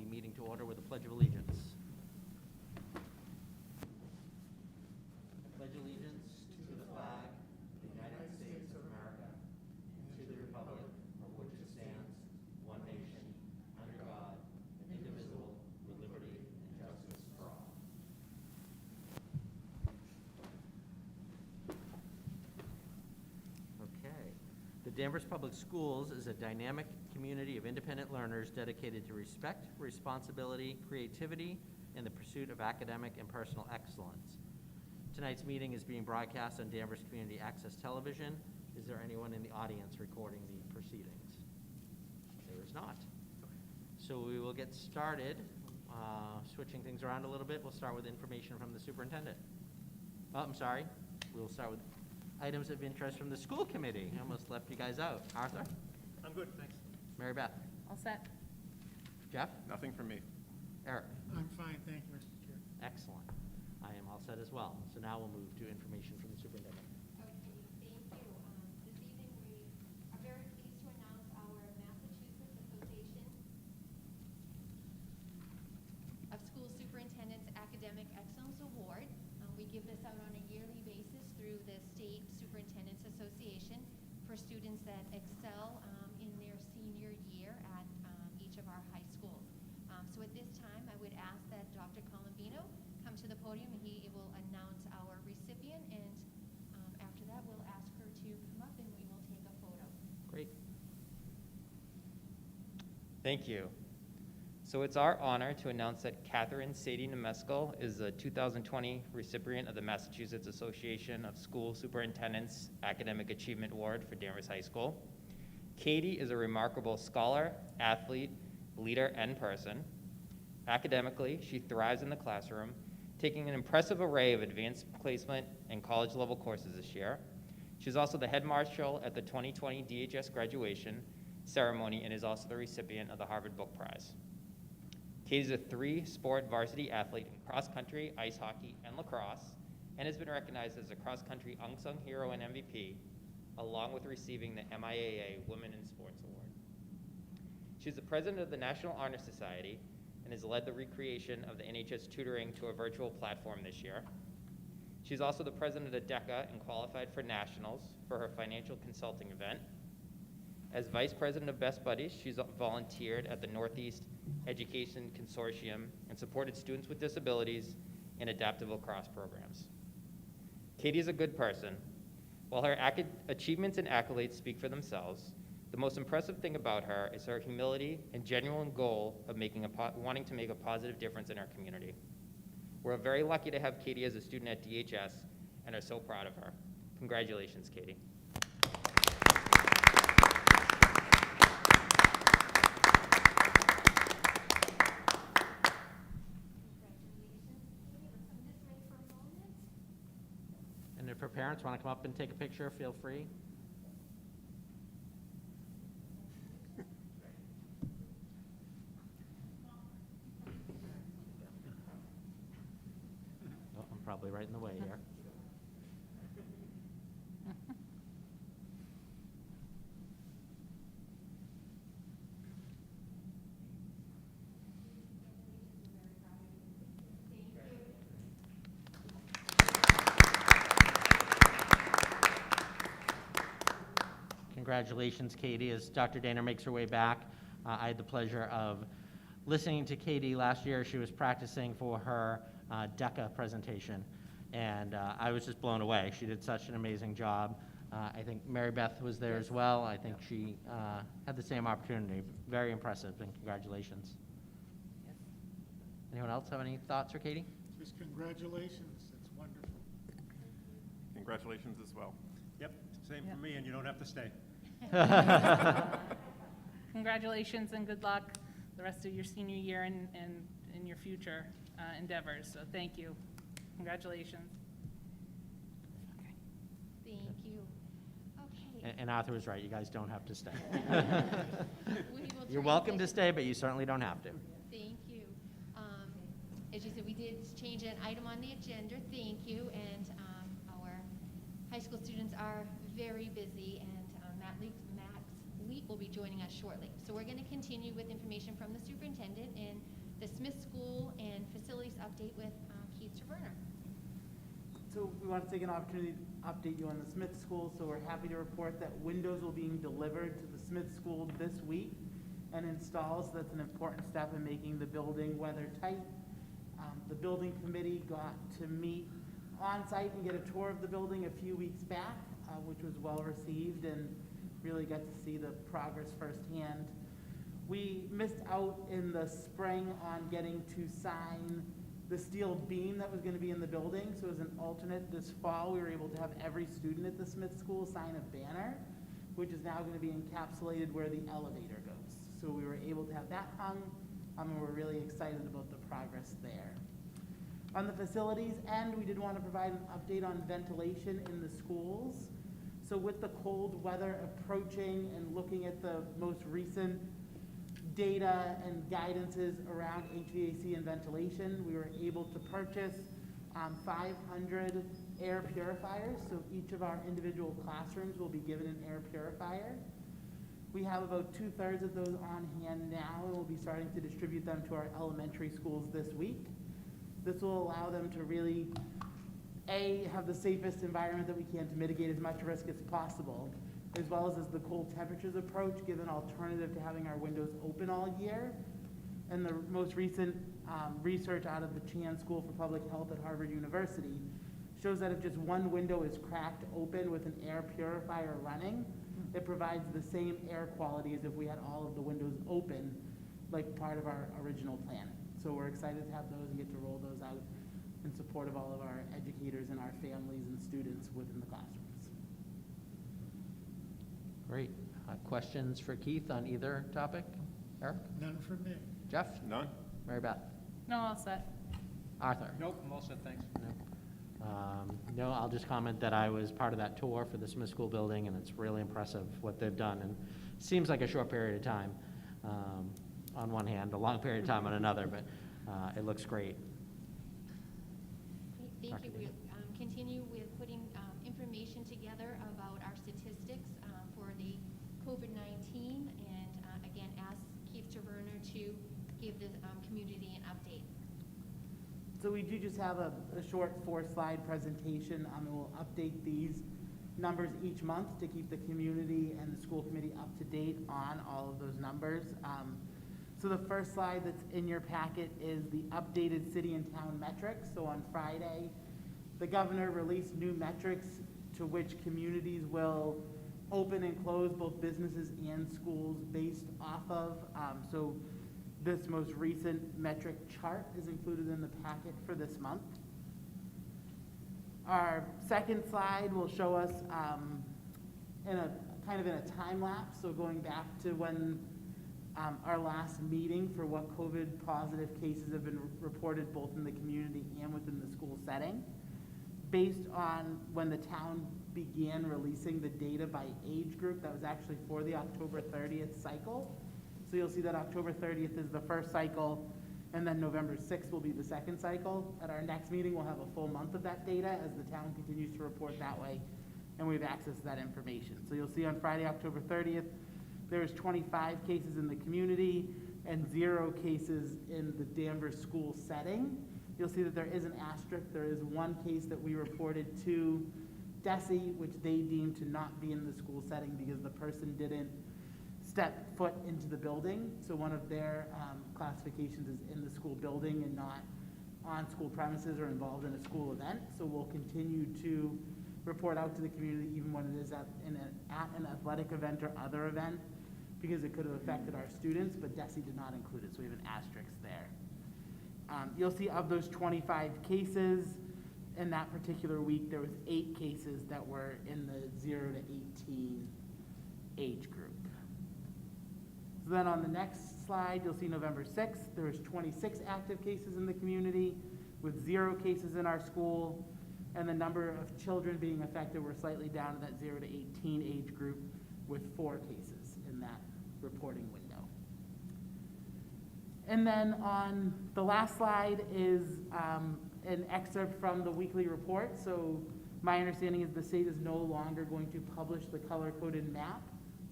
the meeting to order with a Pledge of Allegiance. I pledge allegiance to the flag of the United States of America and to the republic for which it stands, one nation, under God, indivisible, with liberty and justice for all. Okay. The Danvers Public Schools is a dynamic community of independent learners dedicated to respect, responsibility, creativity, and the pursuit of academic and personal excellence. Tonight's meeting is being broadcast on Danvers Community Access Television. Is there anyone in the audience recording the proceedings? There is not. So we will get started, switching things around a little bit. We'll start with information from the superintendent. Oh, I'm sorry. We'll start with items of interest from the school committee. I almost left you guys out. Arthur? I'm good, thanks. Mary Beth? All set. Jeff? Nothing from me. Eric? I'm fine, thank you, Mr. Chair. Excellent. I am all set as well. So now we'll move to information from the superintendent. Okay, thank you. This evening, we are very pleased to announce our Massachusetts Association of School Superintendents Academic Excellence Award. We give this out on a yearly basis through the State Superintendents Association for students that excel in their senior year at each of our high schools. So at this time, I would ask that Dr. Colombino come to the podium and he will announce our recipient, and after that, we'll ask her to come up and we will take a photo. Great. Thank you. So it's our honor to announce that Catherine Sadie Nemeskel is the 2020 recipient of the Massachusetts Association of School Superintendents Academic Achievement Award for Danvers High School. Katie is a remarkable scholar, athlete, leader, and person. Academically, she thrives in the classroom, taking an impressive array of advanced placement and college-level courses this year. She's also the head marshal at the 2020 DHS graduation ceremony and is also the recipient of the Harvard Book Prize. Katie's a three-sport varsity athlete in cross-country, ice hockey, and lacrosse, and has been recognized as a cross-country unsung hero and MVP, along with receiving the MIAA Women in Sports Award. She's the president of the National Honor Society and has led the recreation of the NHS tutoring to a virtual platform this year. She's also the president of DECA and qualified for nationals for her financial consulting event. As vice president of Best Buddies, she's volunteered at the Northeast Education Consortium and supported students with disabilities in adaptive lacrosse programs. Katie is a good person. While her achievements and accolades speak for themselves, the most impressive thing about her is her humility and genuine goal of wanting to make a positive difference in our community. We're very lucky to have Katie as a student at DHS and are so proud of her. Congratulations, Katie. And if her parents want to come up and take a picture, feel free. Oh, I'm probably right in the way here. Congratulations, Katie. As Dr. Daner makes her way back, I had the pleasure of listening to Katie last year. She was practicing for her DECA presentation, and I was just blown away. She did such an amazing job. I think Mary Beth was there as well. I think she had the same opportunity. Very impressive, and congratulations. Yes. Anyone else have any thoughts for Katie? Just congratulations, it's wonderful. Congratulations as well. Yep, same Yep. for me, and you don't have to stay. Congratulations and good luck the rest of your senior year and in your future endeavors. So thank you. Congratulations. Thank you. Okay. And Arthur was right. You guys don't have to stay. We will You're welcome to transition. stay, but you certainly don't have to. Thank you. As you said, we did change an item on the agenda. Thank you. And our high school students are very busy, and Matt Leak will be joining us shortly. So we're going to continue with information from the superintendent, and we want to take an opportunity to update you on the Smith School. So we're happy to report that windows will be delivered to the Smith School this week and installed. So that's an important step in making the building weather tight. The building committee got to meet on site and get a tour of the building a few weeks back, which was well received, and really got to see the progress firsthand. We missed out in the spring on getting to sign the steel beam that was going to be in the building. So as an alternate this fall, we were able to have every student at the Smith School sign a banner, which is now going to be encapsulated where the elevator goes. So we were able to have that hung, and we're really excited about the progress there. On the facilities end, we did want to provide an update on ventilation in the schools. So with the cold weather approaching and looking at the most recent data and guidances around HVAC and ventilation, we were able to purchase 500 air purifiers. So each of our individual classrooms will be given an air purifier. We have about 2/3 of those on hand now, and we'll be starting to distribute them to our elementary schools this week. This will allow them to really, have the safest environment that we can to mitigate as much risk as possible, as well as the cold temperatures approach, give an alternative to having our windows open all year. And the most recent research out of the Chan School for Public Health at Harvard University shows that if just one window is cracked open with an air purifier running, it provides the same air quality as if we had all of the windows open, like part of our original plan. So we're excited to have those and get to roll those out in support of all of our educators and our families and students within the classrooms. Great. Questions for Keith on either topic? Eric? None from me. Jeff? None? Mary Beth? No, all set. Arthur? Nope, I'm all set, thanks. No, I'll just comment that I was part of that tour for the Smith School building, and it's really impressive what they've done. And seems like a short period of time on one hand, a long period of time on another, but it looks great. Great, thank you. We'll continue with putting information together about our statistics for the COVID-19, and again, ask Keith Taverner to give the community an update. So we do just have a short 4-slide presentation, and we'll update these numbers each month to keep the community and the school committee up to date on all of those numbers. So the first slide that's in your packet is the updated city and town metrics. So on Friday, the governor released new metrics to which communities will open and close both businesses and schools based off of. So this most recent metric chart is included in the packet for this month. Our second slide will show us in a time lapse, so going back to when our last meeting for what COVID positive cases have been reported both in the community and within the school setting, based on when the town began releasing the data by age group. That was actually for the October 30th cycle. So you'll see that October 30th is the first cycle, and then November 6th will be the second cycle. At our next meeting, we'll have a full month of that data as the town continues to report that way, and we have access to that information. So you'll see on Friday, October 30th, there was 25 cases in the community and 0 cases in the Danvers school setting. You'll see that there is an asterisk. There is one case that we reported to DESE, which they deemed to not be in the school setting because the person didn't step foot into the building. So one of their classifications is in the school building and not on school premises or involved in a school event. So we'll continue to report out to the community even when it is at an athletic event or other event, because it could have affected our students, but DESE did not include it, so we have an asterisk there. You'll see of those 25 cases, in that particular week, there was 8 cases that were in the 0 to 18 age group. So then on the next slide, you'll see November 6th, there was 26 active cases in the community with 0 cases in our school, and the number of children being affected were slightly down to that 0 to 18 age group with 4 cases in that reporting window. And then on the last slide is an excerpt from the weekly report. So my understanding is the state is no longer going to publish the color-coded map.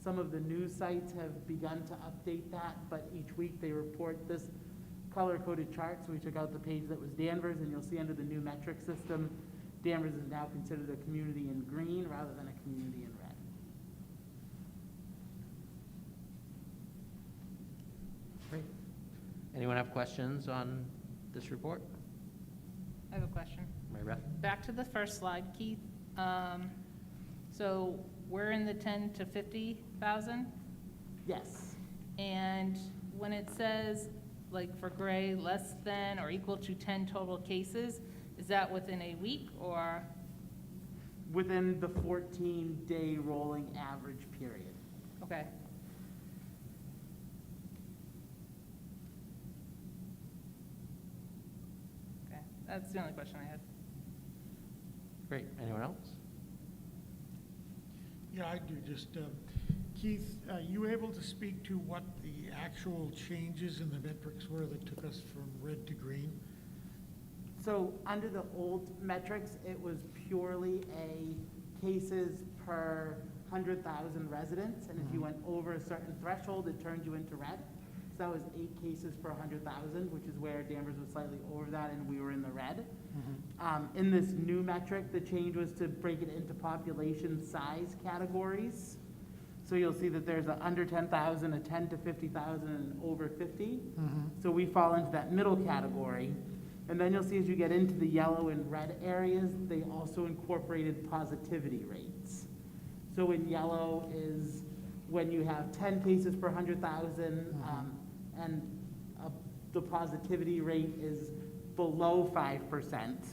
Some of the news sites have begun to update that, but each week they report this color-coded chart. So we took out the page that was Danvers, and you'll see under the new metric system, Danvers is now considered a community in green rather than a community in red. Great. Anyone have questions on this report? I have a question. Mary Beth? Back to the first slide, Keith. So we're in the 10 to 50,000, Yes. and when it says, like for gray, less than or equal to 10 total cases, is that within a week or? Within the 14-day rolling average period. Okay. Okay, that's the only question I had. Great. Anyone else? Yeah, I do, just, Keith, you able to speak to what the actual changes in the metrics were that took us from red to green? So under the old metrics, it was purely a cases per 100,000 residents, and if you went over a certain threshold, it turned you into red. So that was 8 cases per 100,000, which is where Danvers was slightly over that, and we were in the red. In this new metric, the change was to break it into population size categories. So you'll see that there's a under 10,000, a 10 to 50,000, and over 50. So we fall into that middle category. And then you'll see as you get into the yellow and red areas, they also incorporated positivity rates. So in yellow is when you have 10 cases per 100,000, and the positivity rate is below 5%.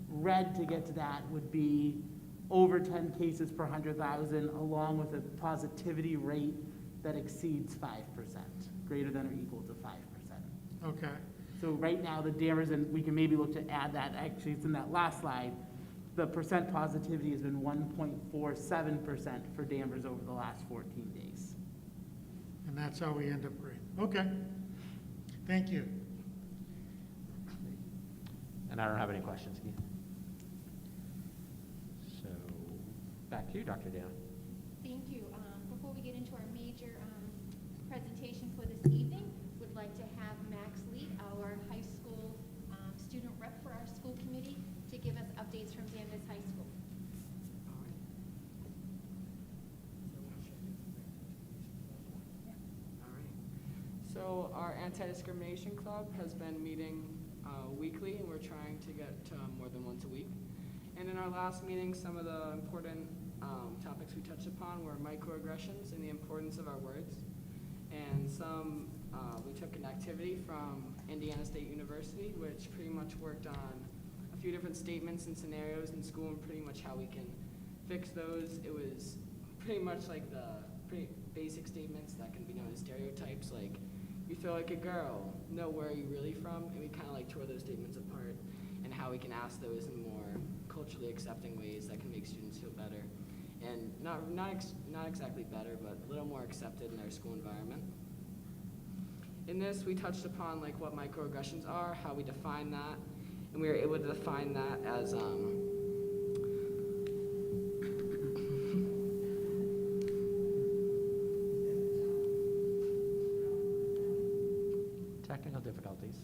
Red, to get to that, would be over 10 cases per 100,000, along with a positivity rate that exceeds 5%, greater than or equal to 5%. Okay, So right now, the Danvers, and we can maybe look to add that, actually, it's in that last slide, the percent positivity has been 1.47% for Danvers over the last 14 days. and that's how we end up green. Okay, thank you. And I don't have any questions, Keith. So, back to you, Dr. Dana. Thank you. Before we get into our major presentation for this evening, would like to have Max Lee, our high school student rep for our school committee, to give us updates from Danvers High School. All right. So our anti-discrimination club has been meeting weekly, and we're trying to get more than once a week. And in our last meeting, some of the important topics we touched upon were microaggressions and the importance of our words. And we took an activity from Indiana State University, which pretty much worked on a few different statements and scenarios in school and pretty much how we can fix those. It was pretty much like the pretty basic statements that can be known as stereotypes, like, you feel like a girl, no, where are you really from? And we kind of like tore those statements apart and how we can ask those in more culturally accepting ways that can make students feel better. And not exactly better, but a little more accepted in our school environment. In this, we touched upon like what microaggressions are, how we define that, and we were able to define that as Technical difficulties.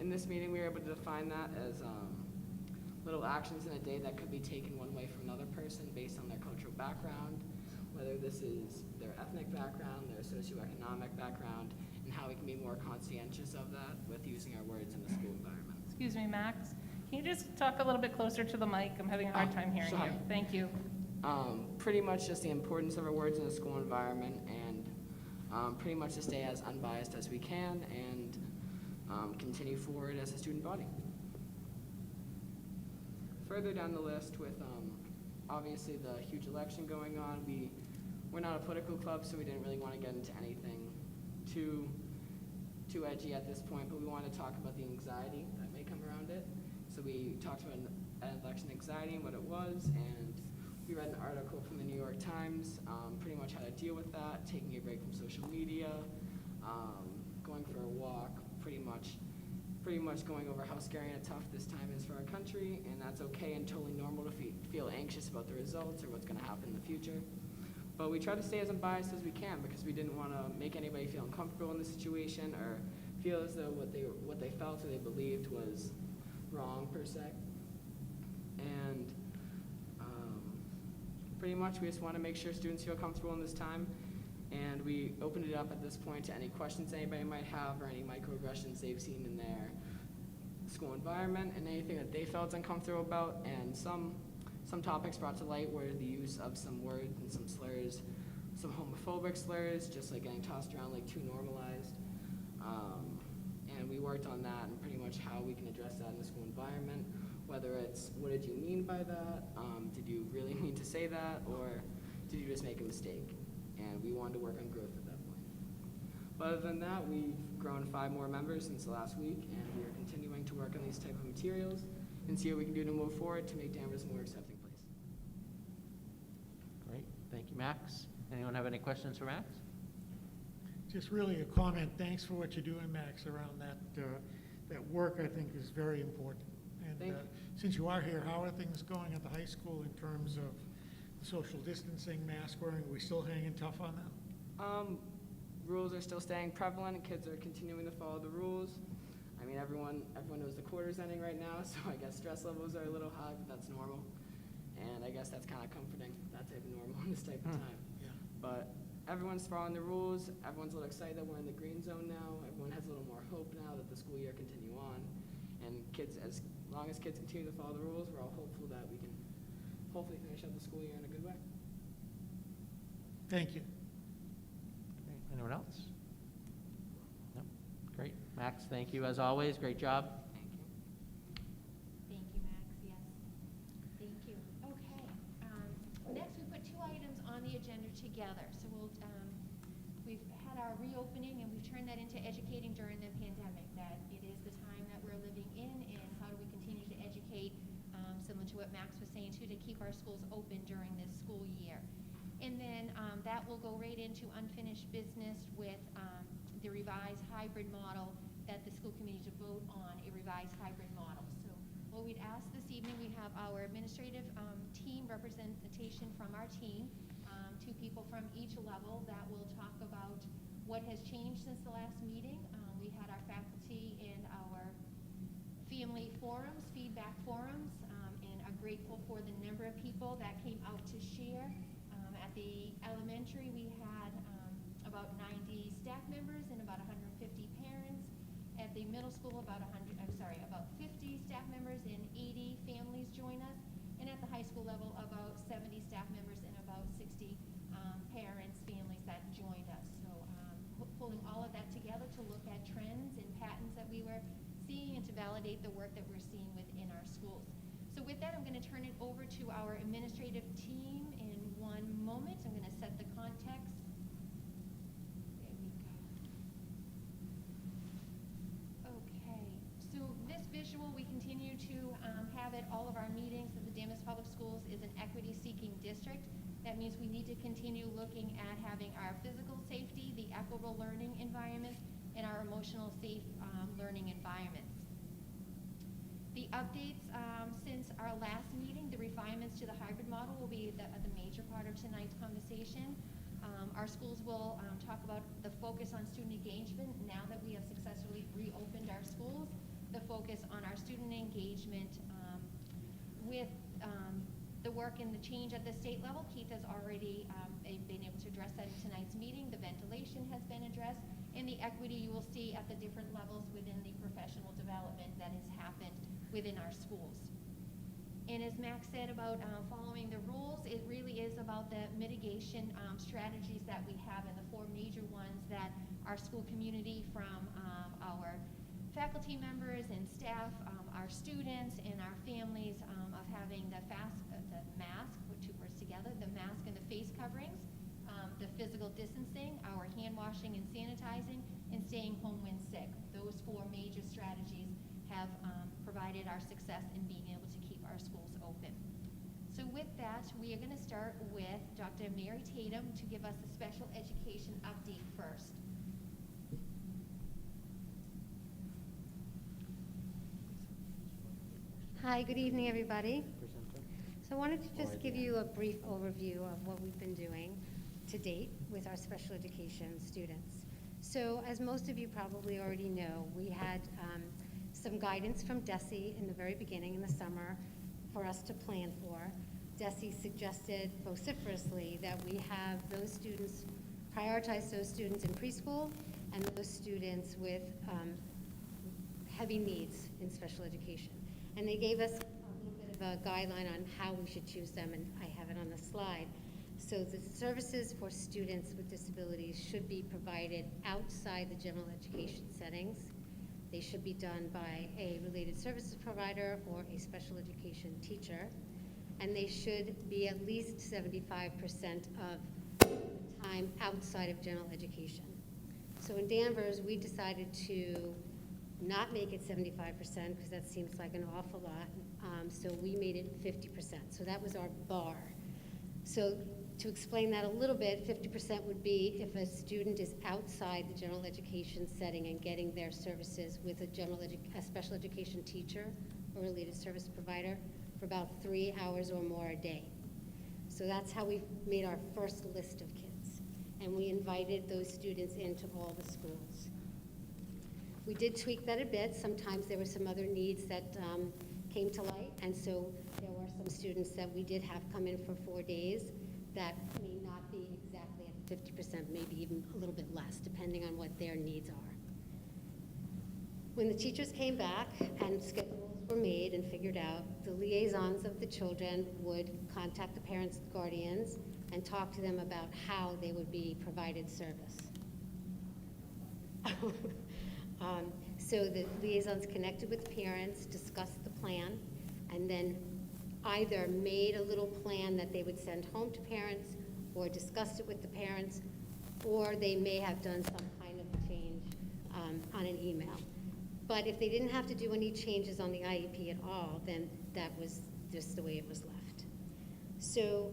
in this meeting, we were able to define that as little actions in a day that could be taken one way from another person based on their cultural background, whether this is their ethnic background, their socioeconomic background, and how we can be more conscientious of that with using our words in the school environment. Excuse me, Max, can you just talk a little bit closer to the mic? I'm having a hard time hearing sorry. you. Thank you. Pretty much just the importance of our words in the school environment, and pretty much to stay as unbiased as we can and continue forward as a student body. Further down the list with obviously the huge election going on, we're not a political club, so we didn't really want to get into anything too edgy at this point, but we want to talk about the anxiety that may come around it. So we talked about election anxiety and what it was, and we read an article from the New York Times, pretty much how to deal with that, taking a break from social media, going for a walk, pretty much going over how scary and tough this time is for our country, and that's okay and totally normal to feel anxious about the results or what's going to happen in the future. But we try to stay as unbiased as we can because we didn't want to make anybody feel uncomfortable in the situation or feel as though what they felt or they believed was wrong per se. And pretty much we just want to make sure students feel comfortable in this time. And we opened it up at this point to any questions anybody might have or any microaggressions they've seen in their school environment and anything that they felt uncomfortable about. And some topics brought to light were the use of some words and some slurs, some homophobic slurs, just like getting tossed around like too normalized. And we worked on that and pretty much how we can address that in the school environment, whether it's what did you mean by that, did you really mean to say that, or did you just make a mistake? And we wanted to work on growth at that point. But other than that, we've grown 5 more members since the last week, and we are continuing to work on these type of materials and see what we can do to move forward to make Danvers a more accepting place. Great, thank you, Max. Anyone have any questions for Max? Just really a comment. Thanks for what you're doing, Max, around that. That work, I think, is very important. And Thank you. since you are here, how are things going at the high school in terms of the social distancing, mask wearing? Are we still hanging tough on that? Rules are still staying prevalent. Kids are continuing to follow the rules. I mean, everyone knows the quarter's ending right now, so I guess stress levels are a little high, but that's normal. And I guess that's kind of comforting, that type of normal in this type of time. Yeah. But everyone's following the rules. Everyone's a little excited that we're in the green zone now. Everyone has a little more hope now that the school year continue on. And kids, as long as kids continue to follow the rules, we're all hopeful that we can hopefully finish up the school year in a good way. Thank you. Great. Anyone else? No? Great. Max, thank you as always. Great job. Thank you. Thank you, Max, yes. Thank you. Okay. Next, we put 2 items on the agenda together. So we've had our reopening and we've turned that into educating during the pandemic, that it is the time that we're living in, and how do we continue to educate, similar to what Max was saying too, to keep our schools open during this school year. And then that will go right into unfinished business with the revised hybrid model that the school committee to vote on, a revised hybrid model. So what we'd ask this evening, we have our administrative team representation from our team, 2 people from each level that will talk about what has changed since the last meeting. We had our faculty in our family forums, feedback forums, and are grateful for the number of people that came out to share. At the elementary, we had about 90 staff members and about 150 parents. At the middle school, about 50 staff members and 80 families join us. And at the high school level, about 70 staff members and about 60 parents, families that joined us. So pulling all of that together to look at trends and patterns that we were seeing and to validate the work that we're seeing within our schools. So with that, I'm going to turn it over to our administrative team in 1 moment. I'm going to set the context. There we go. Okay, so this visual, we continue to have at all of our meetings that the Danvers Public Schools is an equity-seeking district. That means we need to continue looking at having our physical safety, the equitable learning environments, and our emotional safe learning environments. The updates since our last meeting, the refinements to the hybrid model will be the major part of tonight's conversation. Our schools will talk about the focus on student engagement now that we have successfully reopened our schools, the focus on our student engagement with the work and the change at the state level. Keith has already been able to address that in tonight's meeting. The ventilation has been addressed, and the equity you will see at the different levels within the professional development that has happened within our schools. And as Max said about following the rules, it really is about the mitigation strategies that we have, and the 4 major ones that our school community, from our faculty members and staff, our students and our families, of having the mask, put 2 words together, the mask and the face coverings, the physical distancing, our hand washing and sanitizing, and staying home when sick. Those 4 major strategies have provided our success in being able to keep our schools open. So with that, we are going to start with Dr. Mary Tatum to give us a special education update first. Hi, good evening, everybody. Presenter. So I wanted to just give you a brief overview of what we've been doing to date with our special education students. So as most of you probably already know, we had some guidance from DESE in the very beginning in the summer for us to plan for. DESE suggested vociferously that we have those students, prioritize those students in preschool and those students with heavy needs in special education. And they gave us a little bit of a guideline on how we should choose them, and I have it on the slide. So the services for students with disabilities should be provided outside the general education settings. They should be done by a related services provider or a special education teacher. And they should be at least 75% of the time outside of general education. So in Danvers, we decided to not make it 75% because that seems like an awful lot. So we made it 50%. So that was our bar. So to explain that a little bit, 50% would be if a student is outside the general education setting and getting their services with a special education teacher or related service provider for about 3 hours or more a day. So that's how we made our first list of kids. And we invited those students into all the schools. We did tweak that a bit. Sometimes there were some other needs that came to light, and so there were some students that we did have come in for 4 days that may not be exactly at 50%, maybe even a little bit less, depending on what their needs are. When the teachers came back and schedules were made and figured out, the liaisons of the children would contact the parents and guardians and talk to them about how they would be provided service. So the liaisons connected with parents, discussed the plan, and then either made a little plan that they would send home to parents or discussed it with the parents, or they may have done some kind of change on an email. But if they didn't have to do any changes on the IEP at all, then that was just the way it was left. So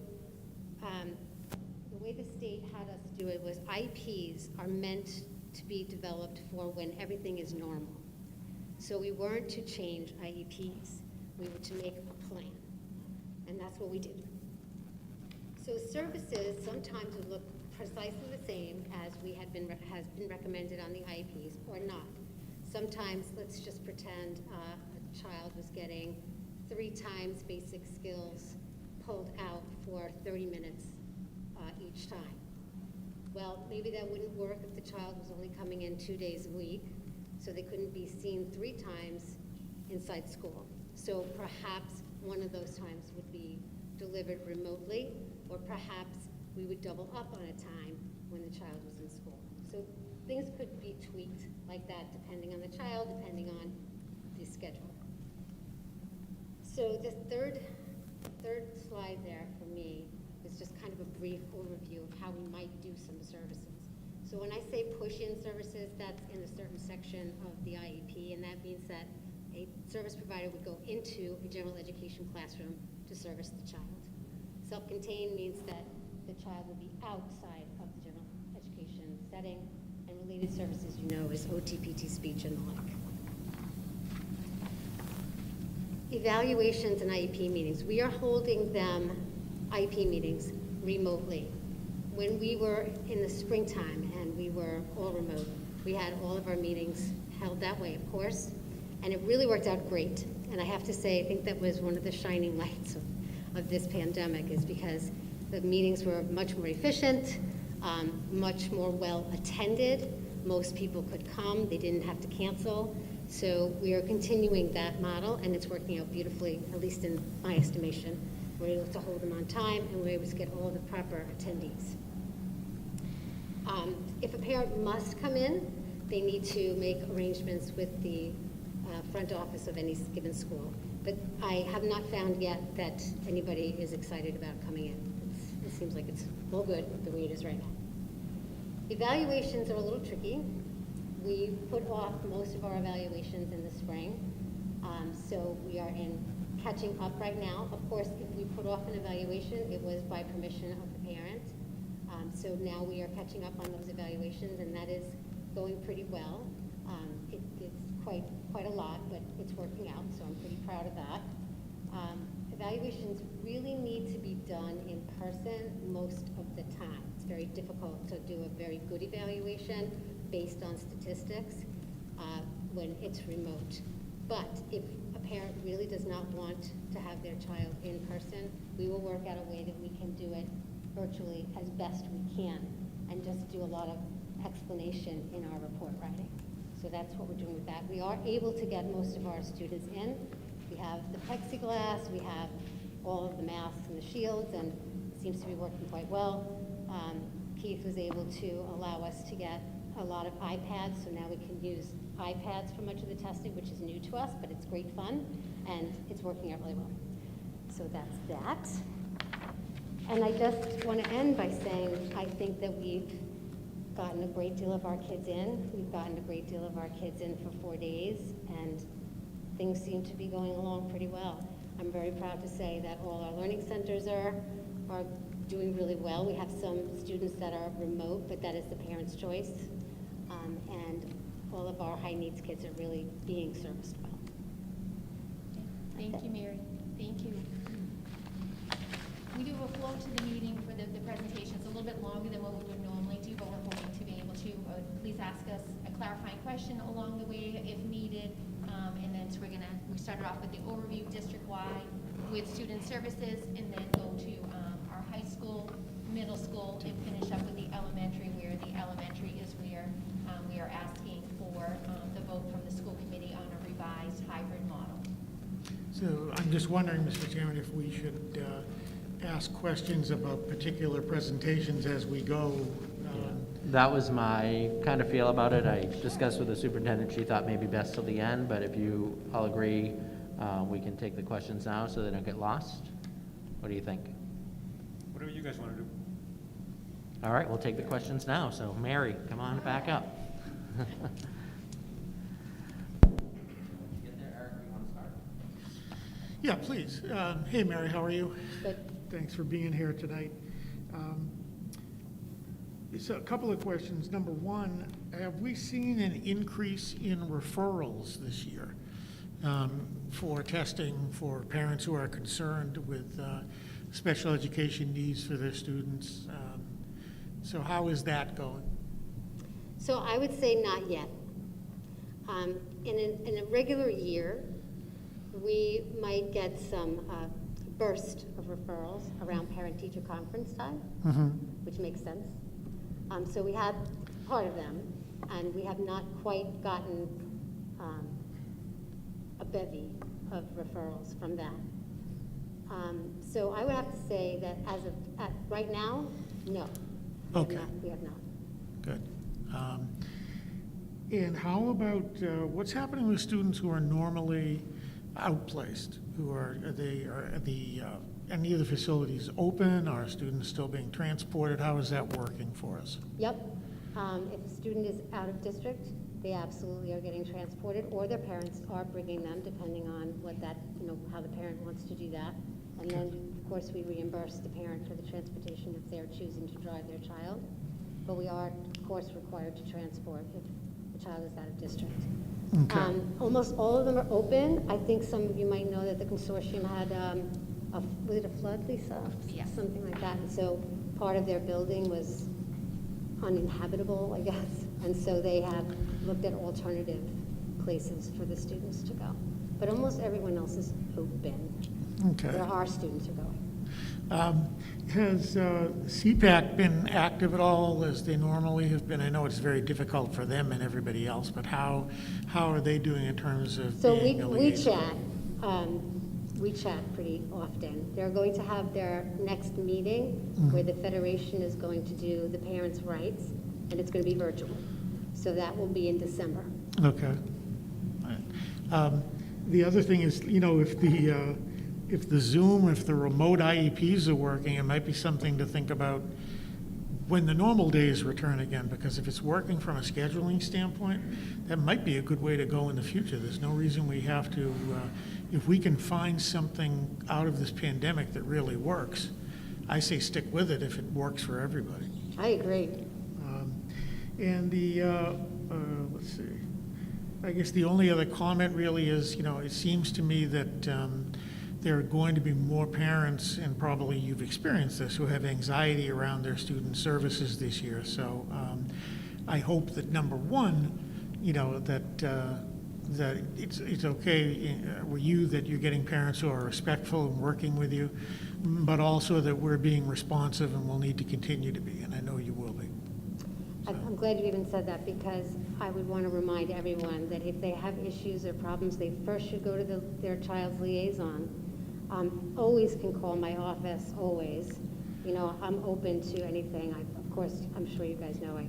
the way the state had us do it was IEPs are meant to be developed for when everything is normal. So we weren't to change IEPs. We were to make a plan. And that's what we did. So services sometimes would look precisely the same as has been recommended on the IEPs or not. Sometimes, let's just pretend a child was getting 3 times basic skills pulled out for 30 minutes each time. Well, maybe that wouldn't work if the child was only coming in 2 days a week, so they couldn't be seen 3 times inside school. So perhaps one of those times would be delivered remotely, or perhaps we would double up on a time when the child was in school. So things could be tweaked like that depending on the child, depending on the schedule. So the third slide there for me is just kind of a brief overview of how we might do some services. So when I say push-in services, that's in a certain section of the IEP, and that means that a service provider would go into a general education classroom to service the child. Self-contained means that the child will be outside of the general education setting, and related services, you know, is OT, PT, speech, and the like. Evaluations and IEP meetings. We are holding them, IEP meetings, remotely. When we were in the springtime and we were all remote, we had all of our meetings held that way, of course, and it really worked out great. And I have to say, I think that was one of the shining lights of this pandemic, is because the meetings were much more efficient, much more well attended. Most people could come, they didn't have to cancel. So we are continuing that model, and it's working out beautifully, at least in my estimation. We're able to hold them on time, and we're able to get all the proper attendees. If a parent must come in, they need to make arrangements with the front office of any given school. But I have not found yet that anybody is excited about coming in. It seems like it's all good the way it is right now. Evaluations are a little tricky. We put off most of our evaluations in the spring, so we are in catching up right now. Of course, if we put off an evaluation, it was by permission of the parent. So now we are catching up on those evaluations, and that is going pretty well. It's quite a lot, but it's working out, so I'm pretty proud of that. Evaluations really need to be done in person most of the time. It's very difficult to do a very good evaluation based on statistics when it's remote. But if a parent really does not want to have their child in person, we will work out a way that we can do it virtually as best we can and just do a lot of explanation in our report writing. So that's what we're doing with that. We are able to get most of our students in. We have the plexiglass, we have all of the masks and the shields, and it seems to be working quite well. Keith was able to allow us to get a lot of iPads, so now we can use iPads for much of the testing, which is new to us, but it's great fun, and it's working out really well. So that's that. And I just want to end by saying I think that we've gotten a great deal of our kids in. We've gotten a great deal of our kids in for 4 days, and things seem to be going along pretty well. I'm very proud to say that all our learning centers are doing really well. We have some students that are remote, but that is the parents' choice. And all of our high needs kids are really being serviced well. Thank you, Mary. Thank you. We do a flow to the meeting for the presentation. It's a little bit longer than what we would normally do, but we're hoping to be able to please ask us a clarifying question along the way if needed. And then so we started off with the overview district-wide with student services, and then go to our high school, middle school, and finish up with the elementary, where the elementary is where we are asking for the vote from the school committee on a revised hybrid model. So I'm just wondering, Mr. Chairman, if we should ask questions about particular presentations as we go. That was my kind of feel about it. I discussed with the superintendent, she thought maybe best till the end, but if you all agree, we can take the questions now so they don't get lost. What do you think? Whatever you guys want to do. All right, we'll take the questions now. So Mary, come on back up. Yeah, please. Hey, Mary, how are you? Good. Thanks for being here tonight. So a couple of questions. Number one, have we seen an increase in referrals this year for testing for parents who are concerned with special education needs for their students? So how is that going? So I would say not yet. In a regular year, we might get some burst of referrals around parent-teacher conference time, which makes sense. So we have part of them, and we have not quite gotten a bevy of referrals from that. So I would have to say that as of right now, no. Okay. We have not. Good. And how about what's happening with students who are normally outplaced? Are any of the facilities open? Are students still being transported? How is that working for us? Yep. If a student is out of district, they absolutely are getting transported, or their parents are bringing them, depending on what that, how the parent wants to do that. And then, of course, we reimburse the parent for the transportation if they're choosing to drive their child. But we are, of course, required to transport if the child is out of district. Okay. Almost all of them are open. I think some of you might know that the consortium had, was it a flood, Lisa? Yes. Something like that. And so part of their building was uninhabitable, I guess. And so they have looked at alternative places for the students to go. But almost everyone else is open. Okay. There are students who are going. Has CPAC been active at all as they normally have been? I know it's very difficult for them and everybody else, but how are they doing in terms of So being a we liaison? chat. We chat pretty often. They're going to have their next meeting where the Federation is going to do the parents' rights, and it's going to be virtual. So that will be in December. Okay. All right. The other thing is, if the Zoom, if the remote IEPs are working, it might be something to think about when the normal days return again, because if it's working from a scheduling standpoint, that might be a good way to go in the future. There's no reason we have to, if we can find something out of this pandemic that really works, I say stick with it if it works for everybody. I agree. And let's see, I guess the only other comment really is, it seems to me that there are going to be more parents, and probably you've experienced this, who have anxiety around their student services this year. So I hope that, number one, that it's okay with you, that you're getting parents who are respectful and working with you, but also that we're being responsive and will need to continue to be, and I know you will be. I'm glad you even said that, because I would want to remind everyone that if they have issues or problems, they first should go to their child's liaison. Always can call my office, always. I'm open to anything. Of course, I'm sure you guys know,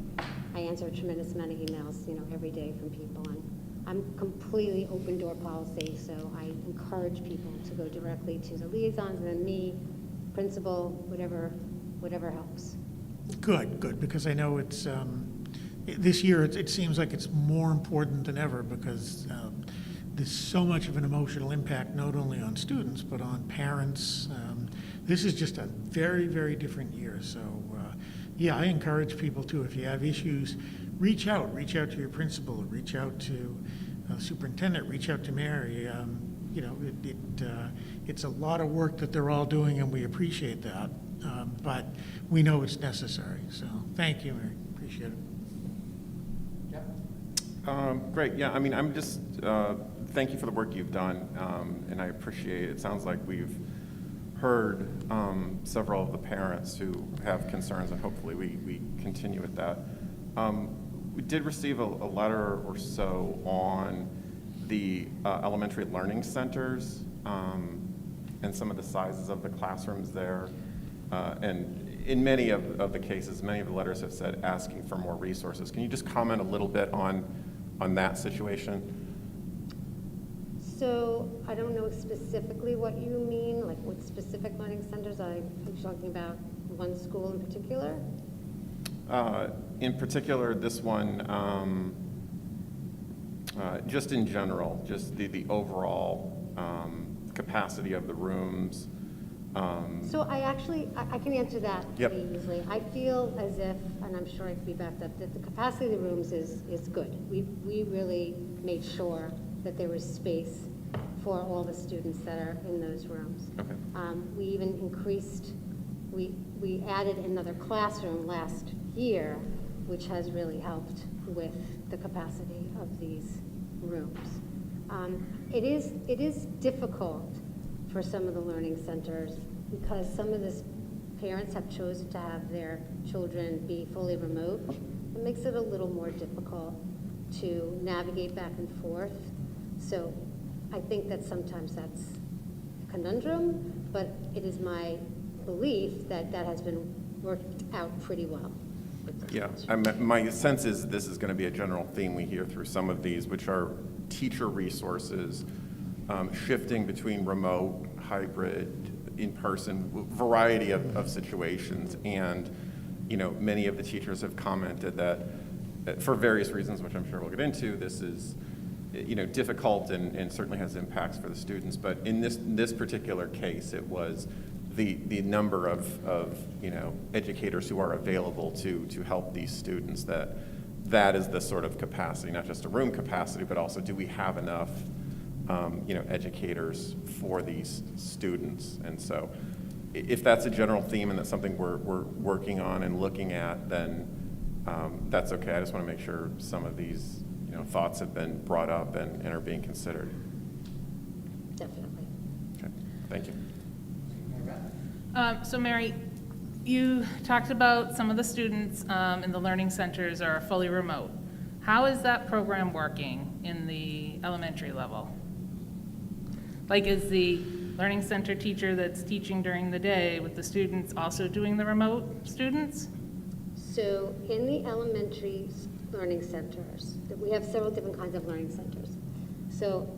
I answer a tremendous amount of emails, every day from people. And I'm completely open door policy, so I encourage people to go directly to the liaisons, and then me, principal, whatever helps. Good, because I know it's, this year, it seems like it's more important than ever, because there's so much of an emotional impact, not only on students, but on parents. This is just a very, very different year, so yeah, I encourage people to, if you have issues, reach out to your principal, reach out to superintendent, reach out to Mary. It's a lot of work that they're all doing, and we appreciate that, but we know it's necessary, so thank you, Mary, appreciate it. Great, yeah, I'm just, thank you for the work you've done, and I appreciate it. It sounds like we've heard several of the parents who have concerns, and hopefully we continue with that. We did receive a letter or so on the elementary learning centers and some of the sizes of the classrooms there. And in many of the cases, many of the letters have said asking for more resources. Can you just comment a little bit on that situation? So I don't know specifically what you mean, like what specific learning centers. Are you talking about one school in particular? In particular, this one, just in general, just the overall capacity of the rooms. So I can answer that Yep. pretty easily. I feel as if, and I'm sure I can be backed up, that the capacity of the rooms is good. We really made sure that there was space for all the students that are in those rooms. Okay. We even increased, we added another classroom last year, which has really helped with the capacity of these rooms. It is difficult for some of the learning centers, because some of the parents have chosen to have their children be fully remote. It makes it a little more difficult to navigate back and forth. So I think that sometimes that's a conundrum, but it is my belief that that has been worked out pretty well. Yeah, my sense is this is going to be a general theme we hear through some of these, which are teacher resources, shifting between remote, hybrid, in-person, variety of situations. And, many of the teachers have commented that for various reasons, which I'm sure we'll get into, this is, difficult and certainly has impacts for the students. But in this particular case, it was the number of educators who are available to help these students, that is the sort of capacity, not just a room capacity, but also do we have enough educators for these students. And so if that's a general theme and that's something we're working on and looking at, then that's okay. I just want to make sure some of these thoughts have been brought up and are being considered. Definitely. Okay, thank you. So Mary, you talked about some of the students in the learning centers are fully remote. How is that program working in the elementary level? Like, is the learning center teacher that's teaching during the day with the students also doing the remote students? So in the elementary learning centers, we have several different kinds of learning centers. So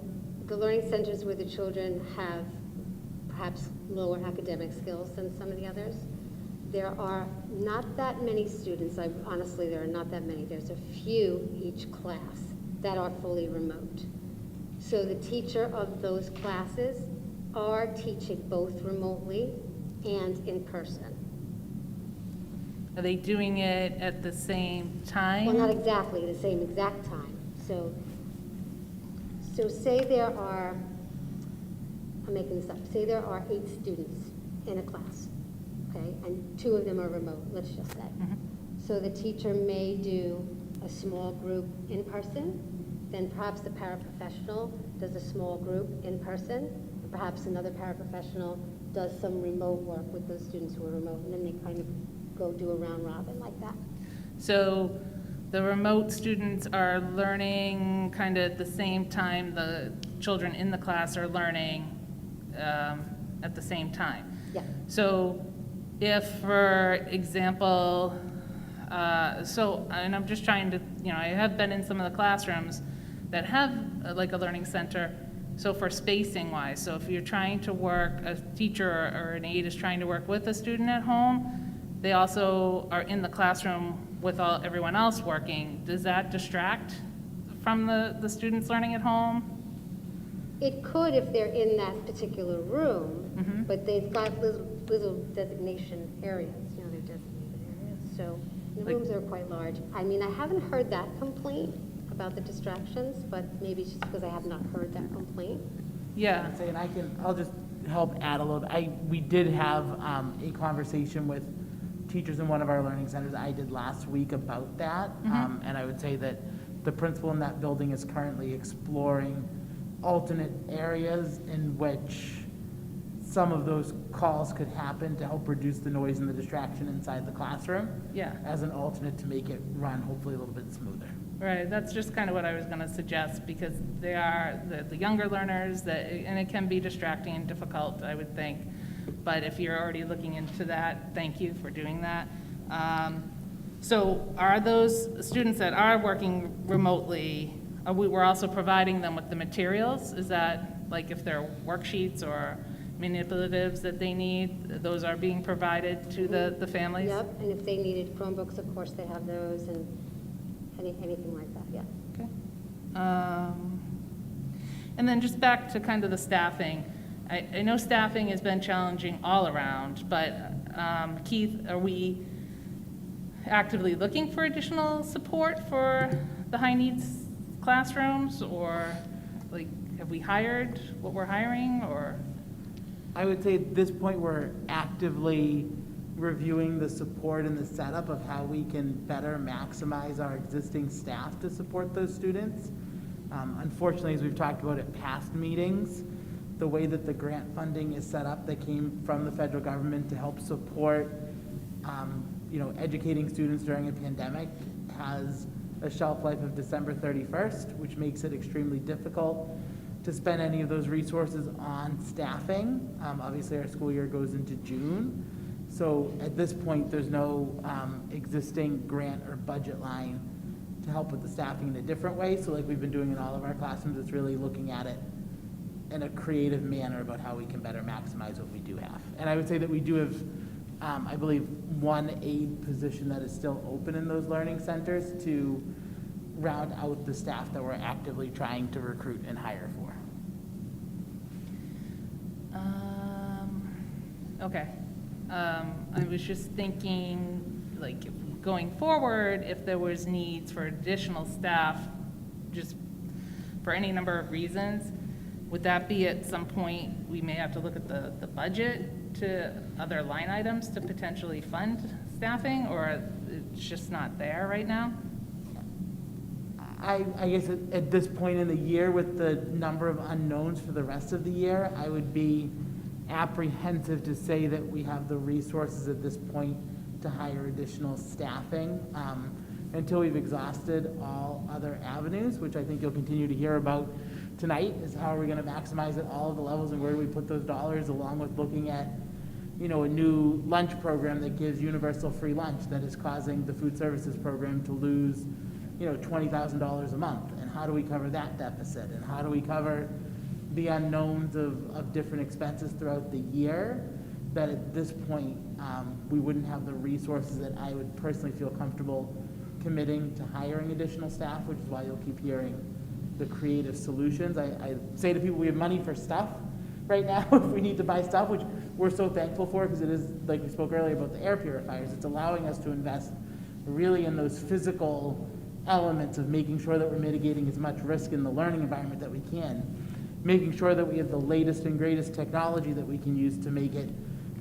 the learning centers where the children have perhaps lower academic skills than some of the others, there are not that many students. Honestly, there are not that many. There's a few each class that are fully remote. So the teacher of those classes are teaching both remotely and in person. Are they doing it at the same time? Well, not exactly the same exact time. So say there are, I'm making this up, say there are 8 students in a class, okay, and 2 of them are remote, let's just say. Mhm. So the teacher may do small group in person, then perhaps the paraprofessional does a small group in person, and perhaps another paraprofessional does some remote work with those students who are remote, and then they kind of go do a round robin like that. So the remote students are learning kind of at the same time the children in the class are learning at the same time. Yeah. So if, for example, and I'm just trying to, I have been in some of the classrooms that have like a learning center, so for spacing wise, so if you're trying to work, a teacher or an aide is trying to work with a student at home, they also are in the classroom with everyone else working. Does that distract from the students learning at home? It could if they're in that particular room, but they've got little designation areas, they're designated areas. So the rooms are quite large. I mean, I haven't heard that complaint about the distractions, but maybe it's just because I have not heard that complaint. Yeah. Say, and I'll just help add a little. We did have a conversation with teachers in one of our learning centers I did last week about that. And I would say that the principal in that building is currently exploring alternate areas in which some of those calls could happen to help reduce the noise and the distraction inside the classroom. Yeah. As an alternate to make it run hopefully a little bit smoother. Right, that's just kind of what I was gonna suggest, because they are the younger learners, and it can be distracting and difficult, I would think. But if you're already looking into that, thank you for doing that. So are those students that are working remotely, we're also providing them with the materials? Is that, like, if there are worksheets or manipulatives that they need, those are being provided to the families? Yep, and if they needed Chromebooks, of course, they have those, and anything like that, yeah. Okay. And then just back to kind of the staffing. I know staffing has been challenging all around, but Keith, are we actively looking for additional support for the high needs classrooms, or like have we hired what we're hiring, or? I would say at this point, we're actively reviewing the support and the setup of how we can better maximize our existing staff to support those students. Unfortunately, as we've talked about at past meetings, the way that the grant funding is set up that came from the federal government to help support, educating students during a pandemic has a shelf life of December 31st, which makes it extremely difficult to spend any of those resources on staffing. Obviously, our school year goes into June. So at this point, there's no existing grant or budget line to help with the staffing in a different way. So like we've been doing in all of our classrooms, it's really looking at it in a creative manner about how we can better maximize what we do have. And I would say that we do have, I believe, one aide position that is still open in those learning centers to round out the staff that we're actively trying to recruit and hire for. Okay. I was just thinking, like, going forward, if there was needs for additional staff, just for any number of reasons, would that be at some point, we may have to look at the budget to other line items to potentially fund staffing, or it's just not there right now? I guess at this point in the year, with the number of unknowns for the rest of the year, I would be apprehensive to say that we have the resources at this point to hire additional staffing until we've exhausted all other avenues, which I think you'll continue to hear about tonight, is how are we going to maximize at all of the levels and where do we put those dollars, along with looking at, a new lunch program that gives universal free lunch that is causing the food services program to lose, $20,000 a month. And how do we cover that deficit? And how do we cover the unknowns of different expenses throughout the year that at this point we wouldn't have the resources that I would personally feel comfortable committing to hiring additional staff, which is why you'll keep hearing the creative solutions. I say to people, we have money for stuff right now if we need to buy stuff, which we're so thankful for, because it is, like we spoke earlier about the air purifiers, it's allowing us to invest really in those physical elements of making sure that we're mitigating as much risk in the learning environment that we can, making sure that we have the latest and greatest technology that we can use to make it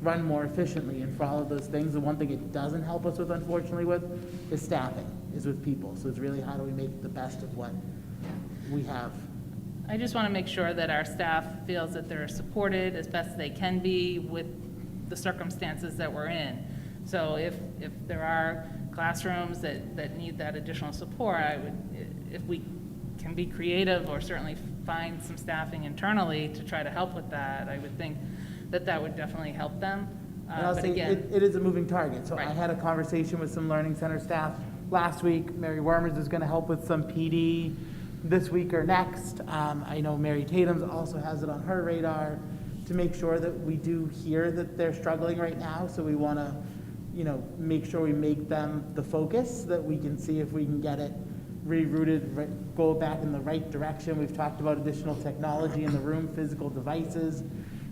run more efficiently. And for all of those things, the one thing it doesn't help us with, unfortunately, with, is staffing, is with people. So it's really how do we make the best of what we have. I just want to make sure that our staff feels that they're supported as best they can be with the circumstances that we're in. So if there are classrooms that need that additional support, if we can be creative or certainly find some staffing internally to try to help with that, I would think that would definitely help them. And I'll But say, again, it is a moving target. So I Right. had a conversation with some Learning Center staff last week. Mary Wormers is gonna help with some PD this week or next. I know Mary Tatum's also has it on her radar to make sure that we do hear that they're struggling right now. So we wanna, make sure we make them the focus, that we can see if we can get it rerouted, go back in the right direction. We've talked about additional technology in the room, physical devices,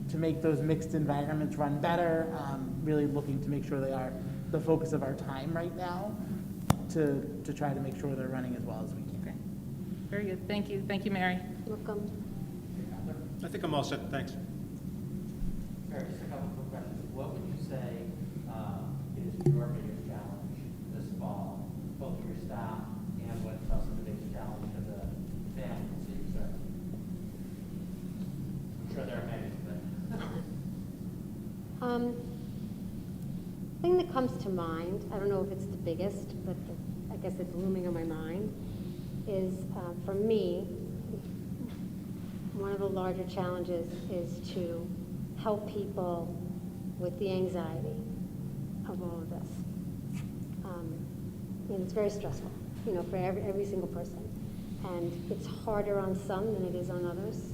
to make those mixed environments run better, really looking to make sure they are the focus of our time right now, to try to make sure they're running as well as we can. okay. Very good, thank you, Mary. Welcome. I think I'm all set, thanks. Eric, just a couple quick questions. What would you say is your biggest challenge this fall, both for your staff and what's also the biggest challenge for the families that you serve? I'm sure there are many, but. Thing that comes to mind, I don't know if it's the biggest, but I guess it's looming on my mind, is for me, one of the larger challenges is to help people with the anxiety of all of this. It's very stressful, for every single person. And it's harder on some than it is on others.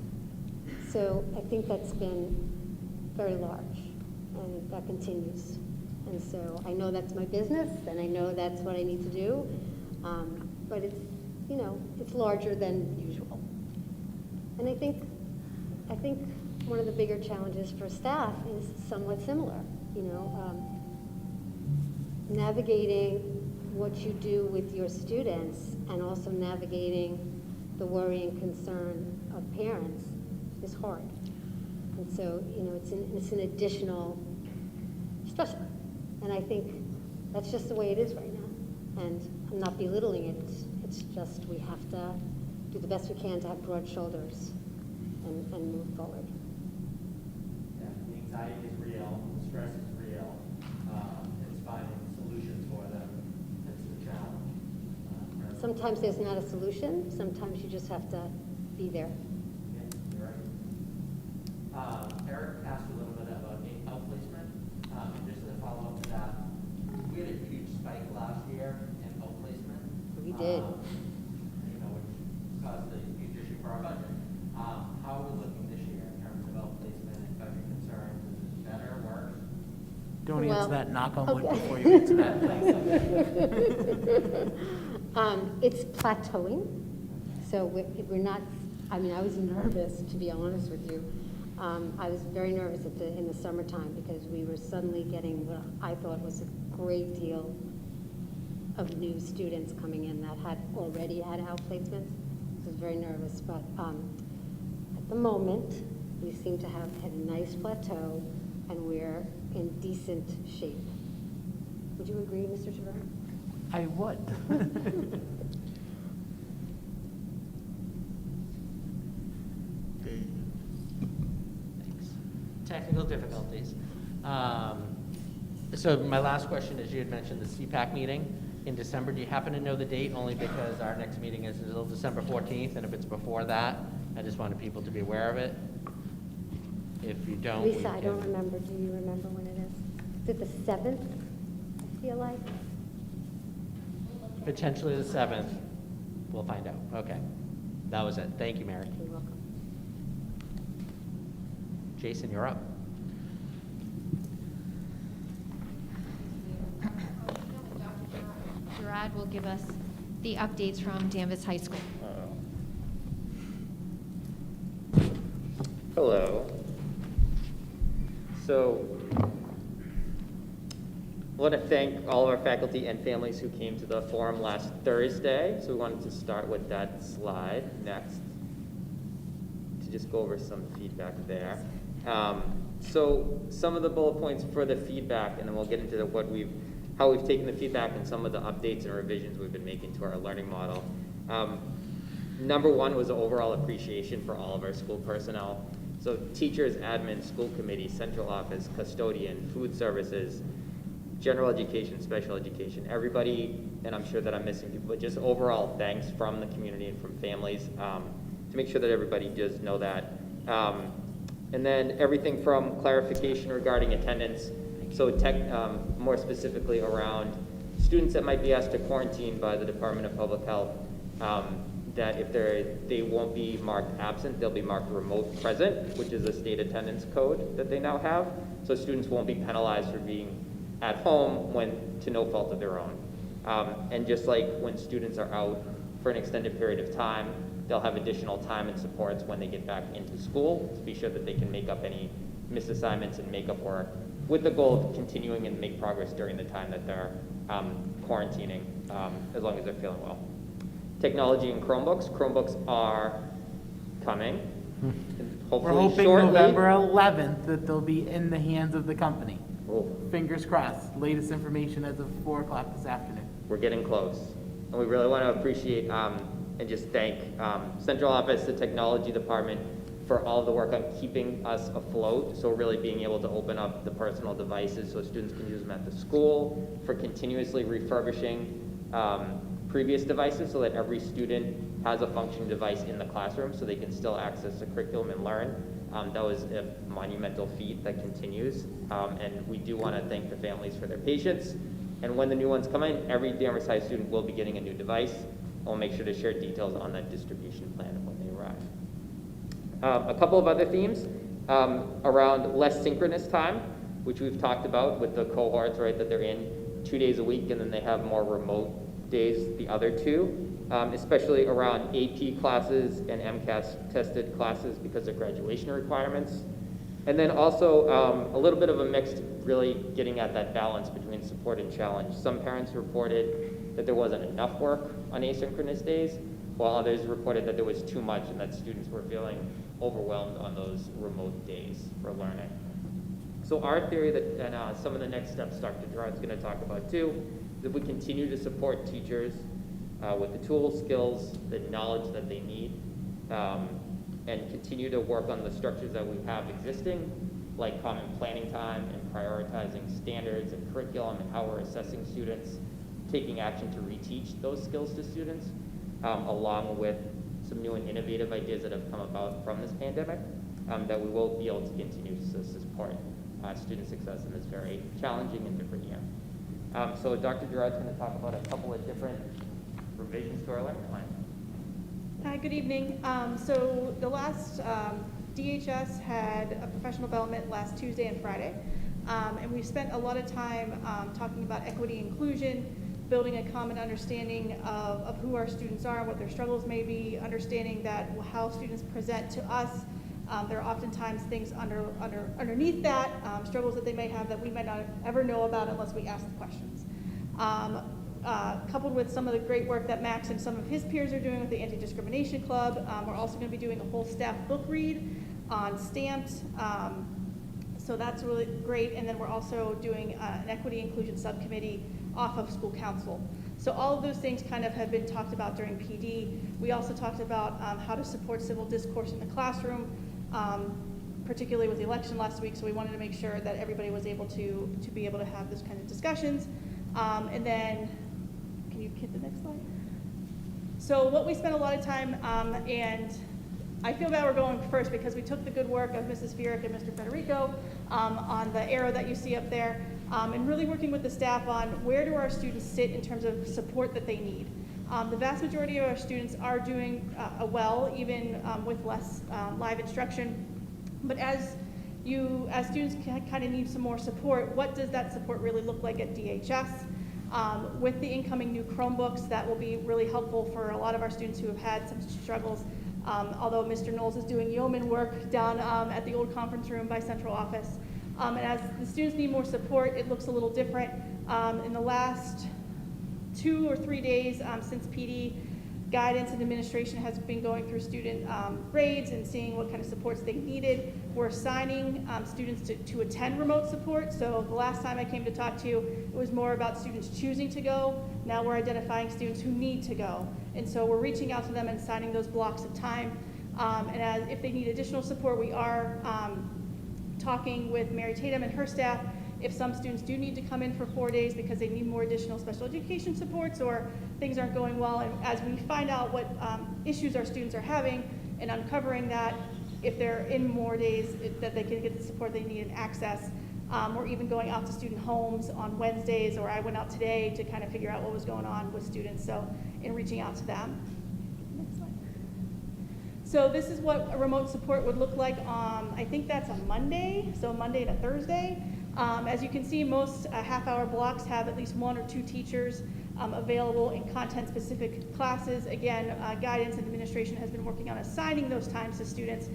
So I think that's been very large, and that continues. And so I know that's my business, and I know that's what I need to do, but it's larger than usual. And I think one of the bigger challenges for staff is somewhat similar, navigating what you do with your students and also navigating the worry and concern of parents is hard. And so, it's an additional stressor. And I think that's just the way it is right now. And I'm not belittling it. It's just we have to do the best we can to have broad shoulders and move forward. Yeah, the anxiety is real, the stress is real. It's finding solutions for them. That's the challenge. Sometimes there's not a solution. Sometimes you just have to be there. Yeah, you're right. Eric asked a little bit about outplacement. Just as a follow-up to that, we had a huge spike last year in outplacement. We did. Which caused a huge issue for our budget. How are we looking this year in terms of outplacement and budget concerns? Is it better, worse? Don't Well, answer that, knock on wood okay. before you answer that. It's plateauing. So we're not, I was nervous, to be honest with you. I was very nervous in the summertime because we were suddenly getting what I thought was a great deal of new students coming in that had already had outplacements. I was very nervous, but at the moment, we seem to have had a nice plateau and we're in decent shape. Would you agree, Mr. Tavera? I would. Technical difficulties. So my last question is, you had mentioned the CPAC meeting in December. Do you happen to know the date? Only because our next meeting is until December 14th, and if it's before that, I just wanted people to be aware of it. If you don't, we Lisa, I can- don't remember. Do you remember when it is? Is it the 7th, I feel like? Potentially the 7th. We'll find out. Okay. That was it. Thank you, Mary. You're welcome. Jason, you're up. Dr. Gerard will give us the updates from Danvers High School. Hello. So, I want to thank all of our faculty and families who came to the forum last Thursday. So we wanted to start with that slide next to just go over some feedback there. So some of the bullet points for the feedback, and then we'll get into how we've taken the feedback and some of the updates and revisions we've been making to our learning model. Number one was overall appreciation for all of our school personnel. So teachers, admin, school committee, central office, custodian, food services, general education, special education, everybody, and I'm sure that I'm missing people, but just overall thanks from the community and from families to make sure that everybody does know that. And then everything from clarification regarding attendance, so more specifically around students that might be asked to quarantine by the Department of Public Health, that if they won't be marked absent, they'll be marked remote present, which is a state attendance code that they now have. So students won't be penalized for being at home to no fault of their own. And just like when students are out for an extended period of time, they'll have additional time and supports when they get back into school to be sure that they can make up any missed assignments and make up work, with the goal of continuing and make progress during the time that they're quarantining, as long as they're feeling well. Technology and Chromebooks. Chromebooks are coming. We're Hopefully hoping shortly. November 11th that they'll be in the hands of the company. Oh, Fingers crossed. Latest information as of 4 o'clock this afternoon. we're getting close. And we really want to appreciate and just thank central office, the technology department, for all of the work on keeping us afloat. So really being able to open up the personal devices so students can use them at the school, for continuously refurbishing previous devices so that every student has a functioning device in the classroom so they can still access the curriculum and learn. That was a monumental feat that continues. And we do want to thank the families for their patience. And when the new ones come in, every Danvers High student will be getting a new device. We'll make sure to share details on that distribution plan when they arrive. A couple of other themes around less synchronous time, which we've talked about with the cohorts, right, that they're in 2 days a week, and then they have more remote days the other 2, especially around AP classes and MCAS tested classes because of graduation requirements. And then also a little bit of a mixed, really getting at that balance between support and challenge. Some parents reported that there wasn't enough work on asynchronous days, while others reported that there was too much and that students were feeling overwhelmed on those remote days for learning. So our theory and some of the next steps Dr. Gerard's going to talk about too, is if we continue to support teachers with the tools, skills, the knowledge that they need, and continue to work on the structures that we have existing, like common planning time and prioritizing standards and curriculum and how we're assessing students, taking action to reteach those skills to students, along with some new and innovative ideas that have come about from this pandemic, that we will be able to continue to support student success in this very challenging and different year. So Dr. Gerard's going to talk about a couple of different revisions to our learning plan. Hi, good evening. So the last DHS had a professional development last Tuesday and Friday, and we spent a lot of time talking about equity and inclusion, building a common understanding of who our students are, what their struggles may be, understanding that how students present to us. There are oftentimes things underneath that, struggles that they may have that we might not ever know about unless we ask the questions. Coupled with some of the great work that Max and some of his peers are doing with the Anti-Discrimination Club, we're also going to be doing a whole staff book read on stamps. So that's really great. And then we're also doing an equity inclusion subcommittee off of school council. So all of those things kind of have been talked about during PD. We also talked about how to support civil discourse in the classroom, particularly with the election last week. So we wanted to make sure that everybody was able to be able to have those kind of discussions. And then, can you hit the next slide? So what we spent a lot of time, and I feel bad we're going first because we took the good work of Mrs. Fierick and Mr. Federico on the arrow that you see up there, and really working with the staff on where do our students sit in terms of support that they need. The vast majority of our students are doing well, even with less live instruction. But as students kind of need some more support, what does that support really look like at DHS? With the incoming new Chromebooks, that will be really helpful for a lot of our students who have had some struggles. Although Mr. Knowles is doing yeoman work down at the old conference room by central office. And as the students need more support, it looks a little different. In the last 2 or 3 days since PD Guidance and administration has been going through student grades and seeing what kind of supports they needed. We're assigning students to attend remote support. So the last time I came to talk to you, it was more about students choosing to go. Now we're identifying students who need to go. And so we're reaching out to them and assigning those blocks of time. And if they need additional support, we are talking with Mary Tatum and her staff. If some students do need to come in for 4 days because they need more additional special education supports or things aren't going well, and as we find out what issues our students are having and uncovering that, if they're in more days, that they can get the support they need and access. We're even going out to student homes on Wednesdays, or I went out today to kind of figure out what was going on with students, so in reaching out to them. Next slide. So this is what a remote support would look like on, I think that's a Monday, so Monday to Thursday. As you can see, most half-hour blocks have at least 1 or 2 teachers available in content-specific classes. Again, guidance and administration has been working on assigning those times to students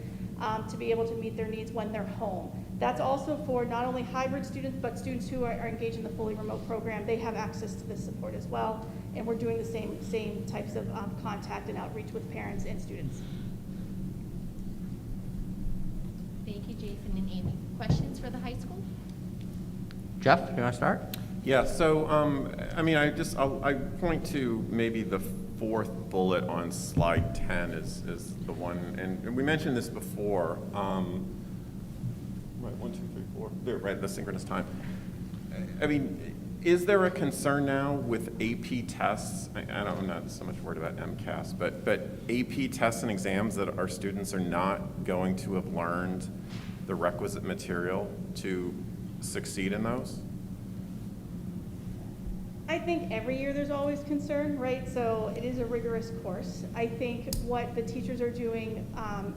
to be able to meet their needs when they're home. That's also for not only hybrid students, but students who are engaged in the fully remote program. They have access to this support as well, and we're doing the same types of contact and outreach with parents and students. Thank you, Jason and Amy. Questions for the high school? Jeff, you want to start? Yeah, so, I mean, I point to maybe the 4th bullet on slide 10 is the one, and we mentioned this before, right, 1, 2, 3, 4, there, right, the synchronous time. I mean, is there a concern now with AP tests? I'm not so much worried about MCAS, but AP tests and exams that our students are not going to have learned the requisite material to succeed in those? I think every year there's always concern, right? So it is a rigorous course. I think what the teachers are doing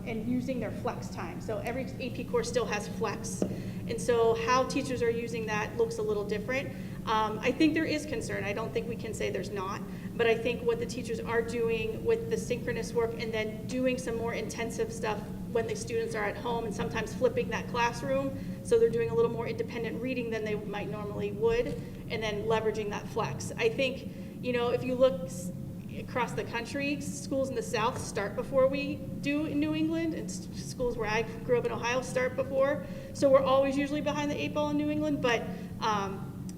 and using their flex time. So every AP course still has flex. And so how teachers are using that looks a little different. I think there is concern. I don't think we can say there's not. But I think what the teachers are doing with the synchronous work and then doing some more intensive stuff when the students are at home and sometimes flipping that classroom, so they're doing a little more independent reading than they might normally would, and then leveraging that flex. I think, you know, if you look across the country, schools in the South start before we do in New England, and schools where I grew up in Ohio start before. So we're always usually behind the 8 ball in New England, but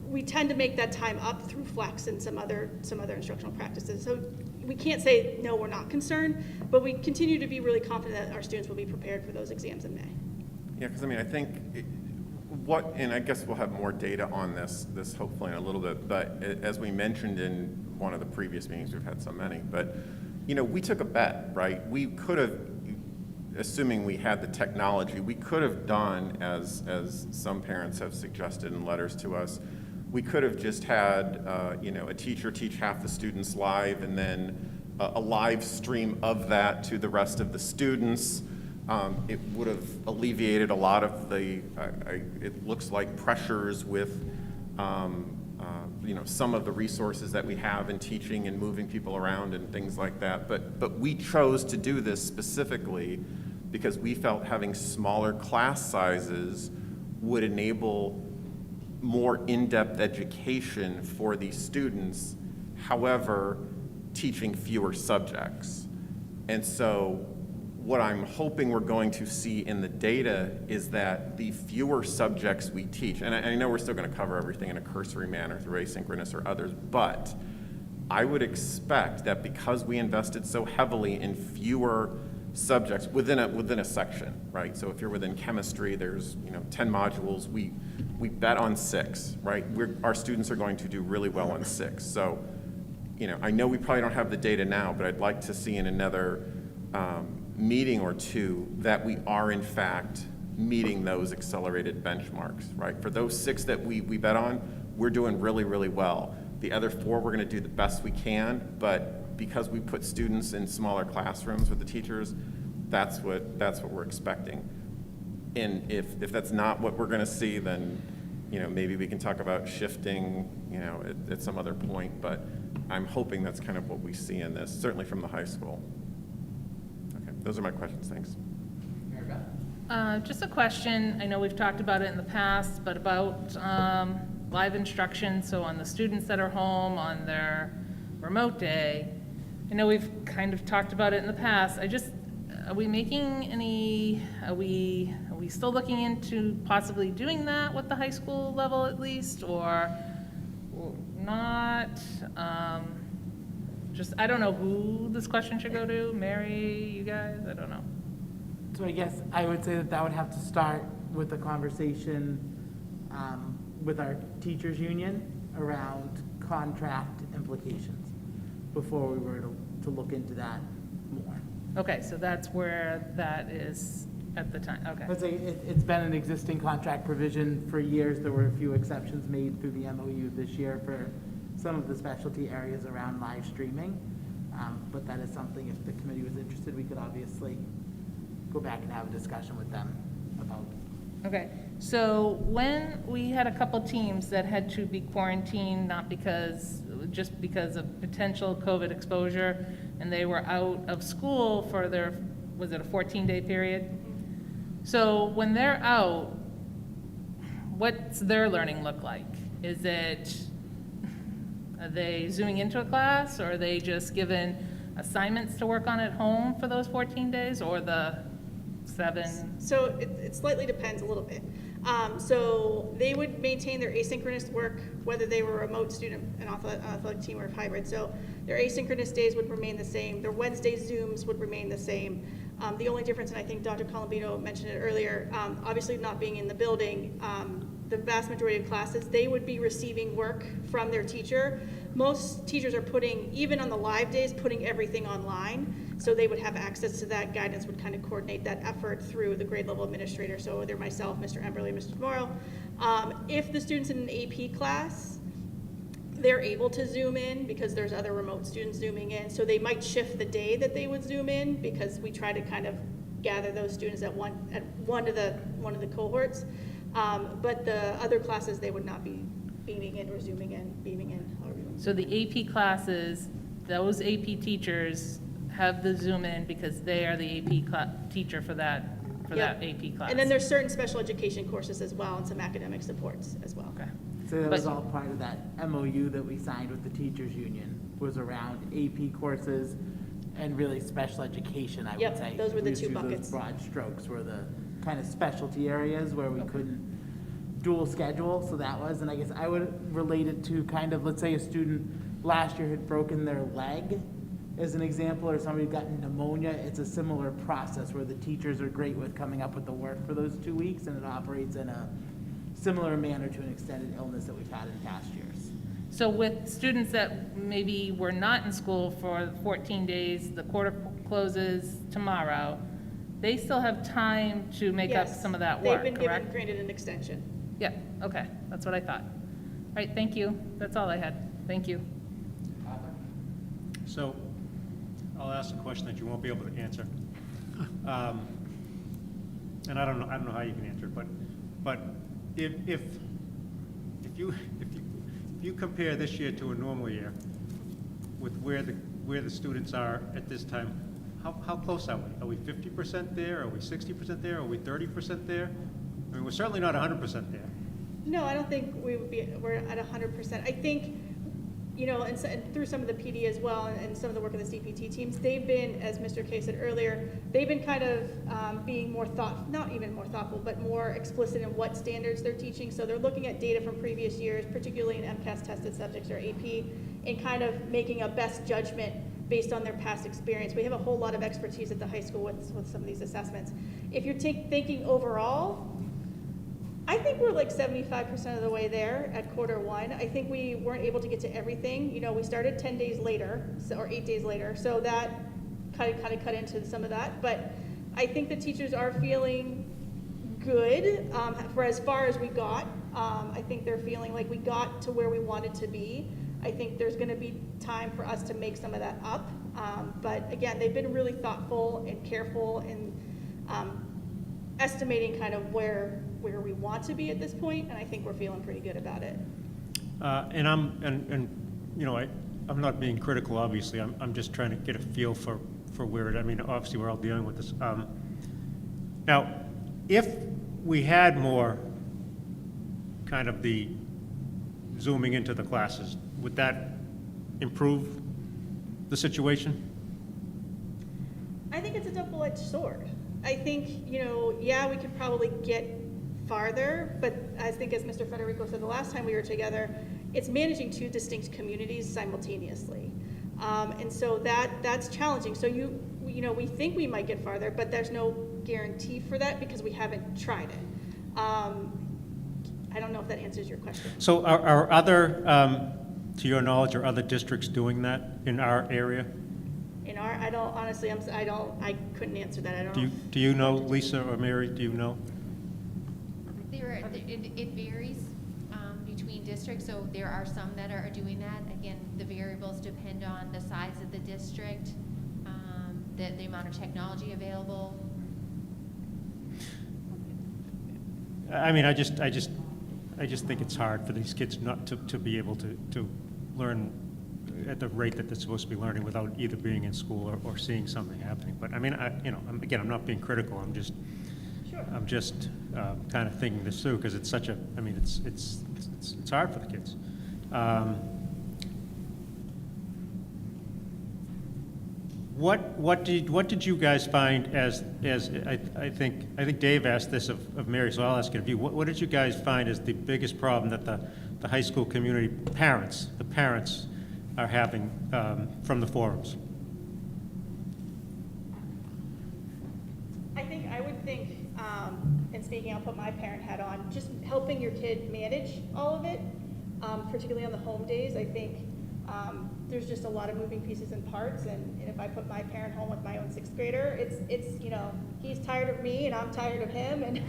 we tend to make that time up through flex and some other instructional practices. So we can't say, no, we're not concerned, but we continue to be really confident that our students will be prepared for those exams in May. Yeah, because I mean, I think and I guess we'll have more data on this hopefully in a little bit, but as we mentioned in one of the previous meetings, we've had so many, but you know, we took a bet, right? We could have, assuming we had the technology, we could have done, as some parents have suggested in letters to us, we could have just had, you know, a teacher teach half the students live and then a live stream of that to the rest of the students. It would have alleviated a lot of the, it looks like, pressures with, you know, some of the resources that we have in teaching and moving people around and things like that. But we chose to do this specifically because we felt having smaller class sizes would enable more in-depth education for these students, however, teaching fewer subjects. And so what I'm hoping we're going to see in the data is that the fewer subjects we teach, and I know we're still going to cover everything in a cursory manner through asynchronous or others, but I would expect that because we invested so heavily in fewer subjects within a section, right? So if you're within chemistry, there's 10 modules. We bet on 6, right? Our students are going to do really well on 6. So, I know we probably don't have the data now, but I'd like to see in another meeting or two that we are in fact meeting those accelerated benchmarks, right? For those 6 that we bet on, we're doing really, really well. The other 4, we're going to do the best we can, but because we put students in smaller classrooms with the teachers, that's what we're expecting. And if that's not what we're going to see, then maybe we can talk about shifting at some other point. But I'm hoping that's kind of what we see in this, certainly from the high school. Okay, those are my questions. Thanks. Just a question. I know we've talked about it in the past, but about live instruction. So on the students that are home on their remote day, I know we've kind of talked about it in the past. Are we making any, are we still looking into possibly doing that with the high school level at least, or not? I don't know who this question should go to, Mary, you guys, I don't know. So I guess I would say that that would have to start with a conversation with our teachers' union around contract implications before we were to look into that more. Okay, so that's where that is at the time, okay. I'd say it's been an existing contract provision for years. There were a few exceptions made through the MOU this year for some of the specialty areas around live streaming. But that is something, if the committee was interested, we could obviously go back and have a discussion with them about. Okay, so when we had a couple teams that had to be quarantined, just because of potential COVID exposure, and they were out of school for was it a 14-day period? So when they're out, what's their learning look like? Are they zooming into a class, or are they just given assignments to work on at home for those 14 days, or the 7? So it slightly depends a little bit. So they would maintain their asynchronous work, whether they were a remote student, an athletic team, or hybrid. So their asynchronous days would remain the same. Their Wednesday Zooms would remain the same. The only difference, and I think Dr. Colombino mentioned it earlier, obviously not being in the building, the vast majority of classes, they would be receiving work from their teacher. Most teachers are putting, even on the live days, putting everything online. So they would have access to that. Guidance would kind of coordinate that effort through the grade level administrator. So either myself, Mr. Emberley, Mr. Morrow. If the student's in an AP class, they're able to Zoom in because there's other remote students Zooming in. So they might shift the day that they would Zoom in, because we try to kind of gather those students at one of the cohorts. But the other classes, they would not be beaming in or Zooming in, beaming in, however you want. So the AP classes, those AP teachers have the Zoom in because they are the AP teacher for that Yep. AP class. And then there's certain special education courses as well, and some academic supports as well. Okay. So that was But- all part of that MOU that we signed with the teachers union, was around AP courses and really special education, I would Yep, say. those were the We just two use those buckets. broad strokes were the kind of specialty areas where we couldn't dual schedule, so that was, and I guess I would relate it to kind of, let's say a student last year had broken their leg, as an example, or somebody got pneumonia. It's a similar process where the teachers are great with coming up with the work for those 2 weeks, and it operates in a similar manner to an extended illness that we've had in past years. So with students that maybe were not in school for 14 days, the quarter closes tomorrow, they still have time to make up Yes, some of that work, They've been correct? granted an extension. Yeah, okay, that's what I thought. All right, thank you. That's all I had. Thank you. So I'll ask a question that you won't be able to answer. And I don't know how you can answer it, but if you compare this year to a normal year with where the students are at this time, how close are we? Are we 50% there? Are we 60% there? Are we 30% there? I mean, we're certainly not 100% there. No, I don't think we're at 100%. I think, you know, and through some of the PD as well, and some of the work of the CPT teams, they've been, as Mr. Kay said earlier, they've been kind of being more not even more thoughtful, but more explicit in what standards they're teaching. So they're looking at data from previous years, particularly in MCAS tested subjects or AP, and kind of making a best judgment based on their past experience. We have a whole lot of expertise at the high school with some of these assessments. If you're thinking overall, I think we're like 75% of the way there at quarter one. I think we weren't able to get to everything. You know, we started 10 days later, or 8 days later, so that kind of cut into some of that. But I think the teachers are feeling good for as far as we got. I think they're feeling like we got to where we wanted to be. I think there's going to be time for us to make some of that up. But again, they've been really thoughtful and careful in estimating kind of where we want to be at this point, and I think we're feeling pretty good about it. And you know, I'm not being critical, obviously. I'm just trying to get a feel for where it. I mean, obviously we're all dealing with this. Now, if we had more kind of the zooming into the classes, would that improve the the situation? I think it's a double-edged sword. I think, yeah, we could probably get farther, but I think as Mr. Federico said the last time we were together, it's managing two distinct communities simultaneously. And so that's challenging. So we think we might get farther, but there's no guarantee for that because we haven't tried it. I don't know if that answers your question. So are other, to your knowledge, are other districts doing that in our area? I don't, honestly, I couldn't answer that. I don't know. Do you know, Lisa or Mary, do you know? It varies between districts, so there are some that are doing that. Again, the variables depend on the size of the district, the amount of technology available. I mean, I just think it's hard for these kids not to be able to learn at the rate that they're supposed to be learning without either being in school or seeing something happening. But I mean, I'm not being critical. I'm just kind of thinking this through because it's such a. I mean, it's hard for the kids. What did you guys find as I think Dave asked this of Mary, so I'll ask it of you. What did you guys find as the biggest problem that the high school community the parents are having from the forums? I would think, and speaking, I'll put my parent hat on, just helping your kid manage all of it, particularly on the home days. I think there's just a lot of moving pieces and parts, and if I put my parent home with my own sixth grader, it's he's tired of me and I'm tired of him, and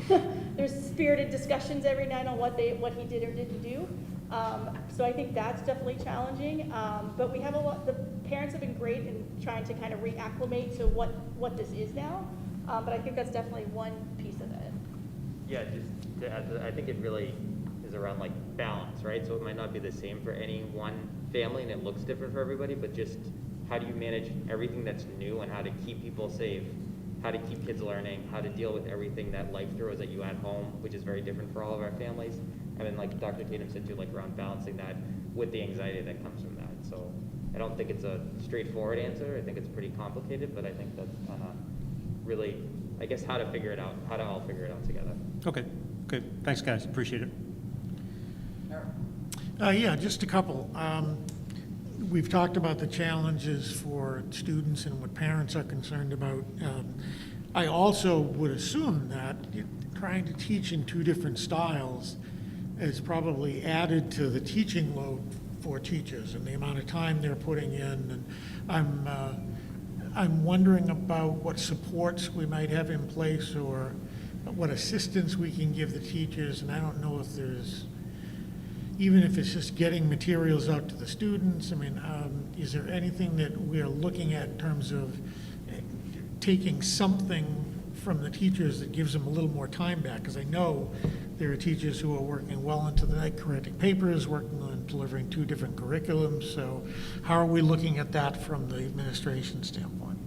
there's spirited discussions every night on what he did or didn't do. So I think that's definitely challenging, but we have the parents have been great in trying to kind of reacclimate to what this is now, but I think that's definitely one piece of it. Yeah, just to add to that, I think it really is around like balance, right? So it might not be the same for any one family and it looks different for everybody, but just how do you manage everything that's new and how to keep people safe, how to keep kids learning, how to deal with everything that life throws at you at home, which is very different for all of our families. I mean, like Dr. Tatum said too, like around balancing that with the anxiety that comes from that. So I don't think it's a straightforward answer. I think it's pretty complicated, but I think that's really, I guess, how to figure it out, how to all figure it out together. Okay, good. Thanks, guys. Appreciate it. Yeah, just a couple. We've talked about the challenges for students and what parents are concerned about. I also would assume that trying to teach in two different styles is probably added to the teaching load for teachers and the amount of time they're putting in. And I'm wondering about what supports we might have in place or what assistance we can give the teachers. And I don't know if there's, even if it's just getting materials out to the students, I mean, is there anything that we're looking at in terms of taking something from the teachers that gives them a little more time back? Because I know there are teachers who are working well into the night correcting papers, working on delivering two different curriculums. So how are we looking at that from the administration standpoint?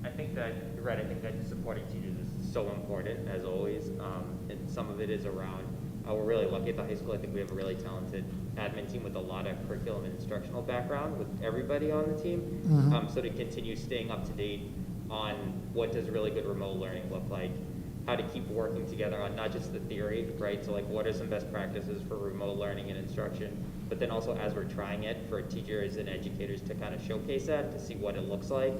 I think that, you're right, I think that supporting teachers is so important, as always. And some of it is around, we're really lucky at the high school. I think we have a really talented admin team with a lot of curriculum and instructional background with everybody on the team. Mm-hmm. So to continue staying up to date on what does really good remote learning look like, how to keep working together on not just the theory, right? So like what are some best practices for remote learning and instruction, but then also as we're trying it for teachers and educators to kind of showcase that, to see what it looks like,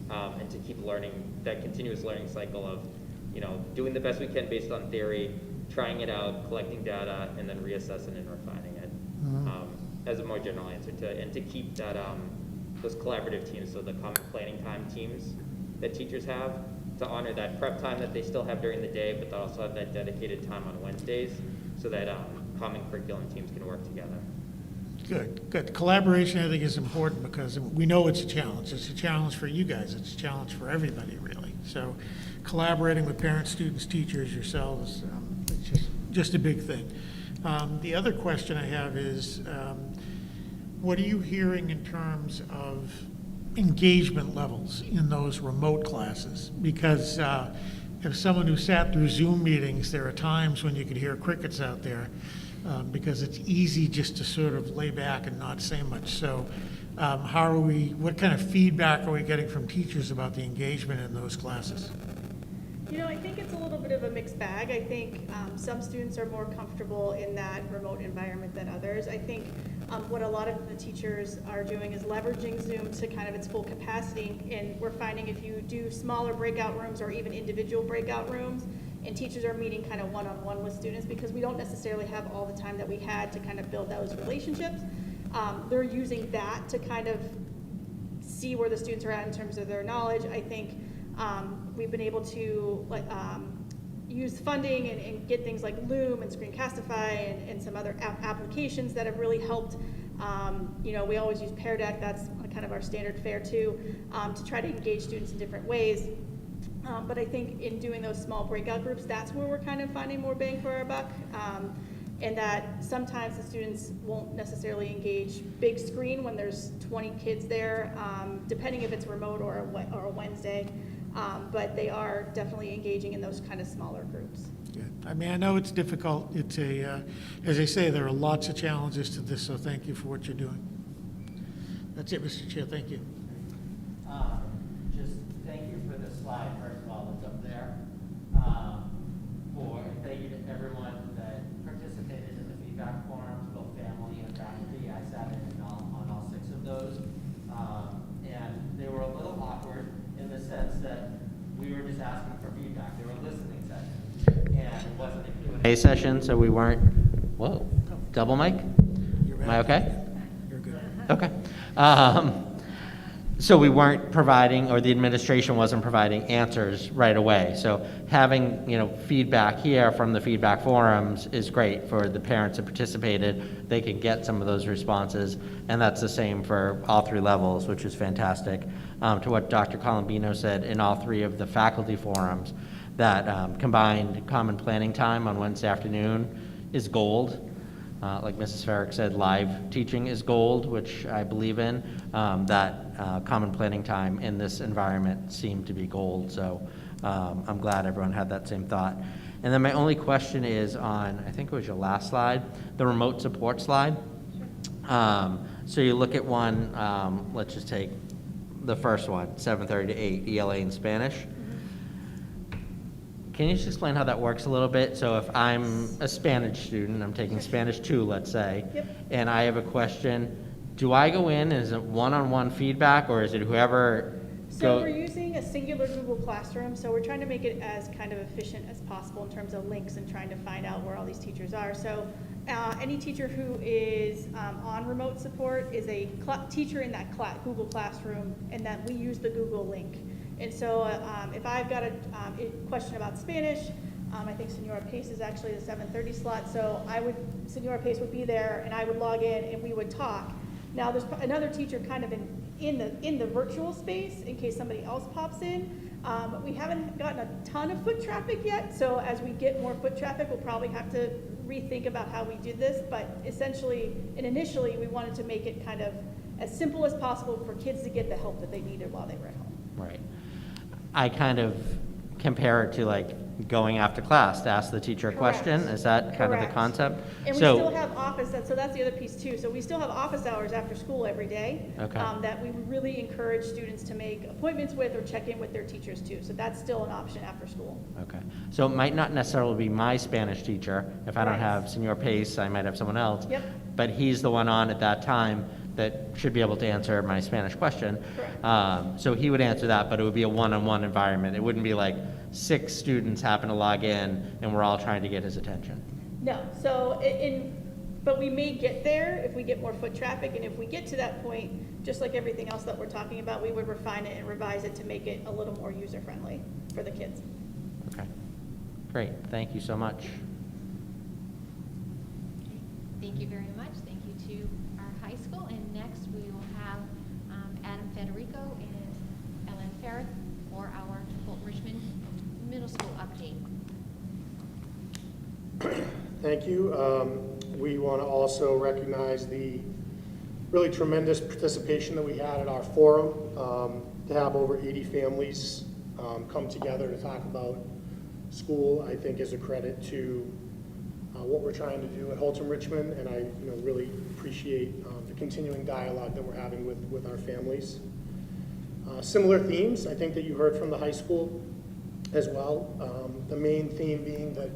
and to keep learning, that continuous learning cycle of, doing the best we can based on theory, trying it out, collecting data, and then reassessing and refining it. As a more general answer to keep that, those collaborative teams, so the common planning time teams that teachers have, to honor that prep time that they still have during the day, but they also have that dedicated time on Wednesdays, so that common curriculum teams can work together. Good. Collaboration, I think, is important because we know it's a challenge. It's a challenge for you guys. It's a challenge for everybody, really. So collaborating with parents, students, teachers, yourselves, it's just a big thing. The other question I have is, what are you hearing in terms of engagement levels in those remote classes? Because as someone who sat through Zoom meetings, there are times when you could hear crickets out there because it's easy just to sort of lay back and not say much. So what kind of feedback are we getting from teachers about the engagement in those classes? You know, I think it's a little bit of a mixed bag. I think some students are more comfortable in that remote environment than others. I think what a lot of the teachers are doing is leveraging Zoom to kind of its full capacity. And we're finding if you do smaller breakout rooms or even individual breakout rooms, and teachers are meeting kind of one-on-one with students because we don't necessarily have all the time that we had to kind of build those relationships. They're using that to kind of see where the students are at in terms of their knowledge. I think we've been able to use funding and get things like Loom and Screencastify and some other applications that have really helped. You know, we always use Pear Deck, that's kind of our standard fare too, to try to engage students in different ways. But I think in doing those small breakout groups, that's where we're kind of finding more bang for our buck. And that sometimes the students won't necessarily engage big screen when there's 20 kids there, depending if it's remote or a Wednesday. But they are definitely engaging in those kind of smaller groups. Good. I mean, I know it's difficult. It's as I say, there are lots of challenges to this, so thank you for what you're doing. That's it, Mr. Chair. Thank you. Just thank you for the slide, first of all, that's up there. Thank you to everyone that participated in the feedback forums, both family and faculty. I sat in on all 6 of those. And they were a little awkward in the sense that we were just asking for feedback. They were listening sessions. And it wasn't a Q&A session, so we weren't, whoa, double mic? Am I okay? You're good. Okay. So we weren't providing, or the administration wasn't providing answers right away. So having, feedback here from the feedback forums is great for the parents that participated. They can get some of those responses, and that's the same for all 3 levels, which is fantastic. To what Dr. Colombino said, in all 3 of the faculty forums, that combined common planning time on Wednesday afternoon is gold. Like Mrs. Farrick said, live teaching is gold, which I believe in. That common planning time in this environment seemed to be gold, so I'm glad everyone had that same thought. And then my only question is on, I think it was your last slide, the remote support slide. So you look at one, let's just take the first one, 7:30 to 8, ELA in Spanish. Can you just explain how that works a little bit? So if I'm a Spanish student, I'm taking Spanish 2, let's say, and I have a question, do I go in, and is it one-on-one feedback, or is it whoever So we're using a singular Google Classroom, so we're trying to make it as kind of efficient as possible in terms of links and trying to find out where all these teachers are. So any teacher who is on remote support is a teacher in that Google Classroom, and that we use the Google link. And so if I've got a question about Spanish, I think Senora Pace is actually the 7:30 slot, so Senora Pace would be there, and I would log in, and we would talk. Now, there's another teacher kind of in the virtual space in case somebody else pops in, but we haven't gotten a ton of foot traffic yet, so as we get more foot traffic, we'll probably have to rethink about how we do this, but essentially and initially, we wanted to make it kind of as simple as possible for kids to get the help that they needed while they were at home. Right. I kind of compare it to like going after class to ask the teacher a question. Is that kind of the concept? And we still have office, so that's the other piece too. So we still have office hours after school every day. Okay. That we really encourage students to make appointments with or check in with their teachers too. So that's still an option after school. Okay. So it might not necessarily be my Spanish teacher. If I don't Right. have Senor Pace, I might have someone else. Yep. But he's the one on at that time that should be able to answer my Spanish question. Correct. So he would answer that, but it would be a one-on-one environment. It wouldn't be like 6 students happen to log in and we're all trying to get his attention. No, so but we may get there if we get more foot traffic, and if we get to that point, just like everything else that we're talking about, we would refine it and revise it to make it a little more user-friendly for the kids. Okay. Great. Thank you so much. Thank you very much. Thank you to our high school. And next, we will have Adam Federico and Ellen Farrith for our Fulton Richmond Middle School update. Thank you. We want to also recognize the really tremendous participation that we had at our forum, to have over 80 families come together to talk about school, I think is a credit to what we're trying to do at Fulton Richmond, and I really appreciate the continuing dialogue that we're having with our families. Similar themes, I think, that you heard from the high school as well. The main theme being that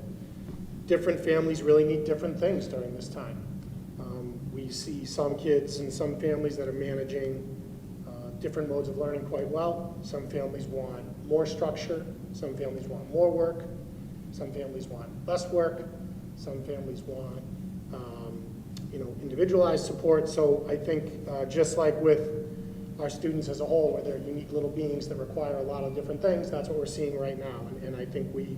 different families really need different things during this time. We see some kids and some families that are managing different modes of learning quite well. Some families want more structure. Some families want more work. Some families want less work. Some families want individualized support. So I think just like with our students as a whole, where they're unique little beings that require a lot of different things, that's what we're seeing right now. And I think we,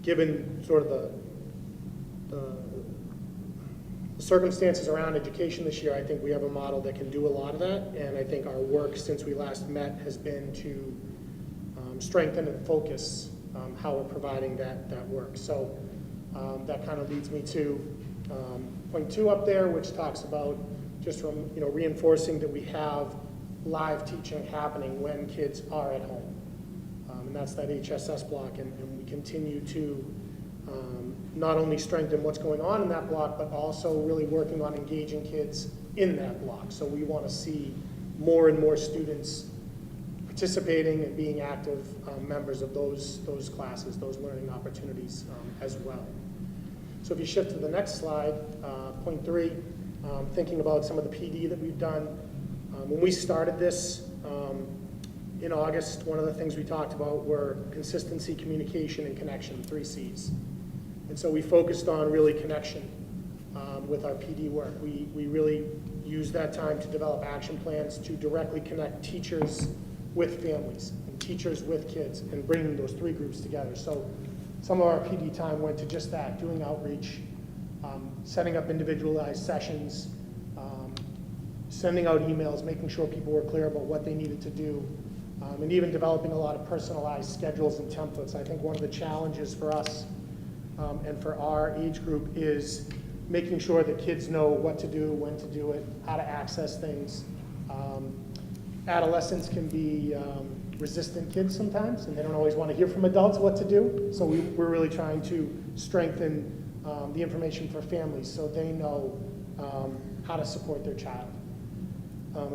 given sort of the circumstances around education this year, I think we have a model that can do a lot of that. And I think our work since we last met has been to strengthen and focus how we're providing that work. So that kind of leads me to point 2 up there, which talks about just from reinforcing that we have live teaching happening when kids are at home. And that's that HSS block, and we continue to not only strengthen what's going on in that block, but also really working on engaging kids in that block. So we want to see more and more students participating and being active members of those classes, those learning opportunities as well. So if you shift to the next slide, point 3, thinking about some of the PD that we've done. When we started this in August, one of the things we talked about were consistency, communication, and connection, 3 C's. And so we focused on really connection with our PD work. We really used that time to develop action plans to directly connect teachers with families and teachers with kids and bringing those 3 groups together. So some of our PD time went to just that, doing outreach, setting up individualized sessions, sending out emails, making sure people were clear about what they needed to do, and even developing a lot of personalized schedules and templates. I think one of the challenges for us and for our age group is making sure that kids know what to do, when to do it, how to access things. Adolescents can be resistant kids sometimes, and they don't always want to hear from adults what to do. So we're really trying to strengthen the information for families so they know how to support their child.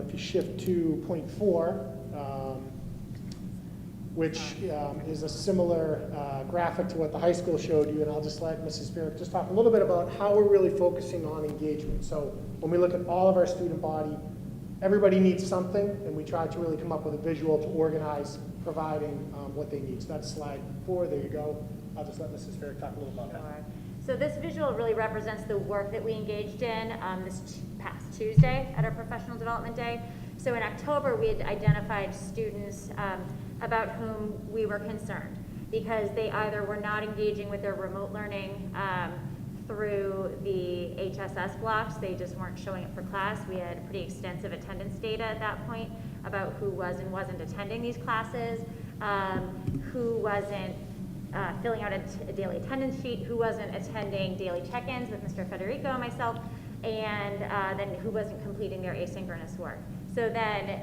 If you shift to point 4, which is a similar graphic to what the high school showed you, and I'll just let Mrs. Barrick just talk a little bit about how we're really focusing on engagement. So when we look at all of our student body, everybody needs something, and we try to really come up with a visual to organize providing what they need. So that's slide 4, there you go. I'll just let Mrs. Barrick talk a little about that. Sure. So this visual really represents the work that we engaged in this past Tuesday at our professional development day. So in October, we had identified students about whom we were concerned because they either were not engaging with their remote learning through the HSS blocks, they just weren't showing up for class. We had pretty extensive attendance data at that point about who was and wasn't attending these classes, who wasn't filling out a daily attendance sheet, who wasn't attending daily check-ins with Mr. Federico and myself, and then who wasn't completing their asynchronous work. So then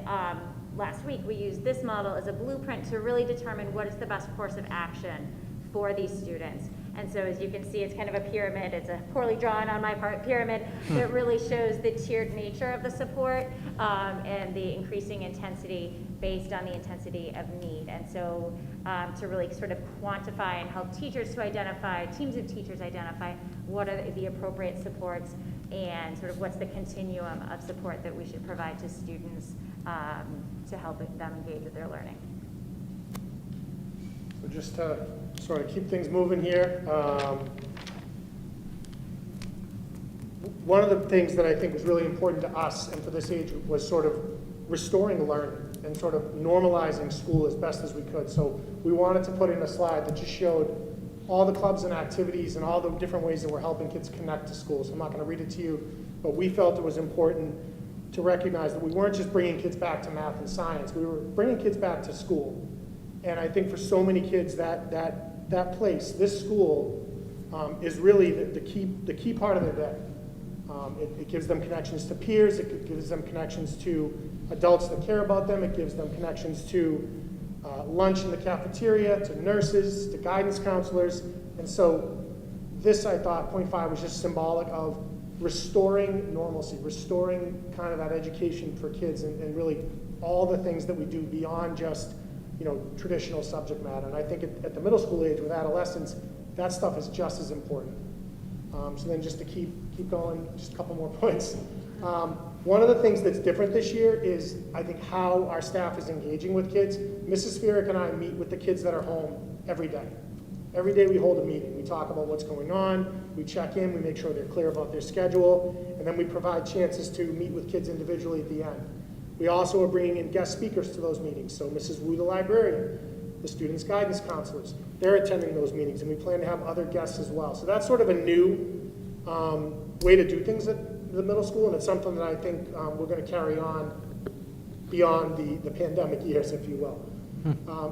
last week we used this model as a blueprint to really determine what is the best course of action for these students. And so as you can see, it's kind of a pyramid. It's a poorly drawn on my part pyramid that really shows the tiered nature of the support and the increasing intensity based on the intensity of need. And so to really sort of quantify and help teachers to identify, teams of teachers identify what are the appropriate supports and sort of what's the continuum of support that we should provide to students to help them engage with their learning. So just to sort of keep things moving here, one of the things that I think was really important to us and for this age group was sort of restoring learning and sort of normalizing school as best as we could. So we wanted to put in a slide that just showed all the clubs and activities and all the different ways that we're helping kids connect to school. So I'm not going to read it to you, but we felt it was important to recognize that we weren't just bringing kids back to math and science, we were bringing kids back to school. And I think for so many kids, that place, this school, is really the key part of their day. It gives them connections to peers, it gives them connections to adults that care about them, it gives them connections to lunch in the cafeteria, to nurses, to guidance counselors. And so this, I thought, point 5 was just symbolic of restoring normalcy, restoring kind of that education for kids, and really all the things that we do beyond just, you know, traditional subject matter. And I think at the middle school age with adolescents, that stuff is just as important. So then just to keep going, just a couple more points. One of the things that's different this year is, I think, how our staff is engaging with kids. Mrs. Spheric and I meet with the kids that are home every day. Every day we hold a meeting. We talk about what's going on, we check in, we make sure they're clear about their schedule, and then we provide chances to meet with kids individually at the end. We also are bringing in guest speakers to those meetings. So Mrs. Wu, the librarian, the students' guidance counselors, they're attending those meetings, and we plan to have other guests as well. So that's sort of a new way to do things at the middle school, and it's something that I think we're going to carry on beyond the pandemic years, if you will.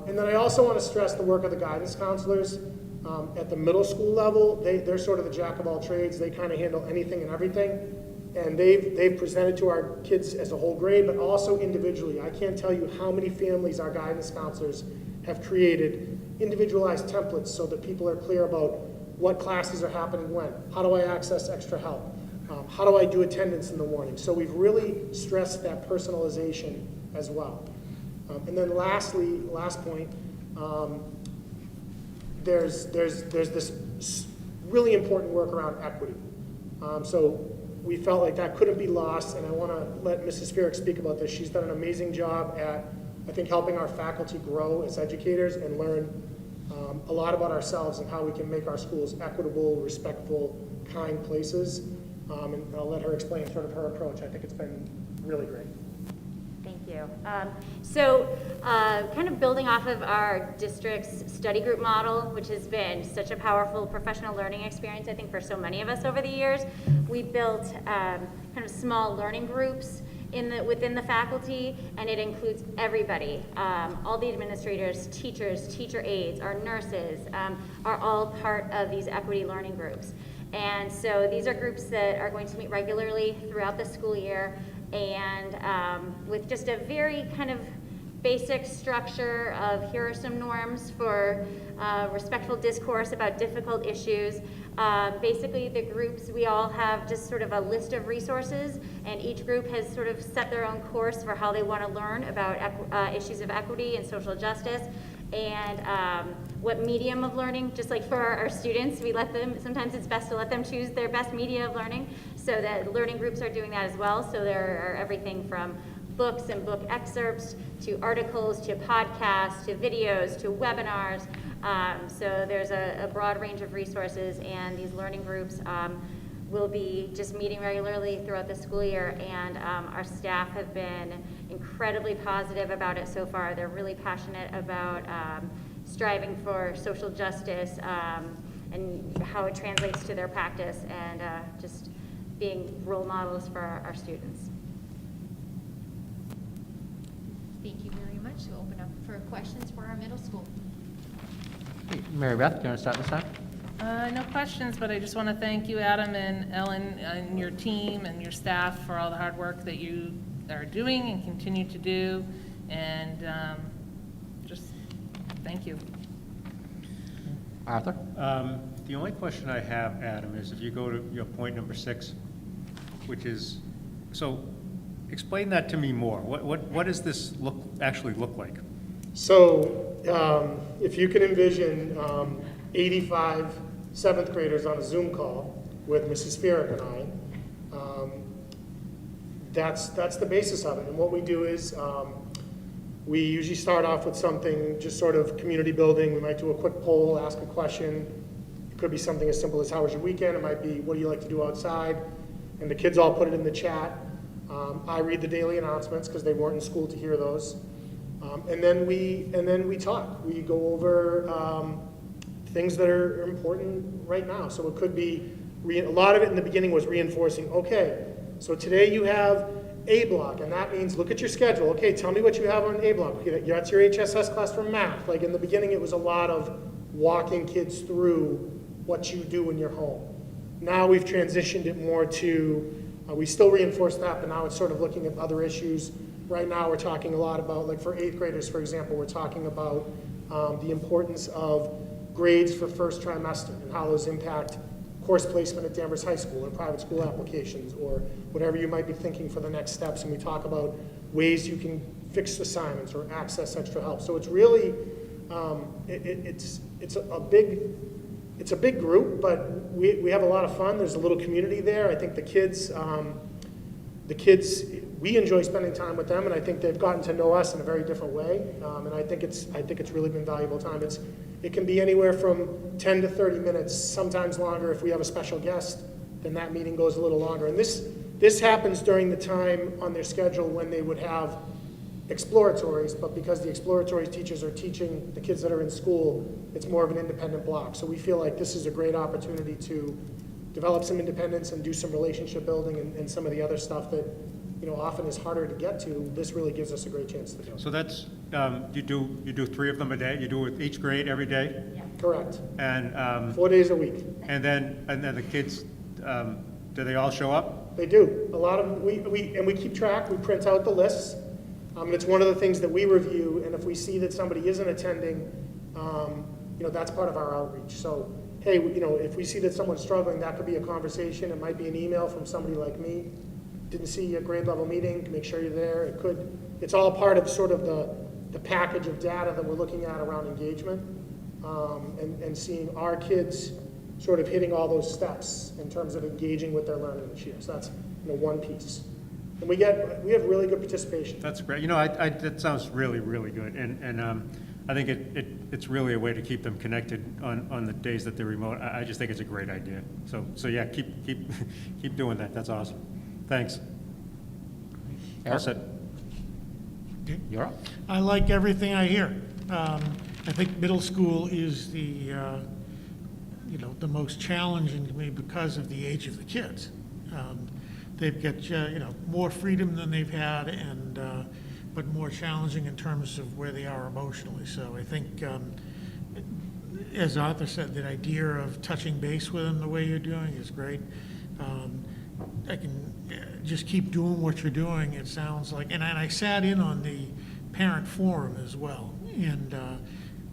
And then I also want to stress the work of the guidance counselors. At the middle school level, they're sort of the jack of all trades. They kind of handle anything and everything. And they've presented to our kids as a whole grade, but also individually. I can't tell you how many families our guidance counselors have created individualized templates so that people are clear about what classes are happening when, how do I access extra help, how do I do attendance in the morning. So we've really stressed that personalization as well. And then lastly, last point, there's this really important work around equity. So we felt like that couldn't be lost, and I want to let Mrs. Spheric speak about this. She's done an amazing job at, I think, helping our faculty grow as educators and learn a lot about ourselves and how we can make our schools equitable, respectful, kind places. And I'll let her explain sort of her approach. I think it's been really great. Thank you. So kind of building off of our district's study group model, which has been such a powerful professional learning experience, I think, for so many of us over the years, we built kind of small learning groups within the faculty, and it includes everybody. All the administrators, teachers, teacher aides, our nurses are all part of these equity learning groups. And so these are groups that are going to meet regularly throughout the school year, and with just a very kind of basic structure of here are some norms for respectful discourse about difficult issues. Basically, the groups, we all have just sort of a list of resources, and each group has sort of set their own course for how they want to learn about issues of equity and social justice, and what medium of learning, just like for our students, we let them, sometimes it's best to let them choose their best media of learning, so that learning groups are doing that as well. So there are everything from books and book excerpts to articles to podcasts to videos to webinars. So there's a broad range of resources, and these learning groups will be just meeting regularly throughout the school year, and our staff have been incredibly positive about it so far. They're really passionate about striving for social justice and how it translates to their practice, and just being role models for our students. Thank you very much. We'll open up for questions for our middle school. Mary Beth, do you want to start this time? No questions, but I just want to thank you, Adam and Ellen, and your team and your staff for all the hard work that you are doing and continue to do, and just thank you. Arthur? The only question I have, Adam, is if you go to your point number 6, which is, so explain that to me more. What does this actually look like? So if you can envision 85 7th graders on a Zoom call with Mrs. Spheric and I, that's the basis of it. And what we do is we usually start off with something just sort of community building. We might do a quick poll, ask a question. It could be something as simple as how was your weekend? It might be what do you like to do outside? And the kids all put it in the chat. I read the daily announcements because they weren't in school to hear those. And then we talk. We go over things that are important right now. So it could be, a lot of it in the beginning was reinforcing, okay, so today you have A block, and that means look at your schedule. Okay, tell me what you have on A block. Okay, that's your HSS class for math. Like in the beginning, it was a lot of walking kids through what you do in your home. Now we've transitioned it more to, we still reinforce that, but now it's sort of looking at other issues. Right now we're talking a lot about, like for 8th graders, for example, we're talking about the importance of grades for first trimester and how those impact course placement at Danvers High School, or private school applications, or whatever you might be thinking for the next steps, and we talk about ways you can fix assignments or access extra help. So it's really, it's a big group, but we have a lot of fun. There's a little community there. I think the kids, we enjoy spending time with them, and I think they've gotten to know us in a very different way. And I think it's really been valuable time. It can be anywhere from 10 to 30 minutes, sometimes longer. If we have a special guest, then that meeting goes a little longer. And this happens during the time on their schedule when they would have exploratories, but because the exploratories teachers are teaching the kids that are in school, it's more of an independent block. So we feel like this is a great opportunity to develop some independence and do some relationship building and some of the other stuff that, you know, often is harder to get to. This really gives us a great chance to do. So that's, you do 3 of them a day? You do it with each grade every day? Correct. And 4 days a week. and then the kids, do they all show up? They do. A lot of them, we keep track. We print out the lists. And it's one of the things that we review. And if we see that somebody isn't attending, you know, that's part of our outreach. So, hey, you know, if we see that someone's struggling, that could be a conversation. It might be an email from somebody like me. Didn't see a grade level meeting, make sure you're there. It's all part of sort of the package of data that we're looking at around engagement, and seeing our kids sort of hitting all those steps in terms of engaging with their learning this year. So that's, you know, one piece. And we have really good participation. That's great. You know, that sounds really, really good. And I think it's really a way to keep them connected on the days that they're remote. I just think it's a great idea. So yeah, keep doing that. That's awesome. Thanks. All Eric? set. You're up. I like everything I hear. I think middle school is the most challenging to me because of the age of the kids. They've got, more freedom than they've had, and but more challenging in terms of where they are emotionally. So I think, as Arthur said, the idea of touching base with them the way you're doing is great. I can just keep doing what you're doing, it sounds like. And I sat in on the parent forum as well, and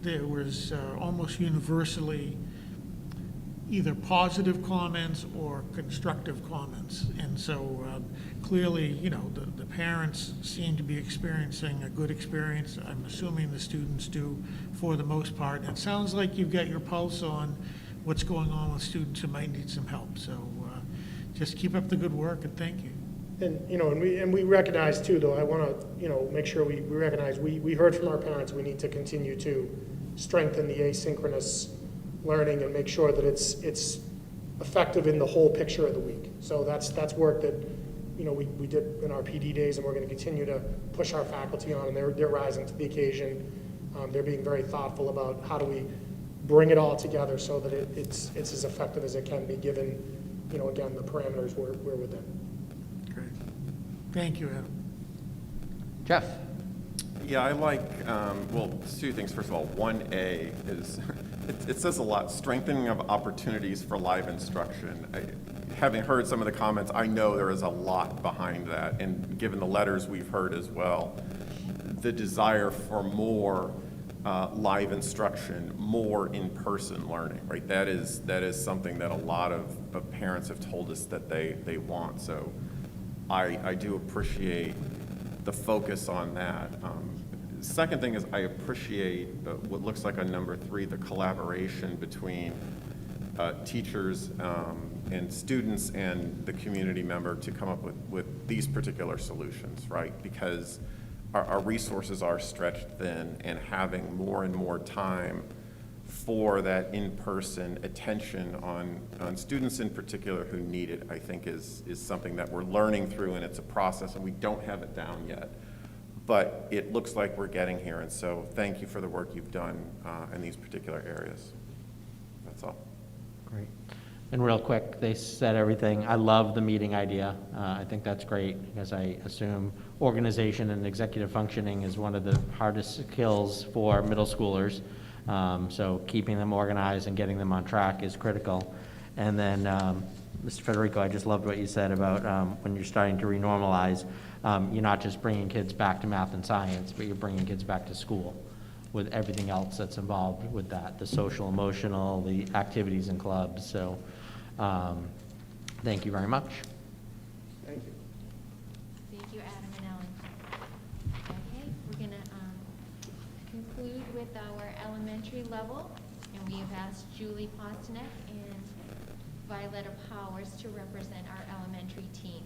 there was almost universally either positive comments or constructive comments. And so clearly, the parents seem to be experiencing a good experience. I'm assuming the students do for the most part. And it sounds like you've got your pulse on what's going on with students who might need some help. So just keep up the good work, and thank you. And we recognize too, though, I want to, make sure we recognize, we heard from our parents, we need to continue to strengthen the asynchronous learning and make sure that it's effective in the whole picture of the week. So that's work that, we did in our PD days, and we're going to continue to push our faculty on, and they're rising to the occasion. They're being very thoughtful about how do we bring it all together so that it's as effective as it can be, given, again, the parameters we're within. Great. Thank you, Adam. Jeff? Yeah, I like, two things. First of all, 1A is, it says a lot, strengthening of opportunities for live instruction. Having heard some of the comments, I know there is a lot behind that, and given the letters we've heard as well, the desire for more live instruction, more in-person learning, right? That is something that a lot of parents have told us that they want. So I do appreciate the focus on that. Second thing is I appreciate what looks like a number 3, the collaboration between teachers and students and the community member to come up with these particular solutions, right? Because our resources are stretched thin, and having more and more time for that in-person attention on students in particular who need it, I think is something that we're learning through, and it's a process, and we don't have it down yet. But it looks like we're getting here, and so thank you for the work you've done in these particular areas. That's all. Great. And real quick, they said everything. I love the meeting idea. I think that's great, because I assume organization and executive functioning is one of the hardest skills for middle schoolers. So keeping them organized and getting them on track is critical. And then, Mr. Federico, I just loved what you said about when you're starting to renormalize, you're not just bringing kids back to math and science, but you're bringing kids back to school with everything else that's involved with that, the social, emotional, the activities and clubs. So Thank you very much. Thank you. Thank you, Adam and Ellen. Okay, we're gonna conclude with our elementary level, and we have asked Julie Postanek and Violetta Powers to represent our elementary team.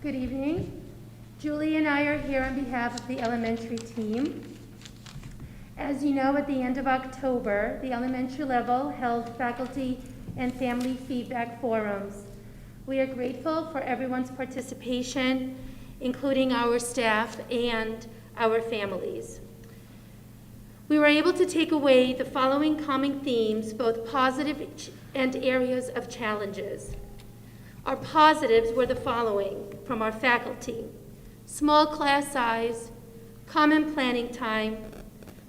Good evening. Julie and I are here on behalf of the elementary team. As you know, at the end of October, the elementary level held faculty and family feedback forums. We are grateful for everyone's participation, including our staff and our families. We were able to take away the following common themes, both positive and areas of challenges. Our positives were the following from our faculty: small class size, common planning time,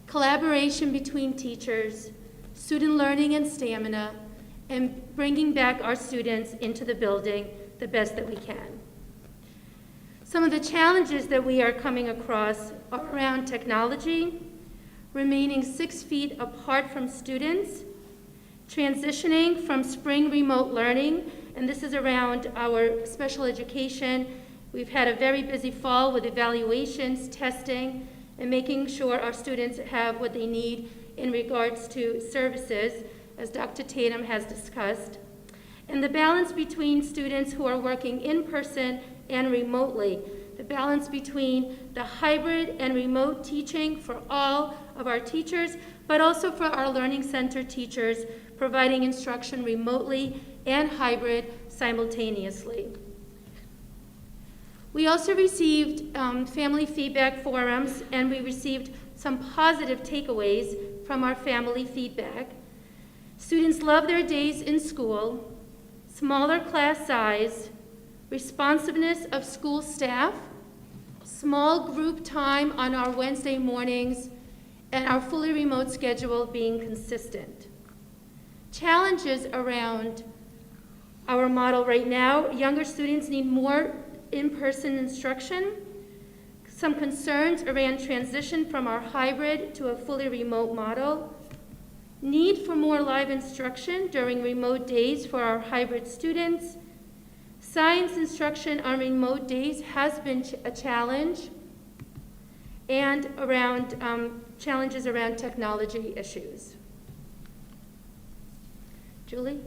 collaboration between teachers, student learning and stamina, and bringing back our students into the building the best that we can. Some of the challenges that we are coming across are around technology, remaining 6 feet apart from students, transitioning from spring remote learning, and this is around our special education. We've had a very busy fall with evaluations, testing, and making sure our students have what they need in regards to services, as Dr. Tatum has discussed. And the balance between students who are working in person and remotely, the balance between the hybrid and remote teaching for all of our teachers, but also for our learning center teachers, providing instruction remotely and hybrid simultaneously. We also received family feedback forums, and we received some positive takeaways from our family feedback. Students love their days in school, smaller class size, responsiveness of school staff, small group time on our Wednesday mornings, and our fully remote schedule being consistent. Challenges around our model right now: younger students need more in-person instruction, some concerns around transition from our hybrid to a fully remote model, need for more live instruction during remote days for our hybrid students. Science instruction on remote days has been a challenge, and around challenges around technology issues. Julie?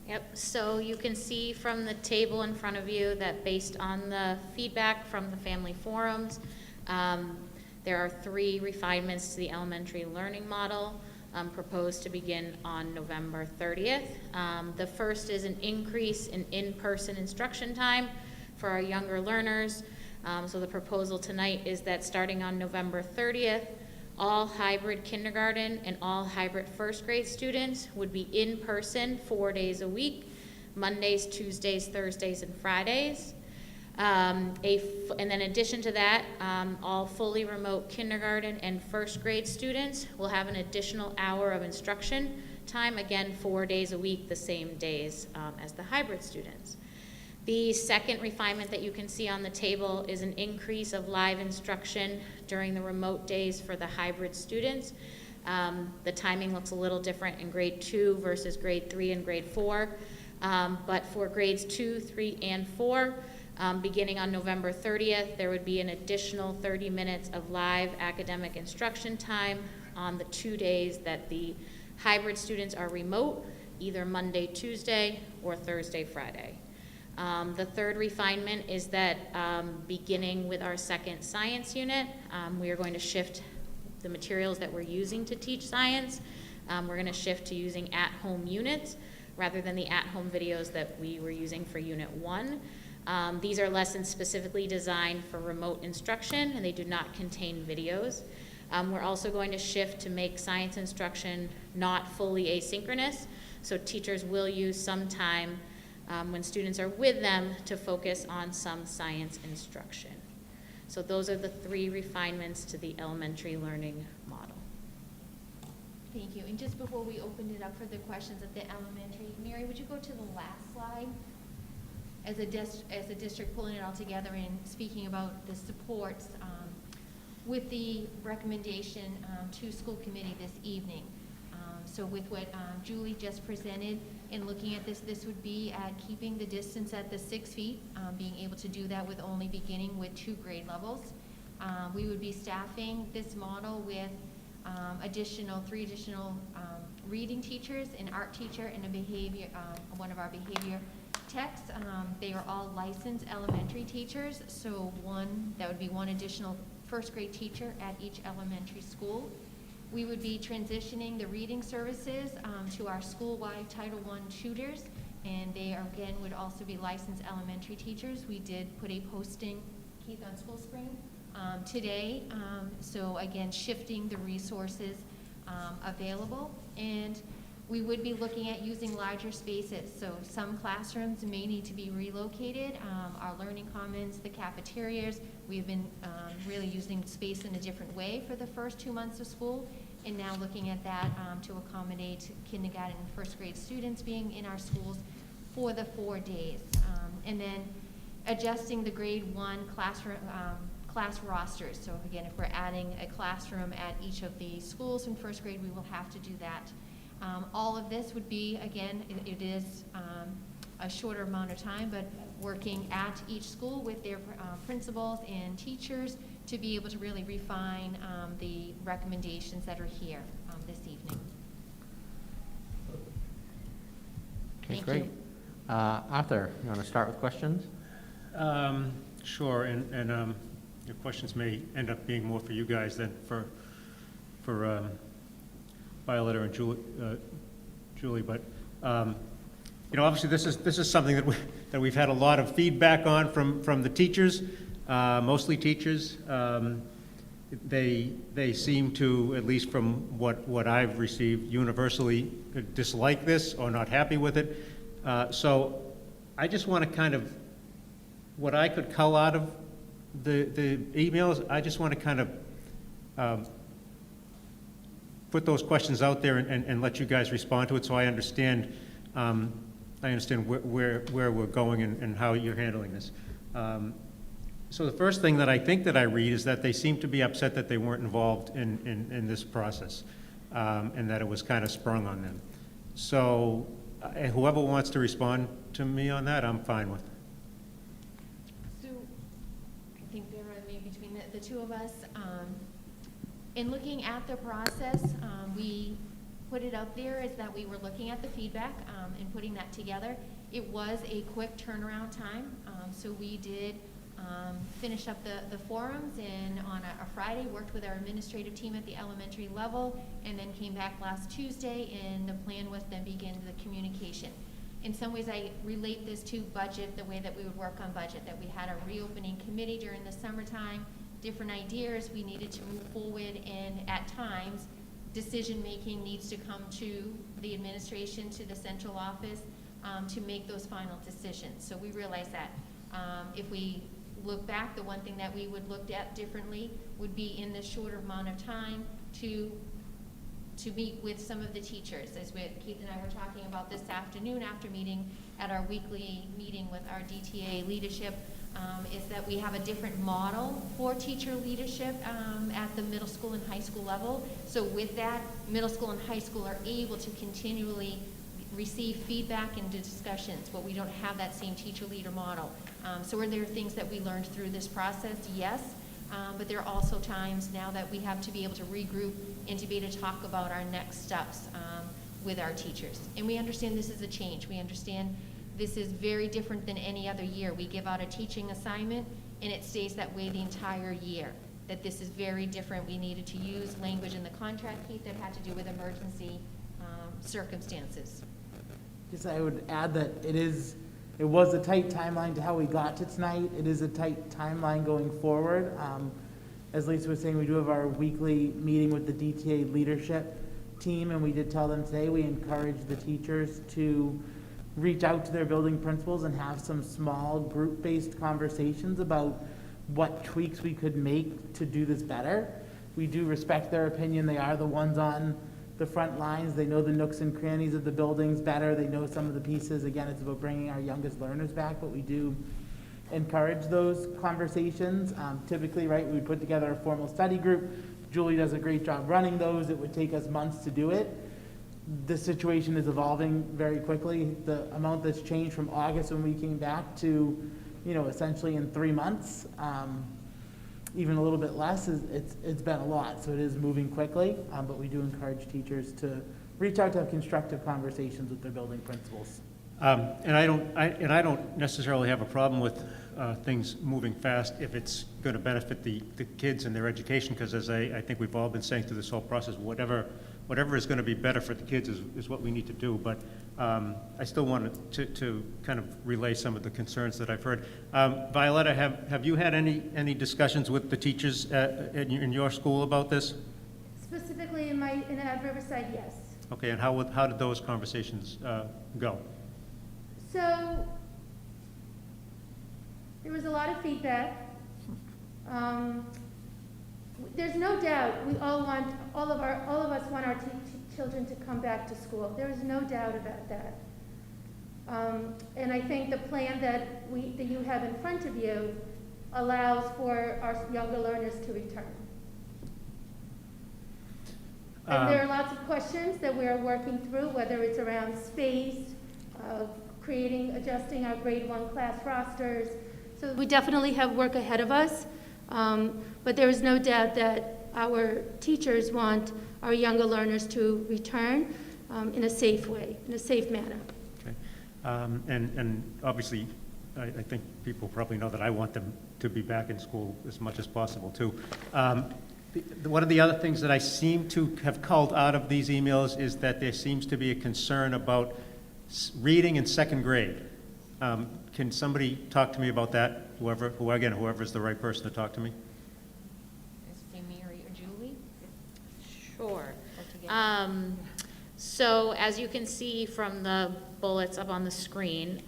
Yep, so you can see from the table in front of you that based on the feedback from the family forums, there are 3 refinements to the elementary learning model proposed to begin on November 30th. The first is an increase in in-person instruction time for our younger learners. So the proposal tonight is that starting on November 30th, all hybrid kindergarten and all hybrid first grade students would be in person 4 days a week, Mondays, Tuesdays, Thursdays, and Fridays. And then in addition to that, all fully remote kindergarten and first grade students will have an additional hour of instruction time, again 4 days a week, the same days as the hybrid students. The second refinement that you can see on the table is an increase of live instruction during the remote days for the hybrid students. The timing looks a little different in grade 2 versus grade 3 and grade 4. But for grades 2, 3, and 4, beginning on November 30th, there would be an additional 30 minutes of live academic instruction time on the 2 days that the hybrid students are remote, either Monday, Tuesday, or Thursday, Friday. The third refinement is that beginning with our second science unit, we are going to shift the materials that we're using to teach science. We're going to shift to using at-home units rather than the at-home videos that we were using for Unit 1. These are lessons specifically designed for remote instruction, and they do not contain videos. We're also going to shift to make science instruction not fully asynchronous, so teachers will use some time when students are with them to focus on some science instruction. So those are the 3 refinements to the elementary learning model. Thank you. And just before we opened it up for the questions at the elementary, Mary, would you go to the last slide? As a district pulling it all together and speaking about the supports, with the recommendation to school committee this evening. So with what Julie just presented, in looking at this, this would be at keeping the distance at the 6 feet, being able to do that with only beginning with 2 grade levels. We would be staffing this model with 3 additional reading teachers, an art teacher, and a behavior, one of our behavior techs. They are all licensed elementary teachers, so that would be 1 additional first grade teacher at each elementary school. We would be transitioning the reading services to our school-wide Title I tutors, and they are, again, would also be licensed elementary teachers. We did put a posting, Keith, on School Spring today, so again, shifting the resources available. And we would be looking at using larger spaces, so some classrooms may need to be relocated. Our learning commons, the cafeterias, we've been really using space in a different way for the first 2 months of school, and now looking at that to accommodate kindergarten and first grade students being in our schools for the 4 days. And then adjusting the grade 1 classroom, class rosters. So again, if we're adding a classroom at each of the schools in first grade, we will have to do that. All of this would be, again, it is a shorter amount of time, but working at each school with their principals and teachers to be able to really refine the recommendations that are here this evening. Okay, Thank great. you. Arthur, you want to start with questions? Sure, and your questions may end up being more for you guys than for Violetta and Julie, but obviously this is something that we've had a lot of feedback on from the teachers, mostly teachers. They seem to, at least from what I've received, universally dislike this or not happy with it. So I just want to kind of, what I could cull out of the emails, I just want to kind of put those questions out there and let you guys respond to it, so I understand where we're going and how you're handling this. So the first thing that I think that I read is that they seem to be upset that they weren't involved in this process, and that it was kind of sprung on them. So whoever wants to respond to me on that, I'm fine with. So I think there are maybe between the two of us. In looking at the process, we put it out there as that we were looking at the feedback and putting that together. It was a quick turnaround time, so we did finish up the forums, and on a Friday worked with our administrative team at the elementary level, and then came back last Tuesday, and the plan was then begin the communication. In some ways, I relate this to budget, the way that we would work on budget, that we had a reopening committee during the summertime, different ideas we needed to move forward, and at times, decision-making needs to come to the administration, to the central office, to make those final decisions. So we realize that. If we look back, the one thing that we would look at differently would be in this shorter amount of time to meet with some of the teachers, as Keith and I were talking about this afternoon after meeting at our weekly meeting with our DTA leadership, is that we have a different model for teacher leadership at the middle school and high school level. So with that, middle school and high school are able to continually receive feedback and discussions, but we don't have that same teacher leader model. So are there things that we learned through this process? Yes. But there are also times now that we have to be able to regroup and to be able to talk about our next steps with our teachers. And we understand this is a change. We understand this is very different than any other year. We give out a teaching assignment and it stays that way the entire year. That this is very different. We needed to use language in the contract, Keith, that had to do with emergency circumstances. Just I would add that it was a tight timeline to how we got to tonight. It is a tight timeline going forward. As Lisa was saying, we do have our weekly meeting with the DTA leadership team, and we did tell them today we encourage the teachers to reach out to their building principals and have some small group-based conversations about what tweaks we could make to do this better. We do respect their opinion. They are the ones on the front lines. They know the nooks and crannies of the buildings better. They know some of the pieces. Again, it's about bringing our youngest learners back, but we do encourage those conversations. Typically, right, we would put together a formal study group. Julie does a great job running those. It would take us months to do it. The situation is evolving very quickly. The amount that's changed from August when we came back to, essentially in 3 months, even a little bit less, it's been a lot. So it is moving quickly, but we do encourage teachers to reach out to have constructive conversations with their building principals. And I don't necessarily have a problem with things moving fast if it's going to benefit the kids and their education, because as I think we've all been saying through this whole process, whatever is going to be better for the kids is what we need to do. But I still wanted to kind of relay some of the concerns that I've heard. Violetta, have you had any discussions with the teachers in your school about this? Specifically in at Riverside, yes. Okay, and how did those conversations go? So, there was a lot of feedback. There's no doubt all of us want our children to come back to school. There is no doubt about that. And I think the plan that you have in front of you allows for our younger learners to return. And there are lots of questions that we are working through, whether it's around space, adjusting our grade 1 class rosters. So we definitely have work ahead of us, but there is no doubt that our teachers want our younger learners to return in a safe way, in a safe manner. Okay. And obviously, I think people probably know that I want them to be back in school as much as possible, too. One of the other things that I seem to have culled out of these emails is that there seems to be a concern about reading in second grade. Can somebody talk to me about that? Whoever's the right person to talk to me. Is it Mary or Julie? Sure. So as you can see from the bullets up on the screen,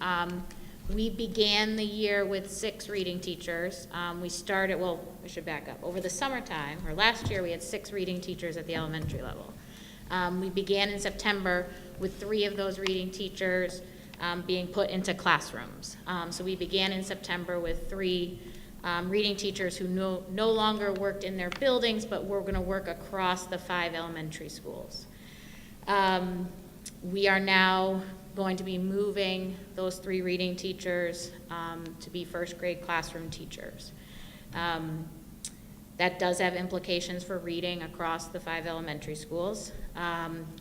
we began the year with 6 reading teachers. We started, I should back up. Over the summertime, or last year, we had 6 reading teachers at the elementary level. We began in September with 3 of those reading teachers being put into classrooms. So we began in September with 3 reading teachers who no longer worked in their buildings, but were going to work across the 5 elementary schools. We are now going to be moving those 3 reading teachers to be first grade classroom teachers. That does have implications for reading across the 5 elementary schools.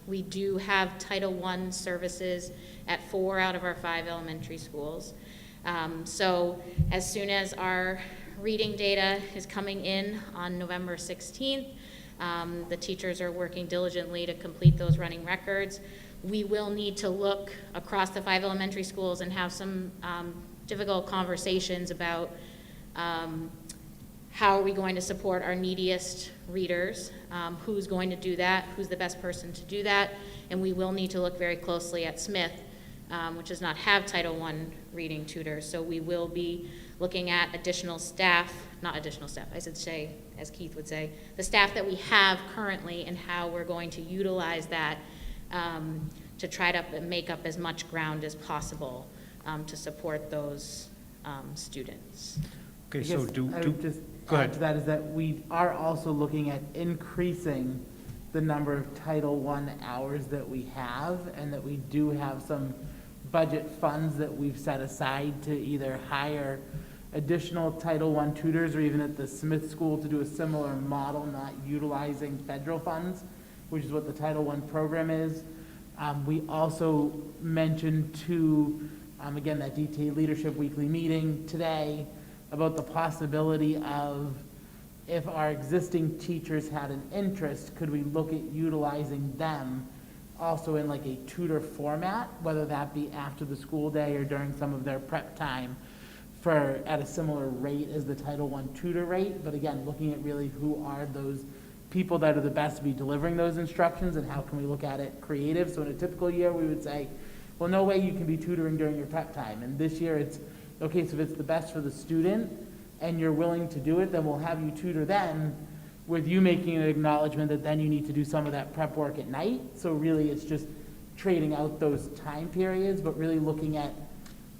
We do have Title I services at 4 out of our 5 elementary schools. So as soon as our reading data is coming in on November 16th, the teachers are working diligently to complete those running records. We will need to look across the 5 elementary schools and have some difficult conversations about how are we going to support our neediest readers, who's going to do that, who's the best person to do that, and we will need to look very closely at Smith, which does not have Title I reading tutors, so we will be looking at additional staff, not additional staff, I should say, as Keith would say, the staff that we have currently and how we're going to utilize that to try to make up as much ground as possible to support those students. Okay, so I would just go ahead. add to that is that we are also looking at increasing the number of Title I hours that we have, and that we do have some budget funds that we've set aside to either hire additional Title I tutors, or even at the Smith School to do a similar model, not utilizing federal funds, which is what the Title I program is. We also mentioned again, that DTA Leadership Weekly meeting today, about the possibility of, if our existing teachers had an interest, could we look at utilizing them also in like a tutor format, whether that be after the school day or during some of their prep time, at a similar rate as the Title I tutor rate. But again, looking at really who are those people that are the best to be delivering those instructions, and how can we look at it creative. So in a typical year, we would say, well, no way you can be tutoring during your prep time. And this year it's, okay, so if it's the best for the student and you're willing to do it, then we'll have you tutor then, with you making an acknowledgement that then you need to do some of that prep work at night. So really it's just trading out those time periods, but really looking at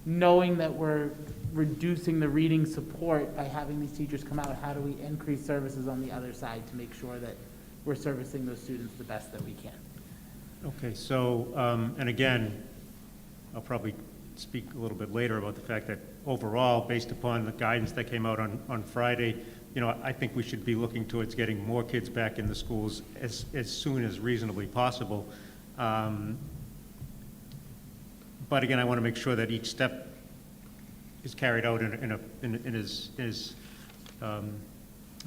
knowing that we're reducing the reading support by having these teachers come out, how do we increase services on the other side to make sure that we're servicing those students the best that we can? Okay, so, and again, I'll probably speak a little bit later about the fact that overall, based upon the guidance that came out on Friday, you know, I think we should be looking towards getting more kids back in the schools as soon as reasonably possible. But again, I want to make sure that each step is carried out in as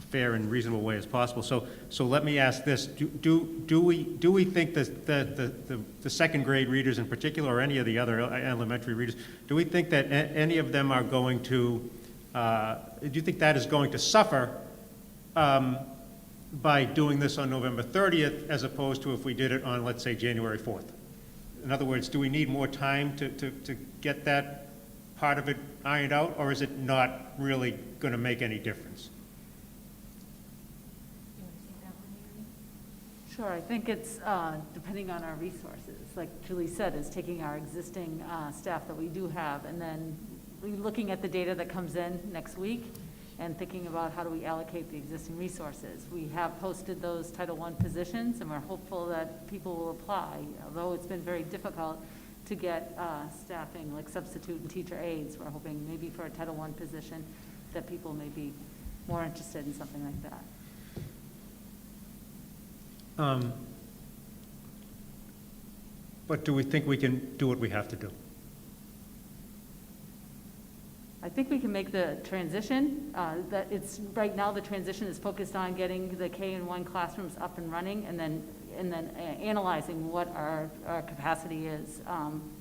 fair and reasonable way as possible. So let me ask this: Do we think that the second grade readers in particular, or any of the other elementary readers, do we think that any of them are going to? Do you think that is going to suffer by doing this on November 30th, as opposed to if we did it on, let's say, January 4th? In other words, do we need more time to get that part of it ironed out, or is it not really going to make any difference? Sure, I think it's depending on our resources. Like Julie said, is taking our existing staff that we do have and then looking at the data that comes in next week and thinking about how do we allocate the existing resources. We have posted those Title I positions and we're hopeful that people will apply, although it's been very difficult to get staffing like substitute and teacher aides. We're hoping maybe for a Title I position that people may be more interested in something like that. But do we think we can do what we have to do? I think we can make the transition. That it's right now the transition is focused on getting the K and 1 classrooms up and running, and then analyzing what our capacity is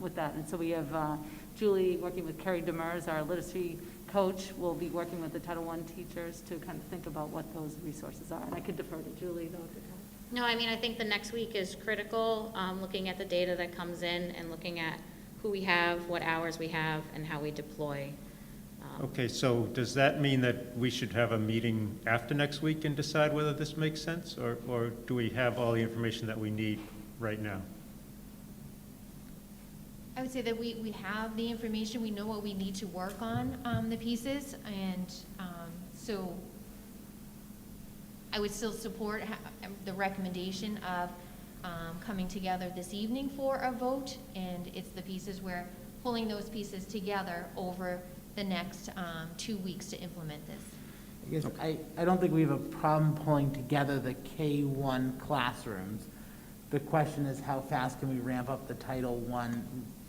with that. And so we have Julie working with Carrie Demers, our literacy coach, will be working with the Title I teachers to kind of think about what those resources are. And I could defer to Julie though. No, I mean, I think the next week is critical, looking at the data that comes in and looking at who we have, what hours we have, and how we deploy. Okay, so does that mean that we should have a meeting after next week and decide whether this makes sense, or do we have all the information that we need right now? I would say that we have the information, we know what we need to work on, the pieces, and so I would still support the recommendation of coming together this evening for a vote, and it's the pieces where pulling those pieces together over the next 2 weeks to implement this. I guess I don't think we have a problem pulling together the K-1 classrooms. The question is how fast can we ramp up the Title I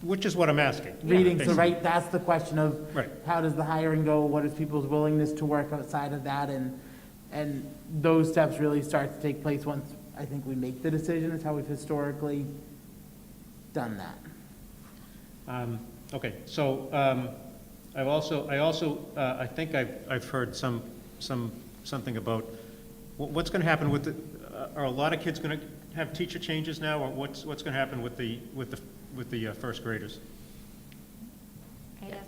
Which is what I'm asking. reading? Yeah, So right, that's the question of Right. how does the hiring go? What is people's willingness to work outside of that? And those steps really start to take place once I think we make the decision. Is how we've historically done that. Okay, so I think I've heard something about what's going to happen with the. Are a lot of kids going to have teacher changes now, or what's going to happen with the first graders?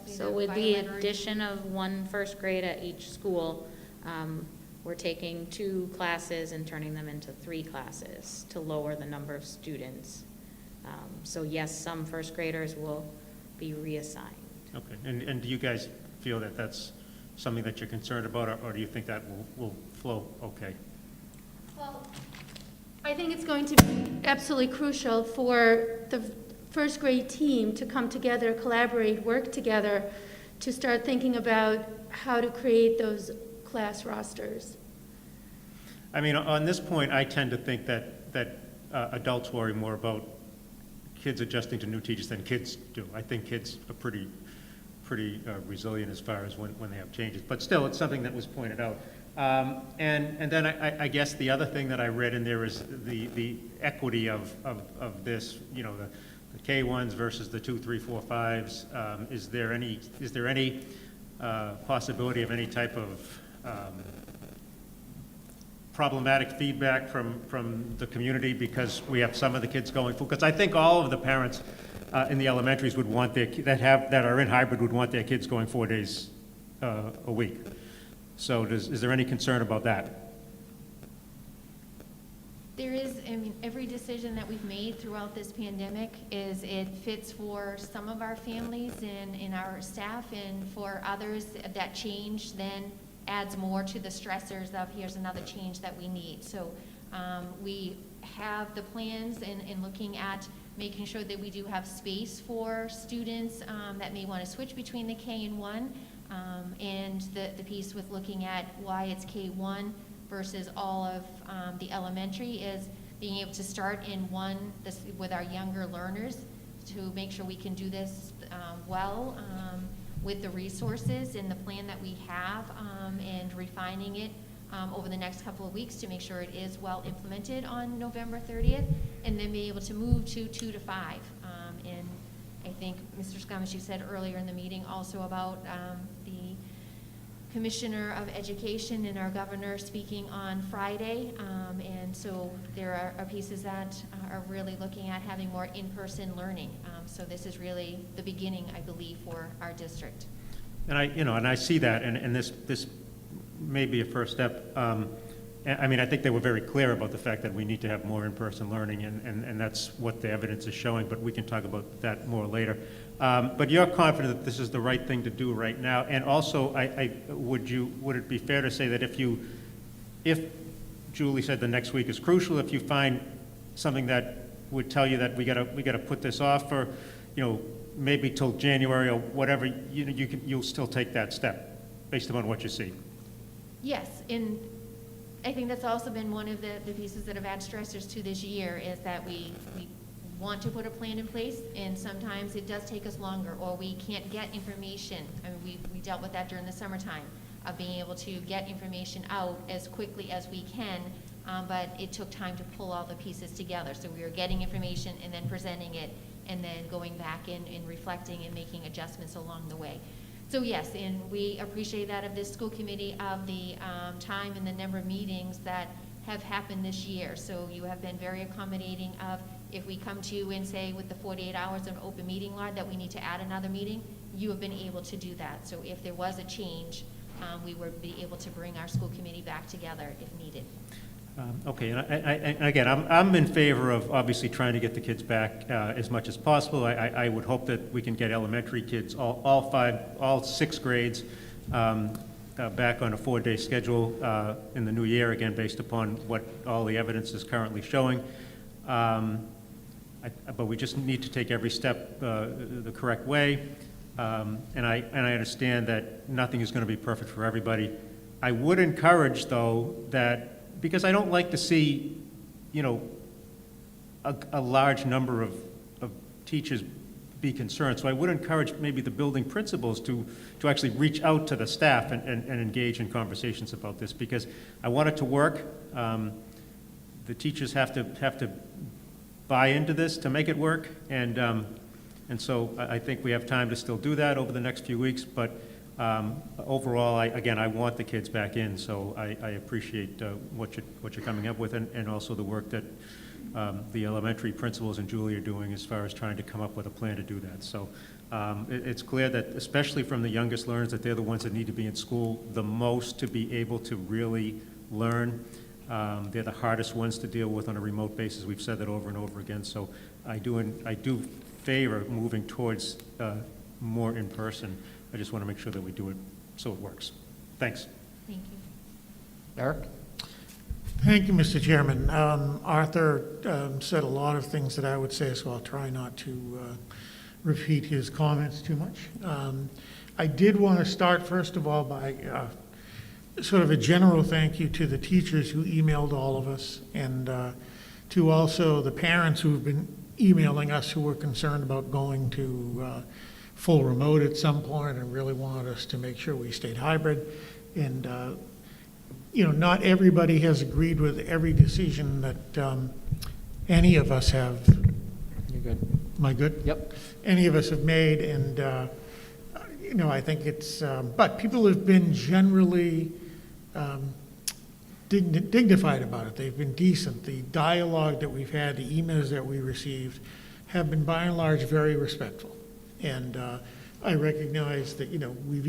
So with the addition of 1 first grade at each school, we're taking 2 classes and turning them into 3 classes to lower the number of students. So yes, some first graders will be reassigned. Okay, and do you guys feel that that's something that you're concerned about, or do you think that will flow okay? Well, I think it's going to be absolutely crucial for the first grade team to come together, collaborate, work together to start thinking about how to create those class rosters. I mean, on this point, I tend to think that adults worry more about kids adjusting to new teachers than kids do. I think kids are pretty resilient as far as when they have changes. But still, it's something that was pointed out. And then I guess the other thing that I read in there is the equity of this, you know, the K-1s versus the 2, 3, 4, 5s. Is there any possibility of any type of problematic feedback from the community because we have some of the kids going full? Because I think all of the parents in the elementaries would want that are in hybrid would want their kids going 4 days a week. So is there any concern about that? There is, I mean, every decision that we've made throughout this pandemic is it fits for some of our families and our staff, and for others, that change then adds more to the stressors of here's another change that we need. So we have the plans in looking at making sure that we do have space for students that may want to switch between the K and 1, and the piece with looking at why it's K1 versus all of the elementary is being able to start in this with our younger learners to make sure we can do this well with the resources and the plan that we have, and refining it over the next couple of weeks to make sure it is well implemented on November 30th, and then be able to move to 2 to 5. And I think, Mr. Scammers, you said earlier in the meeting also about the Commissioner of Education and our governor speaking on Friday, and so there are pieces that are really looking at having more in-person learning. So this is really the beginning, I believe, for our district. And I see that, and this may be a first step. I mean, I think they were very clear about the fact that we need to have more in-person learning, and that's what the evidence is showing, but we can talk about that more later. But you're confident that this is the right thing to do right now, and also, would it be fair to say that if Julie said the next week is crucial, if you find something that would tell you that we gotta put this off for, maybe till January or whatever, you'll still take that step based upon what you see? Yes, and I think that's also been one of the pieces that have added stressors to this year, is that we want to put a plan in place, and sometimes it does take us longer, or we can't get information. I mean, we dealt with that during the summertime, of being able to get information out as quickly as we can, but it took time to pull all the pieces together. So we were getting information and then presenting it, and then going back and reflecting and making adjustments along the way. So yes, and we appreciate that of this school committee, of the time and the number of meetings that have happened this year. So you have been very accommodating of, if we come to you and say with the 48 hours of open meeting law that we need to add another meeting, you have been able to do that. So if there was a change, we would be able to bring our school committee back together if needed. Okay, and again, I'm in favor of obviously trying to get the kids back as much as possible. I would hope that we can get elementary kids, all 6 grades, back on a 4-day schedule in the new year, again, based upon what all the evidence is currently showing. But we just need to take every step the correct way. And I understand that nothing is going to be perfect for everybody. I would encourage, though, that because I don't like to see, a large number of teachers be concerned. So I would encourage maybe the building principals to actually reach out to the staff and engage in conversations about this, because I want it to work. The teachers have to buy into this to make it work, and so I think we have time to still do that over the next few weeks, but overall, I want the kids back in, so I appreciate what you're coming up with, and also the work that the elementary principals and Julie are doing as far as trying to come up with a plan to do that. So it's clear that, especially from the youngest learners, that they're the ones that need to be in school the most to be able to really learn. They're the hardest ones to deal with on a remote basis. We've said that over and over again. So I do favor moving towards more in person. I just want to make sure that we do it so it works. Thanks. Thank you. Eric? Thank you, Mr. Chairman. Arthur said a lot of things that I would say, so I'll try not to repeat his comments too much. I did want to start, first of all, by sort of a general thank you to the teachers who emailed all of us, and to also the parents who've been emailing us who were concerned about going to full remote at some point and really wanted us to make sure we stayed hybrid. And, not everybody has agreed with every decision that any of us have. You're good. Am I good? Yep. Any of us have made, and, I think it's, but people have been generally dignified about it. They've been decent. The dialogue that we've had, the emails that we received have been by and large very respectful. And I recognize that, we've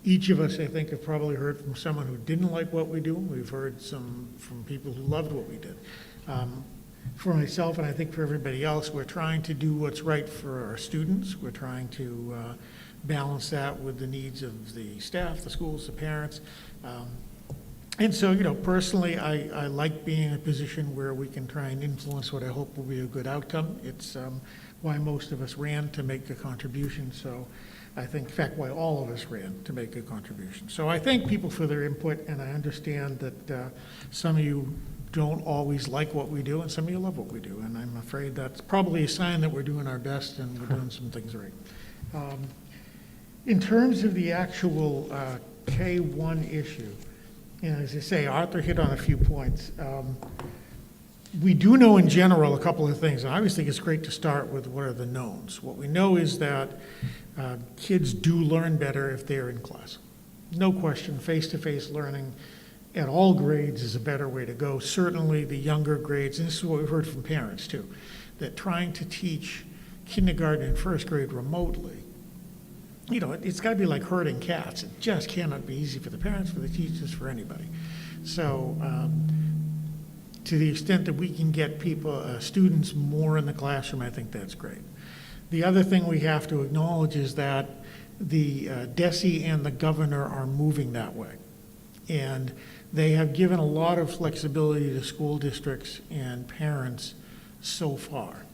each of us, I think, have probably heard from someone who didn't like what we do. We've heard some from people who loved what we did. For myself, and I think for everybody else, we're trying to do what's right for our students. We're trying to balance that with the needs of the staff, the schools, the parents. And so, personally, I like being in a position where we can try and influence what I hope will be a good outcome. It's why most of us ran to make a contribution. So I think, in fact, why all of us ran to make a contribution. So I thank people for their input, and I understand that some of you don't always like what we do, and some of you love what we do. And I'm afraid that's probably a sign that we're doing our best and we're doing some things right. In terms of the actual K-1 issue, as I say, Arthur hit on a few points. We do know in general a couple of things. And I always think it's great to start with what are the knowns. What we know is that kids do learn better if they're in class. No question, face-to-face learning at all grades is a better way to go. Certainly the younger grades, and this is what we've heard from parents too, that trying to teach kindergarten and first grade remotely, it's got to be like herding cats. It just cannot be easy for the parents, for the teachers, for anybody. So to the extent that we can get students more in the classroom, I think that's great. The other thing we have to acknowledge is that the DESE and the governor are moving that way. And they have given a lot of flexibility to school districts and parents so far.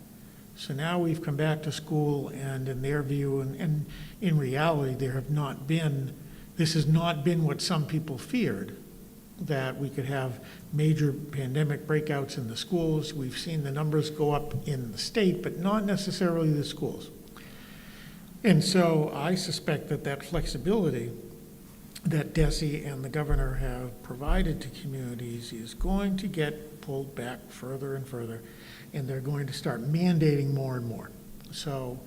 So now we've come back to school, and in their view, and in reality, this has not been what some people feared, that we could have major pandemic breakouts in the schools. We've seen the numbers go up in the state, but not necessarily the schools. And so I suspect that flexibility that DESE and the governor have provided to communities is going to get pulled back further and further, and they're going to start mandating more and more. So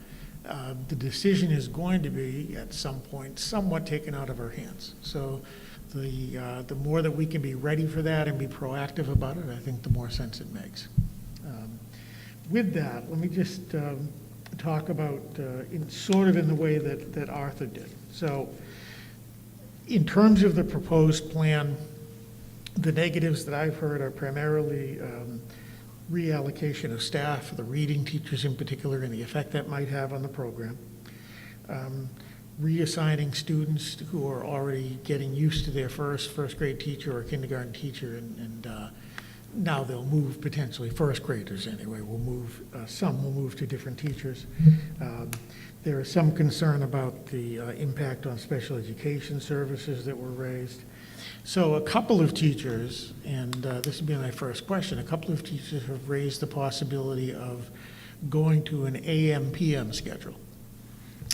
the decision is going to be, at some point, somewhat taken out of our hands. So the more that we can be ready for that and be proactive about it, I think the more sense it makes. With that, let me just talk about in the way that Arthur did. So in terms of the proposed plan, the negatives that I've heard are primarily reallocation of staff, for the reading teachers in particular, and the effect that might have on the program. Reassigning students who are already getting used to their first grade teacher or kindergarten teacher, and now they'll move, potentially first graders anyway, some will move to different teachers. There is some concern about the impact on special education services that were raised. So a couple of teachers, and this would be my first question, a couple of teachers have raised the possibility of going to an AM/PM schedule.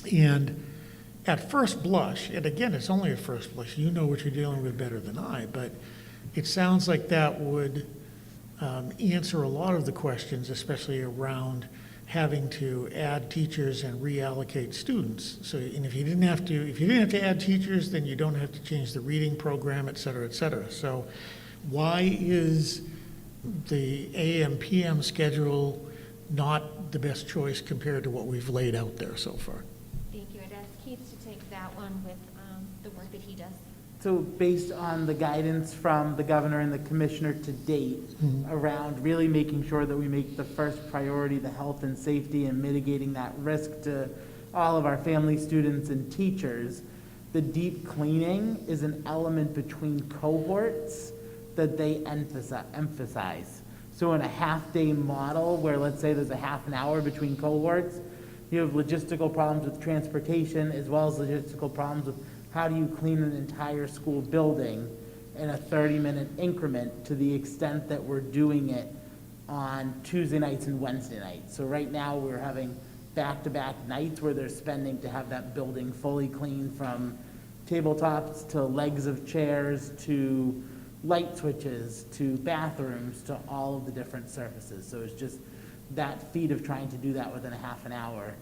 And at first blush, and again, it's only at first blush, you know what you're dealing with better than I, but it sounds like that would answer a lot of the questions, especially around having to add teachers and reallocate students. So, and if you didn't have to add teachers, then you don't have to change the reading program, et cetera, et cetera. So why is the AM/PM schedule not the best choice compared to what we've laid out there so far? Thank you. I'd ask Keith to take that one with the work that he does. So based on the guidance from the governor and the commissioner to date, around really making sure that we make the first priority the health and safety and mitigating that risk to all of our family, students, and teachers, the deep cleaning is an element between cohorts that they emphasize. So in a half-day model where, let's say, there's a half an hour between cohorts, you have logistical problems with transportation as well as logistical problems with how do you clean an entire school building in a 30-minute increment to the extent that we're doing it on Tuesday nights and Wednesday nights. So right now we're having back-to-back nights where they're spending to have that building fully cleaned, from tabletops to legs of chairs to light switches to bathrooms to all of the different surfaces. So it's just that feat of trying to do that within a half an hour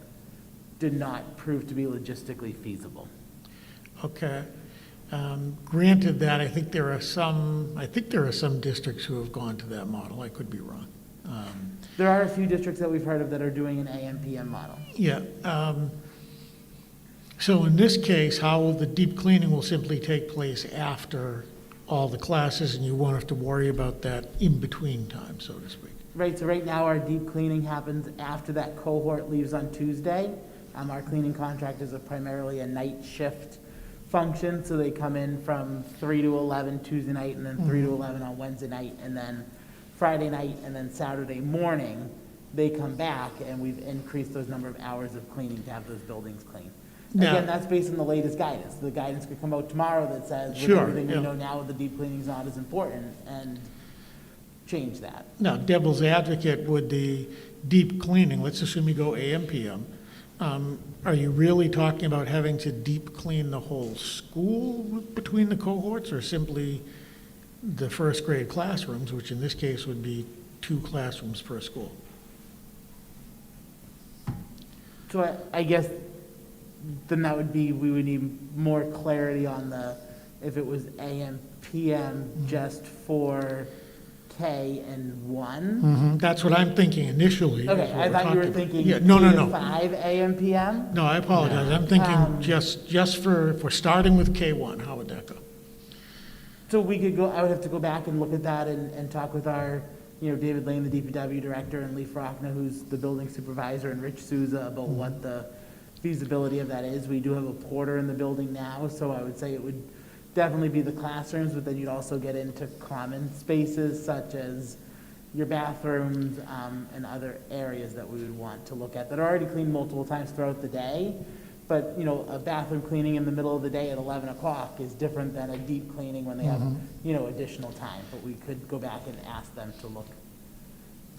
did not prove to be logistically feasible. Okay. Granted that, I think there are some districts who have gone to that model. I could be wrong. There are a few districts that we've heard of that are doing an AM/PM model. Yeah. So in this case, how the deep cleaning will simply take place after all the classes, and you won't have to worry about that in-between time, so to speak. Right, so right now, our deep cleaning happens after that cohort leaves on Tuesday. Our cleaning contract is primarily a night shift function, so they come in from 3 to 11 Tuesday night, and then 3 to 11 on Wednesday night, and then Friday night, and then Saturday morning, they come back, and we've increased those number of hours of cleaning to have those buildings clean. Now- Again, that's based on the latest guidance. The guidance could come out tomorrow that says, with Sure, everything we yeah. know now, the deep cleaning's not as important, and change that. Now, devil's advocate, with the deep cleaning, let's assume you go AM, PM, are you really talking about having to deep clean the whole school between the cohorts, or simply the first grade classrooms, which in this case would be 2 classrooms per school? So I guess then that would be, we would need more clarity on if it was AM, PM just for K and 1. That's what I'm thinking initially. is Okay, what I we're thought you were talking- thinking Yeah, no, no, K to no. 5 AM, PM? No, I apologize. I'm thinking just for starting with K1, how would that go? So we could go, I would have to go back and look at that and talk with our, David Lane, the DPW director, and Lee Faulkner, who's the building supervisor, and Rich Souza about what the feasibility of that is. We do have a porter in the building now, so I would say it would definitely be the classrooms, but then you'd also get into common spaces such as your bathrooms, and other areas that we would want to look at that are already cleaned multiple times throughout the day. But, a bathroom cleaning in the middle of the day at 11 o'clock is different than a deep cleaning when they have, additional time. But we could go back and ask them to look.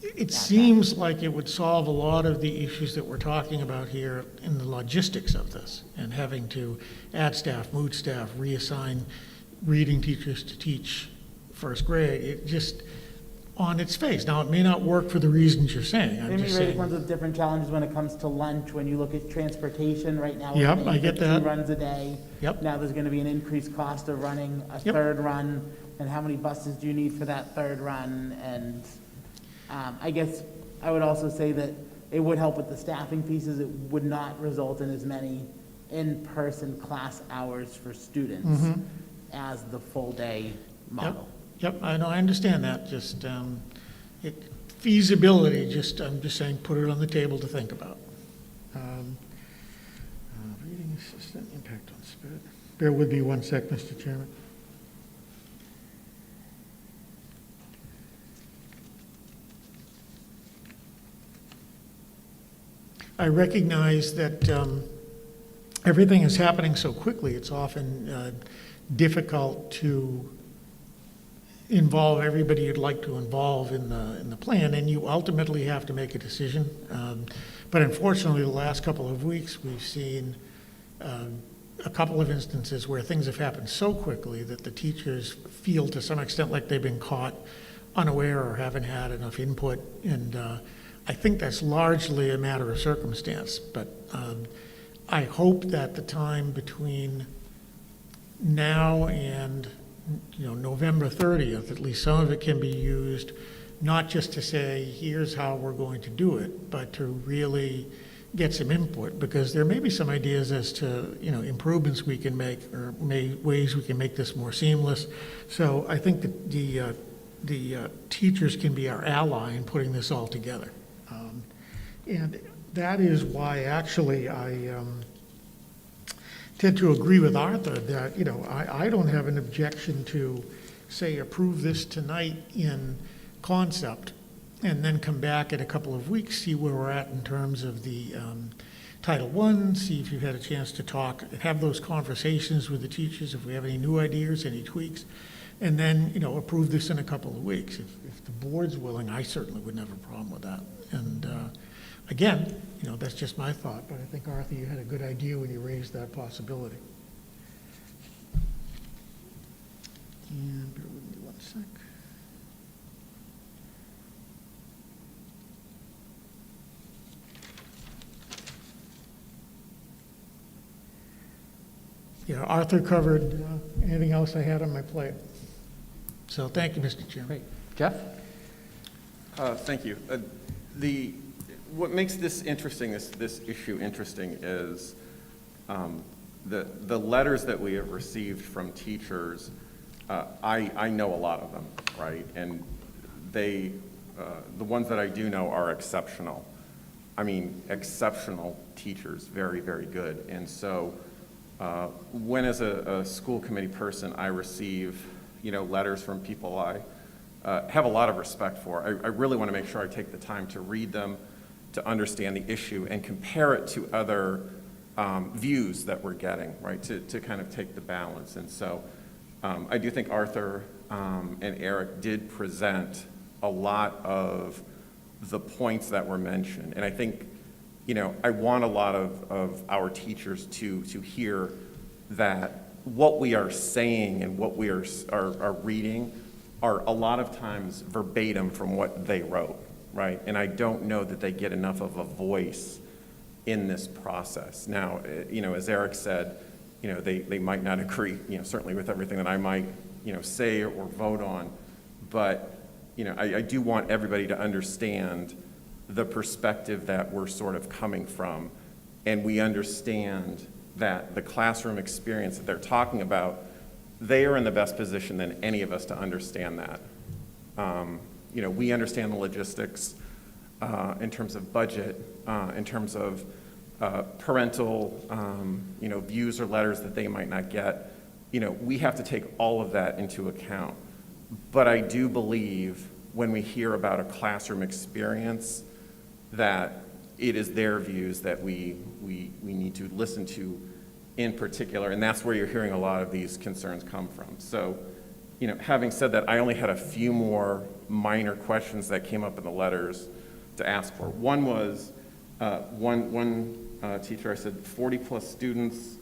It seems like it would solve a lot of the issues that we're talking about here in the logistics of this, and having to add staff, move staff, reassign reading teachers to teach first grade. It just, on its face. Now, it may not work for the reasons you're saying. I'm Maybe just it saying. comes with different challenges when it comes to lunch, when you look at transportation right now. Yep, we're paying I get for 2 that. runs a day. Yep. Now there's gonna be an increased cost of running a Yep. third run, and how many buses do you need for that third run? And, I guess I would also say that it would help with the staffing pieces. It would not result in as many in-person class hours for students as the full-day model. Yep, I know, I understand that, just, feasibility, I'm just saying, put it on the table to think about. Reading assistant, impact on spirit. Bear with me one sec, Mr. Chairman. I recognize that everything is happening so quickly, it's often difficult to involve everybody you'd like to involve in the plan, and you ultimately have to make a decision. But unfortunately, the last couple of weeks, we've seen a couple of instances where things have happened so quickly that the teachers feel to some extent like they've been caught unaware or haven't had enough input. And I think that's largely a matter of circumstance. But I hope that the time between now and November 30th, at least some of it can be used, not just to say, here's how we're going to do it, but to really get some input, because there may be some ideas as to, improvements we can make, or ways we can make this more seamless. So I think that the teachers can be our ally in putting this all together. And that is why, actually, I tend to agree with Arthur that, I don't have an objection to, say, approve this tonight in concept, and then come back in a couple of weeks, see where we're at in terms of the Title I, see if you've had a chance to talk, have those conversations with the teachers, if we have any new ideas, any tweaks, and then, approve this in a couple of weeks. If the board's willing, I certainly wouldn't have a problem with that. And again, that's just my thought, but I think, Arthur, you had a good idea when you raised that possibility. And bear with me one sec. Arthur covered anything else I had on my plate. So thank you, Mr. Chairman. Great. Jeff? Thank you. What makes this interesting, this issue interesting, is the letters that we have received from teachers I know a lot of them, right? And they, the ones that I do know are exceptional. I mean, exceptional teachers, very, very good. And so when as a school committee person, I receive, letters from people I have a lot of respect for, I really want to make sure I take the time to read them, to understand the issue, and compare it to other views that we're getting, right, to kind of take the balance. And so I do think Arthur and Eric did present a lot of the points that were mentioned. And I think, I want a lot of our teachers to hear that what we are saying and what we are reading are a lot of times verbatim from what they wrote, right? And I don't know that they get enough of a voice in this process. Now, as Eric said, they might not agree, certainly with everything that I might, say or vote on, but, I do want everybody to understand the perspective that we're sort of coming from, and we understand that the classroom experience that they're talking about, they are in the best position than any of us to understand that. We understand the logistics in terms of budget, in terms of parental, views or letters that they might not get. We have to take all of that into account. But I do believe when we hear about a classroom experience that it is their views that we need to listen to in particular, and that's where you're hearing a lot of these concerns come from. So, having said that, I only had a few more minor questions that came up in the letters to ask for. One was, one teacher, I said 40 plus students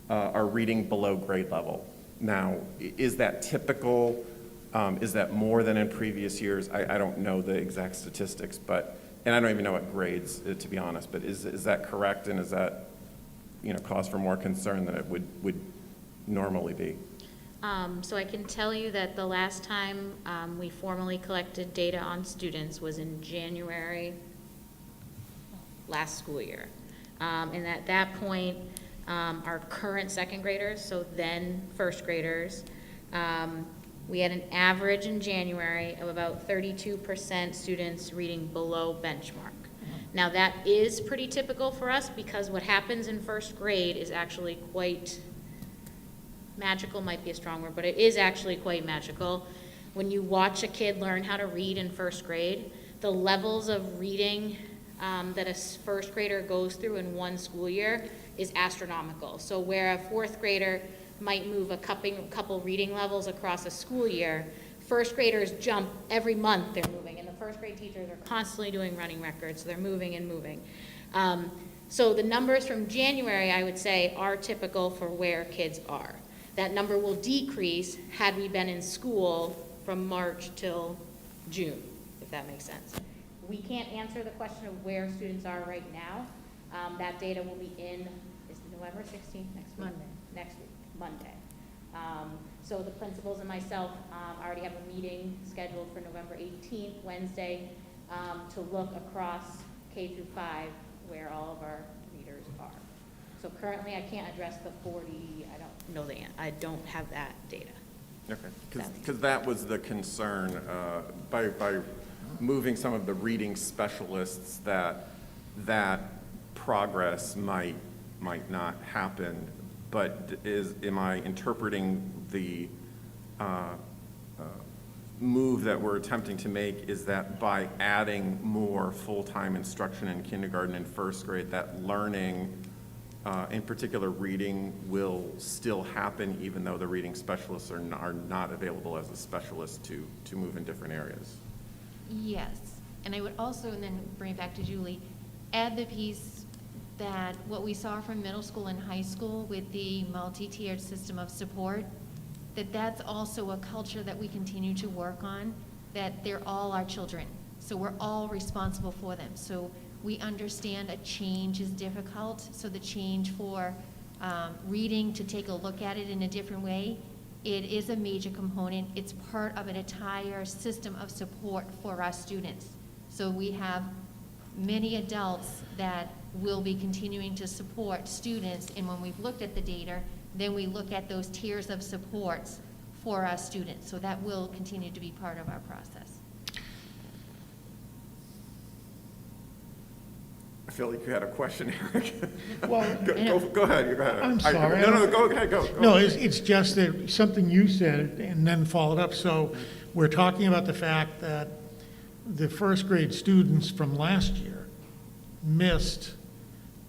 are reading below grade level. Now, is that typical? Is that more than in previous years? I don't know the exact statistics, and I don't even know what grades, to be honest, but is that correct, and is that, cause for more concern than it would normally be? So I can tell you that the last time we formally collected data on students was in January last school year. And at that point, our current second graders, so then first graders, we had an average in January of about 32% students reading below benchmark. Now that is pretty typical for us because what happens in first grade is actually quite magical, might be a strong word, but it is actually quite magical. When you watch a kid learn how to read in first grade, the levels of reading that a first grader goes through in one school year is astronomical. So where a fourth grader might move a couple reading levels across a school year, first graders jump every month they're moving, and the first grade teachers are constantly doing running records, so they're moving and moving. So the numbers from January, I would say, are typical for where kids are. That number will decrease had we been in school from March till June, if that makes sense. We can't answer the question of where students are right now. That data will be in, is November 16th next week? Monday. Next week, Monday. So the principals and myself already have a meeting scheduled for November 18th, Wednesday, to look across K through 5 where all of our readers are. So currently I can't address the 40, I don't know I don't have that data. Okay, because that was the concern, by moving some of the reading specialists, that progress might not happen. But am I interpreting the move that we're attempting to make is that by adding more full-time instruction in kindergarten and first grade, that learning, in particular reading, will still happen even though the reading specialists are not available as a specialist to move in different areas? Yes, and I would also, and then bring it back to Julie, add the piece that what we saw from middle school and high school with the multi-tiered system of support, that's also a culture that we continue to work on, that they're all our children. So we're all responsible for them. So we understand a change is difficult, so the change for reading, to take a look at it in a different way, it is a major component. It's part of an entire system of support for our students. So we have many adults that will be continuing to support students, and when we've looked at the data, then we look at those tiers of supports for our students. So that will continue to be part of our process. I feel like you had a question, Eric. Well, Go ahead, go ahead. I'm sorry. No, go ahead, go. No, it's just that something you said and then followed up. So we're talking about the fact that the first grade students from last year missed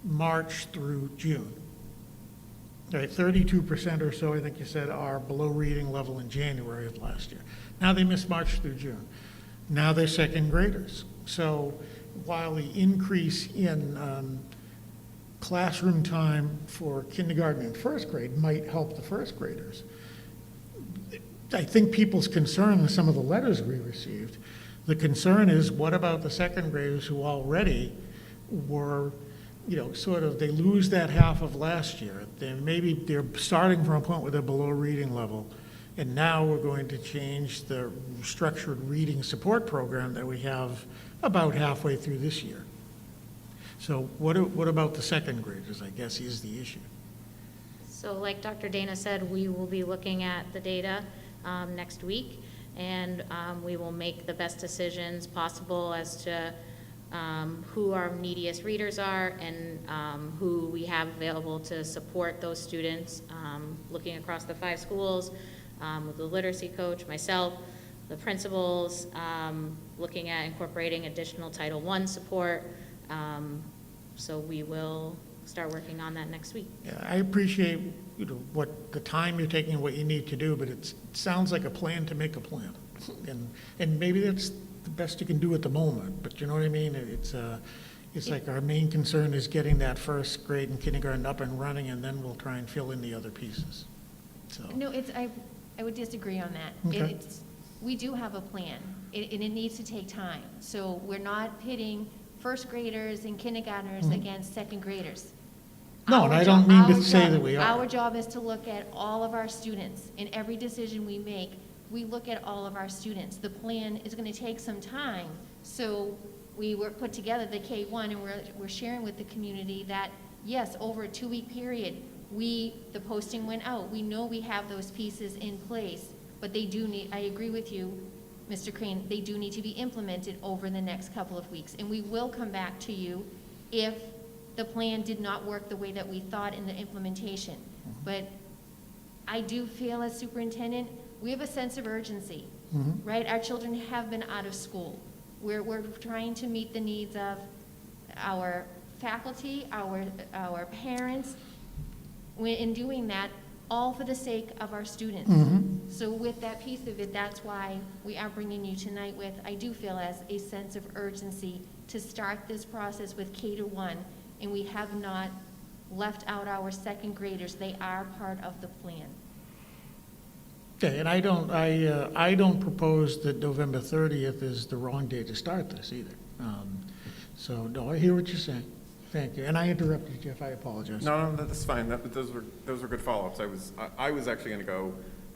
March through June. Right, 32% or so, I think you said, are below reading level in January of last year. Now they missed March through June. Now they're second graders. So while the increase in classroom time for kindergarten and first grade might help the first graders, I think people's concern in some of the letters we received, the concern is, what about the second graders who already were, sort of, they lose that half of last year. Maybe they're starting from a point where they're below reading level, and now we're going to change the structured reading support program that we have about halfway through this year. So what about the second graders, I guess, is the issue. So like Dr. Dana said, we will be looking at the data next week, and we will make the best decisions possible as to who our neediest readers are and who we have available to support those students, looking across the 5 schools with the literacy coach, myself, the principals, looking at incorporating additional Title I support. So we will start working on that next week. Yeah, I appreciate, what the time you're taking, what you need to do, but it sounds like a plan to make a plan. And maybe that's the best you can do at the moment, but you know what I mean? It's like our main concern is getting that first grade and kindergarten up and running, and then we'll try and fill in the other pieces. So. No, I would disagree on that. Okay. We do have a plan, and it needs to take time. So we're not pitting first graders and kindergartners against second graders. No, and I don't mean to say that we are. Our job is to look at all of our students. In every decision we make, we look at all of our students. The plan is going to take some time. So we were put together the K-1, and we're sharing with the community that, yes, over a 2-week period, the posting went out. We know we have those pieces in place, but they do need, I agree with you, Mr. Crane, they do need to be implemented over the next couple of weeks. And we will come back to you if the plan did not work the way that we thought in the implementation. But I do feel as superintendent, we have a sense of urgency, right? Our children have been out of school. We're trying to meet the needs of our faculty, our parents. In doing that, all for the sake of our students. So with that piece of it, that's why we are bringing you tonight with, I do feel as a sense of urgency to start this process with K-1, and we have not left out our second graders. They are part of the plan. Okay, and I don't propose that November 30th is the wrong day to start this either. So, no, I hear what you're saying. Thank you. And I interrupted you, Jeff, I apologize. No, that's fine. Those were good follow-ups. I was actually going to go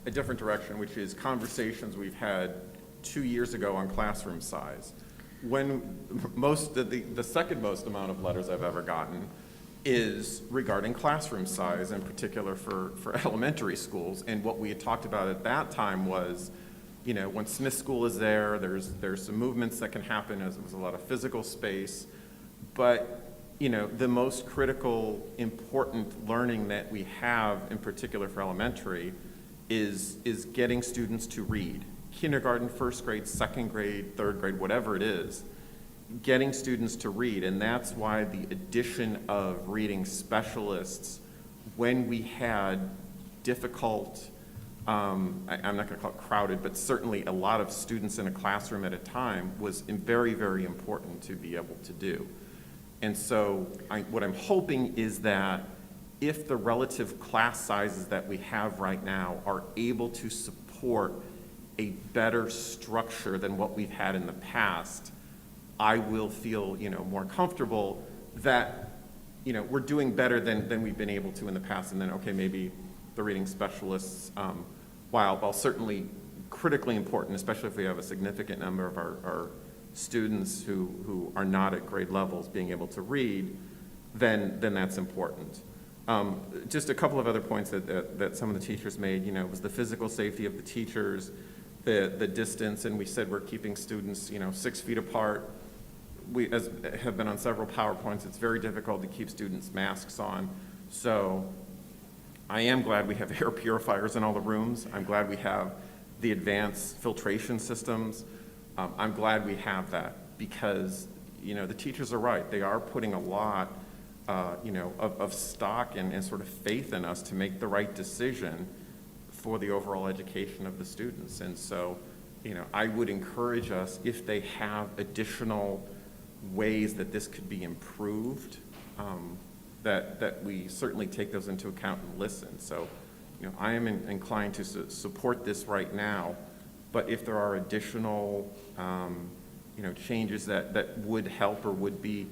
a different direction, which is conversations we've had 2 years ago on classroom size. When the second most amount of letters I've ever gotten is regarding classroom size, in particular for elementary schools. And what we had talked about at that time was, when Smith School is there, there's some movements that can happen as there's a lot of physical space. But, the most critical, important learning that we have, in particular for elementary, is getting students to read. Kindergarten, first grade, second grade, third grade, whatever it is, getting students to read. And that's why the addition of reading specialists, when we had difficult, I'm not going to call it crowded, but certainly a lot of students in a classroom at a time, was very, very important to be able to do. And so what I'm hoping is that if the relative class sizes that we have right now are able to support a better structure than what we've had in the past, I will feel, more comfortable that, we're doing better than we've been able to in the past. And then, okay, maybe the reading specialists, while certainly critically important, especially if we have a significant number of our students who are not at grade levels being able to read, then that's important. Just a couple of other points that some of the teachers made, you know, was the physical safety of the teachers, the distance, and we said we're keeping students, you know, 6 feet apart. We have been on several PowerPoints. It's very difficult to keep students' masks on. So I am glad we have air purifiers in all the rooms. I'm glad we have the advanced filtration systems. I'm glad we have that because, you know, the teachers are right. They are putting a lot, you know, of stock and sort of faith in us to make the right decision for the overall education of the students. And so, you know, I would encourage us, if they have additional ways that this could be improved, that we certainly take those into account and listen. So, you know, I am inclined to support this right now, but if there are additional, you know, changes that would help or would be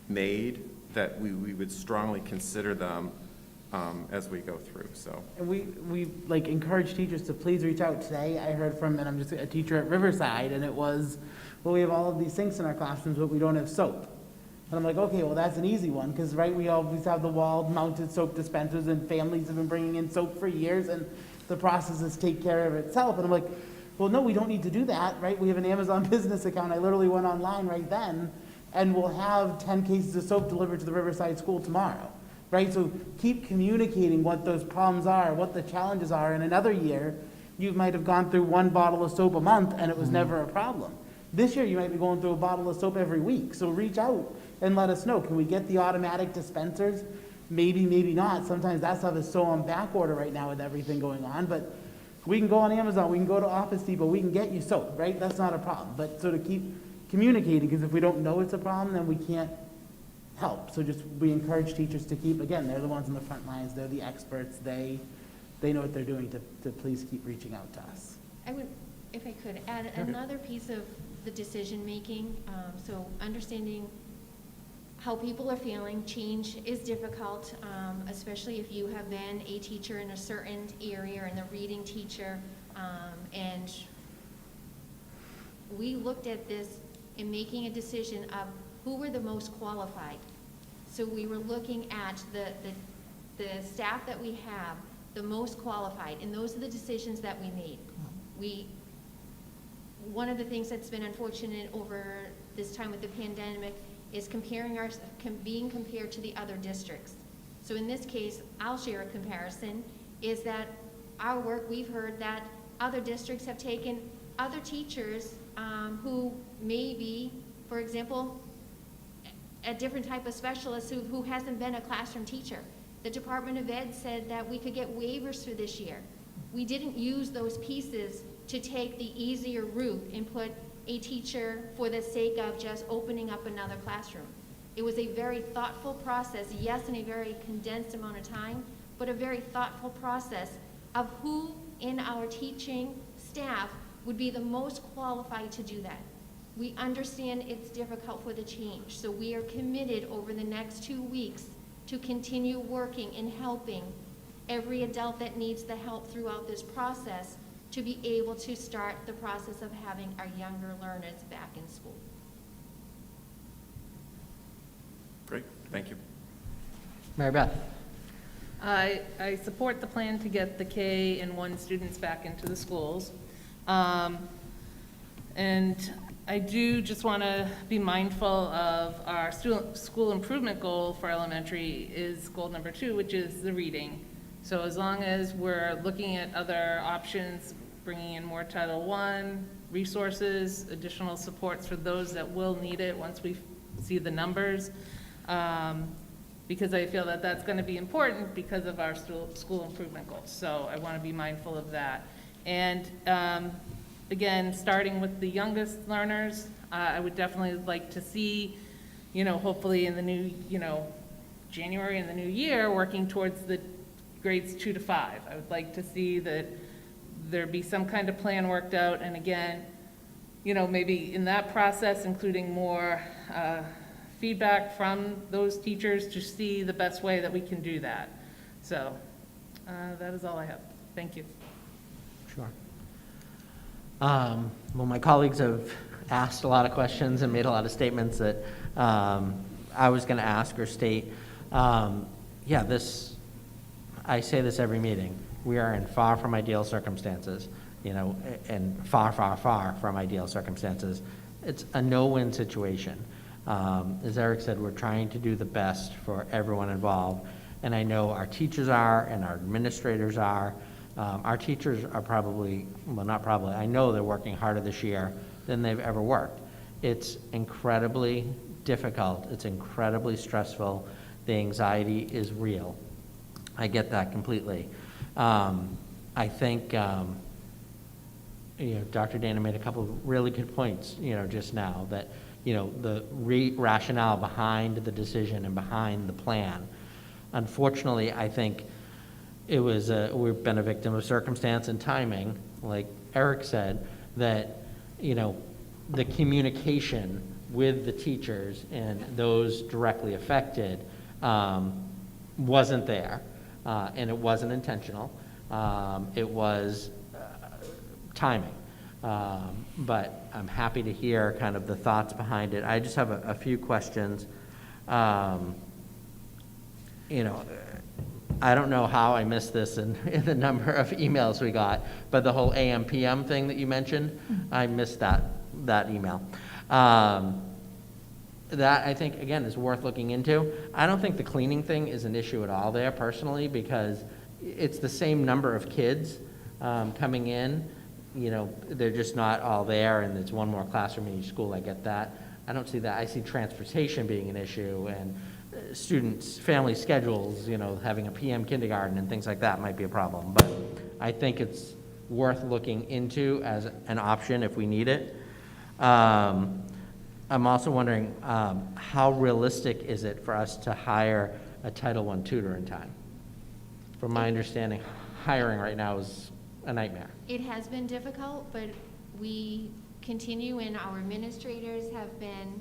made, that we would strongly consider them as we go through, so. And we like encourage teachers to please reach out today. I heard from, and I'm just a teacher at Riverside, and it was, well, we have all of these sinks in our classrooms, but we don't have soap. And I'm like, okay, well, that's an easy one, because, right, we always have the wall-mounted soap dispensers, and families have been bringing in soap for years, and the processes take care of itself. And I'm like, well, no, we don't need to do that, right? We have an Amazon business account. I literally went online right then, and we'll have 10 cases of soap delivered to the Riverside School tomorrow, right? So keep communicating what those problems are, what the challenges are. In another year, you might have gone through 1 bottle of soap a month, and it was never a problem. This year, you might be going through a bottle of soap every week. So reach out and let us know. Can we get the automatic dispensers? Maybe, maybe not. Sometimes that stuff is so on back order right now with everything going on, but we can go on Amazon, we can go to Office Depot, we can get you soap, right? That's not a problem. But so to keep communicating, because if we don't know it's a problem, then we can't help. So just, we encourage teachers to keep, again, they're the ones in the front lines, they're the experts, they know what they're doing, to please keep reaching out to us. I would, if I could, add another piece of the decision-making. So understanding how people are feeling. Change is difficult, especially if you have been a teacher in a certain area and a reading teacher. And we looked at this in making a decision of who were the most qualified. So we were looking at the staff that we have, the most qualified, and those are the decisions that we made. One of the things that's been unfortunate over this time with the pandemic is being compared to the other districts. So in this case, I'll share a comparison, is that our work, we've heard that other districts have taken other teachers who may be, for example, a different type of specialist who hasn't been a classroom teacher. The Department of Ed said that we could get waivers for this year. We didn't use those pieces to take the easier route and put a teacher for the sake of just opening up another classroom. It was a very thoughtful process, yes, in a very condensed amount of time, but a very thoughtful process of who in our teaching staff would be the most qualified to do that. We understand it's difficult for the change, so we are committed over the next 2 weeks to continue working and helping every adult that needs the help throughout this process to be able to start the process of having our younger learners back in school. Great, thank you. Mary Beth. I support the plan to get the K and 1 students back into the schools. And I do just want to be mindful of our school improvement goal for elementary is goal number 2, which is the reading. So as long as we're looking at other options, bringing in more Title I, resources, additional supports for those that will need it once we see the numbers, because I feel that that's going to be important because of our school improvement goals. So I want to be mindful of that. And again, starting with the youngest learners, I would definitely like to see, hopefully in the new, January in the new year, working towards the grades 2 to 5. I would like to see that there be some kind of plan worked out, and again, maybe in that process, including more feedback from those teachers to see the best way that we can do that. So that is all I have. Thank you. Sure. Well, my colleagues have asked a lot of questions and made a lot of statements that I was going to ask or state. Yeah, this I say this every meeting, we are in far from ideal circumstances, and far, far, far from ideal circumstances. It's a no-win situation. As Eric said, we're trying to do the best for everyone involved, and I know our teachers are, and our administrators are. Our teachers are probably, well, not probably, I know they're working harder this year than they've ever worked. It's incredibly difficult, it's incredibly stressful, the anxiety is real. I get that completely. I think, Dr. Dana made a couple of really good points, just now, that, the rationale behind the decision and behind the plan. Unfortunately, I think it was, we've been a victim of circumstance and timing, like Eric said, that, the communication with the teachers and those directly affected wasn't there, and it wasn't intentional. It was timing. But I'm happy to hear kind of the thoughts behind it. I just have a few questions. I don't know how I missed this in the number of emails we got, but the whole AM PM thing that you mentioned, I missed that email. That, I think, again, is worth looking into. I don't think the cleaning thing is an issue at all there, personally, because it's the same number of kids coming in. They're just not all there, and it's one more classroom in each school. I get that. I don't see that. I see transportation being an issue, and students' family schedules, having a PM kindergarten and things like that might be a problem. But I think it's worth looking into as an option if we need it. I'm also wondering, how realistic is it for us to hire a Title I tutor in time? From my understanding, hiring right now is a nightmare. It has been difficult, but we continue, and our administrators have been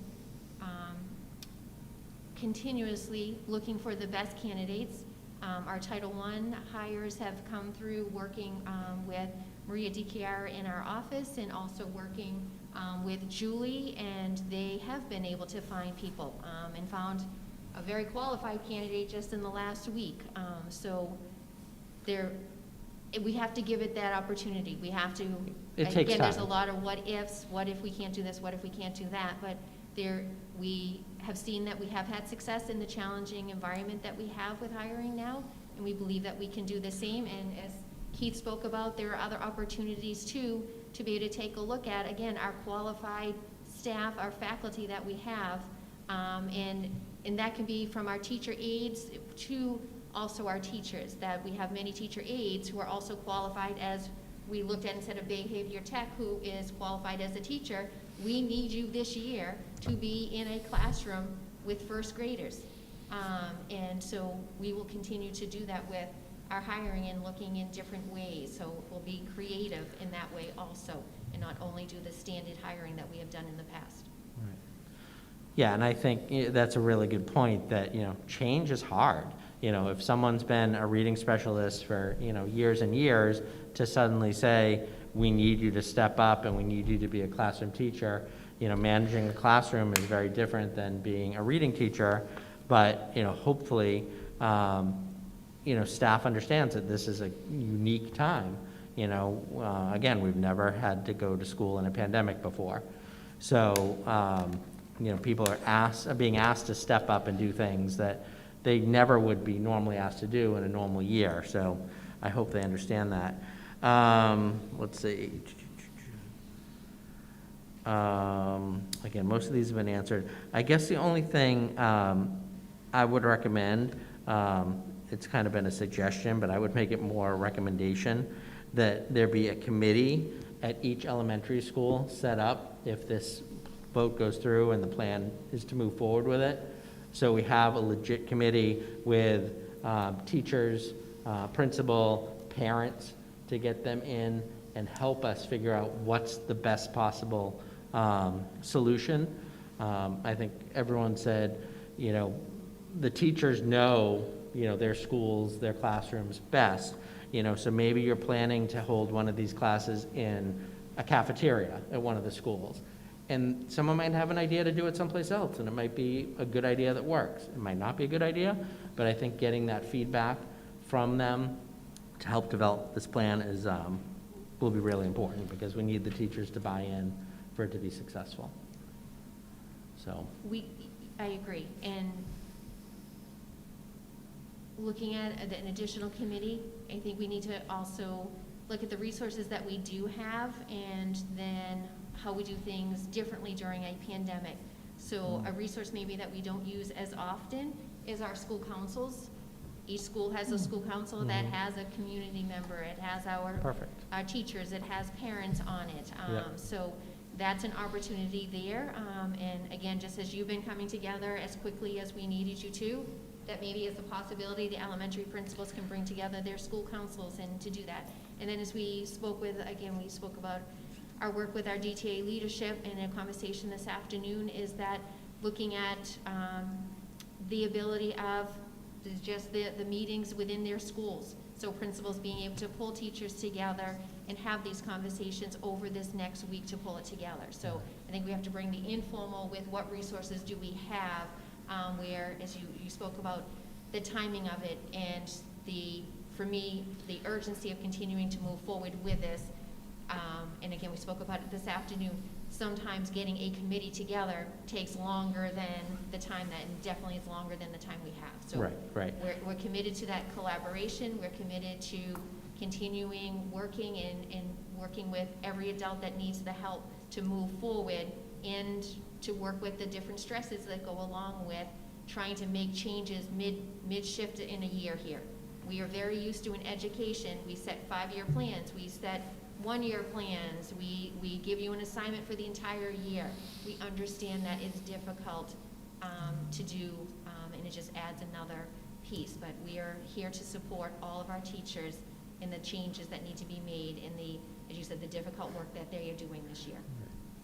continuously looking for the best candidates. Our Title I hires have come through working with Maria DiChiara in our office, and also working with Julie, and they have been able to find people and found a very qualified candidate just in the last week. So we have to give it that opportunity. We have to, It takes again, there's a time. lot of what ifs, what if we can't do this, what if we can't do that, but we have seen that we have had success in the challenging environment that we have with hiring now, and we believe that we can do the same. And as Keith spoke about, there are other opportunities too to be able to take a look at, again, our qualified staff, our faculty that we have, and that can be from our teacher aides to also our teachers, that we have many teacher aides who are also qualified, as we looked at instead of behavior tech, who is qualified as a teacher. We need you this year to be in a classroom with first graders. And so we will continue to do that with our hiring and looking in different ways. So we'll be creative in that way also, and not only do the standard hiring that we have done in the past. Right. Yeah, and I think that's a really good point, that, change is hard. If someone's been a reading specialist for, years and years, to suddenly say, we need you to step up and we need you to be a classroom teacher, managing a classroom is very different than being a reading teacher. But, hopefully, staff understands that this is a unique time. Again, we've never had to go to school in a pandemic before. So, people are being asked to step up and do things that they never would be normally asked to do in a normal year. So I hope they understand that. Let's see. Again, most of these have been answered. I guess the only thing I would recommend, it's kind of been a suggestion, but I would make it more a recommendation, that there be a committee at each elementary school set up if this vote goes through and the plan is to move forward with it. So we have a legit committee with teachers, principal, parents, to get them in and help us figure out what's the best possible solution. I think everyone said, the teachers know, their schools, their classrooms best. So maybe you're planning to hold one of these classes in a cafeteria at one of the schools. And someone might have an idea to do it someplace else, and it might be a good idea that works. It might not be a good idea, but I think getting that feedback from them to help develop this plan is, will be really important, because we need the teachers to buy in for it to be successful. So, I agree, and looking at an additional committee, I think we need to also look at the resources that we do have, and then how we do things differently during a pandemic. So a resource maybe that we don't use as often is our school councils. Each school has a school council that has a community member, it has our teachers, it has parents on it. So that's an opportunity there. And again, just as you've been coming together as quickly as we needed you to, that maybe is a possibility the elementary principals can bring together their school councils and to do that. And then as we spoke with, again, we spoke about our work with our DTA leadership, and a conversation this afternoon is that looking at the ability of just the meetings within their schools. So principals being able to pull teachers together and have these conversations over this next week to pull it together. So I think we have to bring the informal with what resources do we have, where, as you spoke about the timing of it, and for me, the urgency of continuing to move forward with this. And again, we spoke about it this afternoon. Sometimes getting a committee together takes longer than the time that, and definitely is longer than the time we have. So we're committed to that collaboration. We're committed to continuing working and working with every adult that needs the help to move forward, and to work with the different stresses that go along with trying to make changes mid-shift in a year here. We are very used to in education, we set 5-year plans, we set 1-year plans, we give you an assignment for the entire year. We understand that it's difficult to do, and it just adds another piece, but we are here to support all of our teachers in the changes that need to be made in the, as you said, the difficult work that they are doing this year.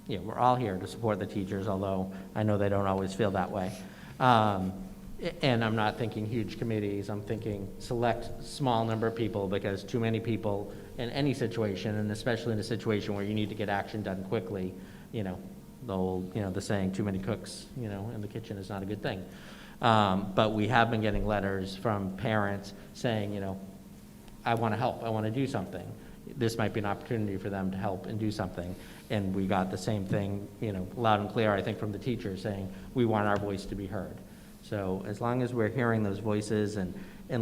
yeah, we're all here to support the teachers, although I know they don't always feel that way. And I'm not thinking huge committees, I'm thinking select small number of people, because too many people in any situation, and especially in a situation where you need to get action done quickly, the old, the saying, too many cooks, in the kitchen is not a good thing. But we have been getting letters from parents saying, I want to help, I want to do something. This might be an opportunity for them to help and do something. And we got the same thing, loud and clear, I think, from the teachers saying, we want our voice to be heard. So as long as we're hearing those voices and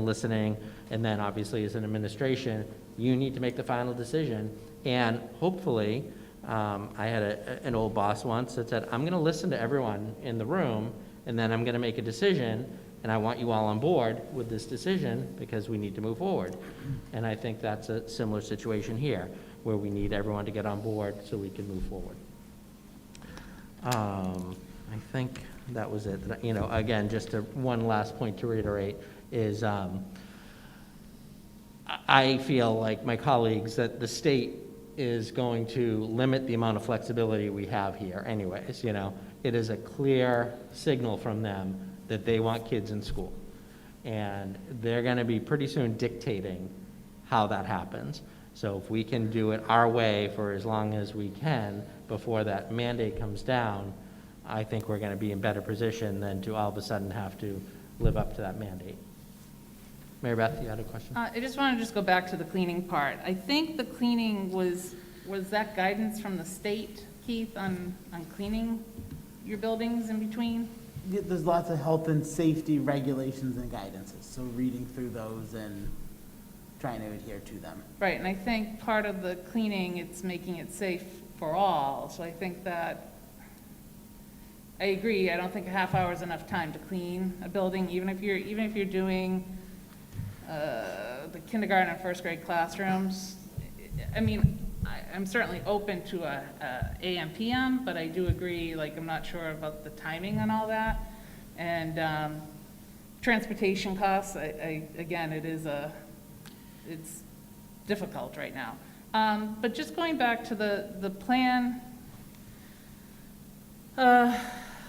listening, and then obviously as an administration, you need to make the final decision. And hopefully, I had an old boss once that said, I'm going to listen to everyone in the room, and then I'm going to make a decision, and I want you all on board with this decision because we need to move forward. And I think that's a similar situation here, where we need everyone to get on board so we can move forward. I think that was it. Again, just one last point to reiterate is I feel like my colleagues that the state is going to limit the amount of flexibility we have here anyways. It is a clear signal from them that they want kids in school. And they're going to be pretty soon dictating how that happens. So if we can do it our way for as long as we can before that mandate comes down, I think we're going to be in better position than to all of a sudden have to live up to that mandate. Mary Beth, you had a question? I just want to go back to the cleaning part. I think the cleaning was that guidance from the state, Keith, on cleaning your buildings in between? There's lots of health and safety regulations and guidances, so reading through those and trying to adhere to them. Right, and I think part of the cleaning, it's making it safe for all. So I think that, I agree, I don't think a half hour is enough time to clean a building, even if you're doing the kindergarten and first grade classrooms. I mean, I'm certainly open to a AM, PM, but I do agree, I'm not sure about the timing on all that. And transportation costs, again, it's difficult right now. But just going back to the plan,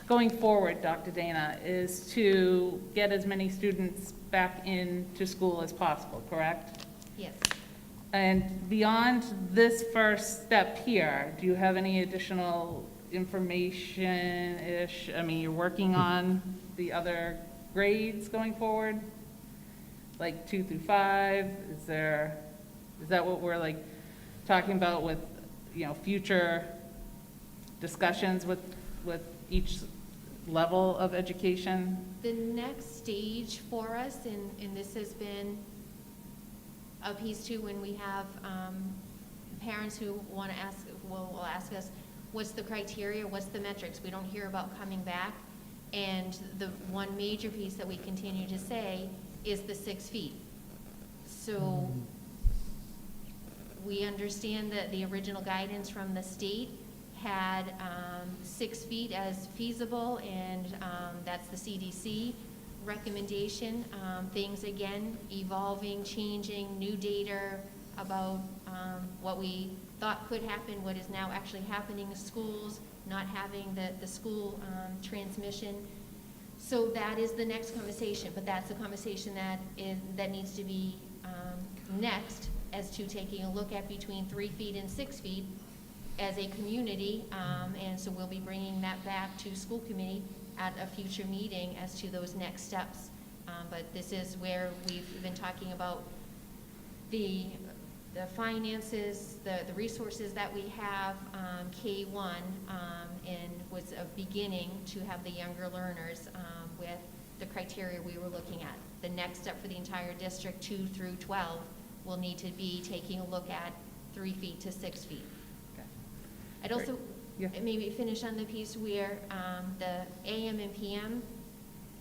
going forward, Dr. Dana, is to get as many students back into school as possible, correct? Yes. And beyond this first step here, do you have any additional information-ish? I mean, you're working on the other grades going forward? like 2 through 5? Is that what we're like talking about with, future discussions with each level of education? The next stage for us, and this has been a piece too, when we have parents who want to ask, will ask us, what's the criteria, what's the metrics? We don't hear about coming back. And the one major piece that we continue to say is the 6 feet. So we understand that the original guidance from the state had 6 feet as feasible, and that's the CDC recommendation. Things, again, evolving, changing, new data about what we thought could happen, what is now actually happening in schools, not having the school transmission. So that is the next conversation, but that's a conversation that needs to be next, as to taking a look at between 3 feet and 6 feet as a community, and so we'll be bringing that back to school committee at a future meeting as to those next steps. But this is where we've been talking about the finances, the resources that we have, K-1, and was a beginning to have the younger learners with the criteria we were looking at. The next step for the entire district, 2 through 12, will need to be taking a look at 3 feet to 6 feet. I'd also maybe finish on the piece where the AM and PM,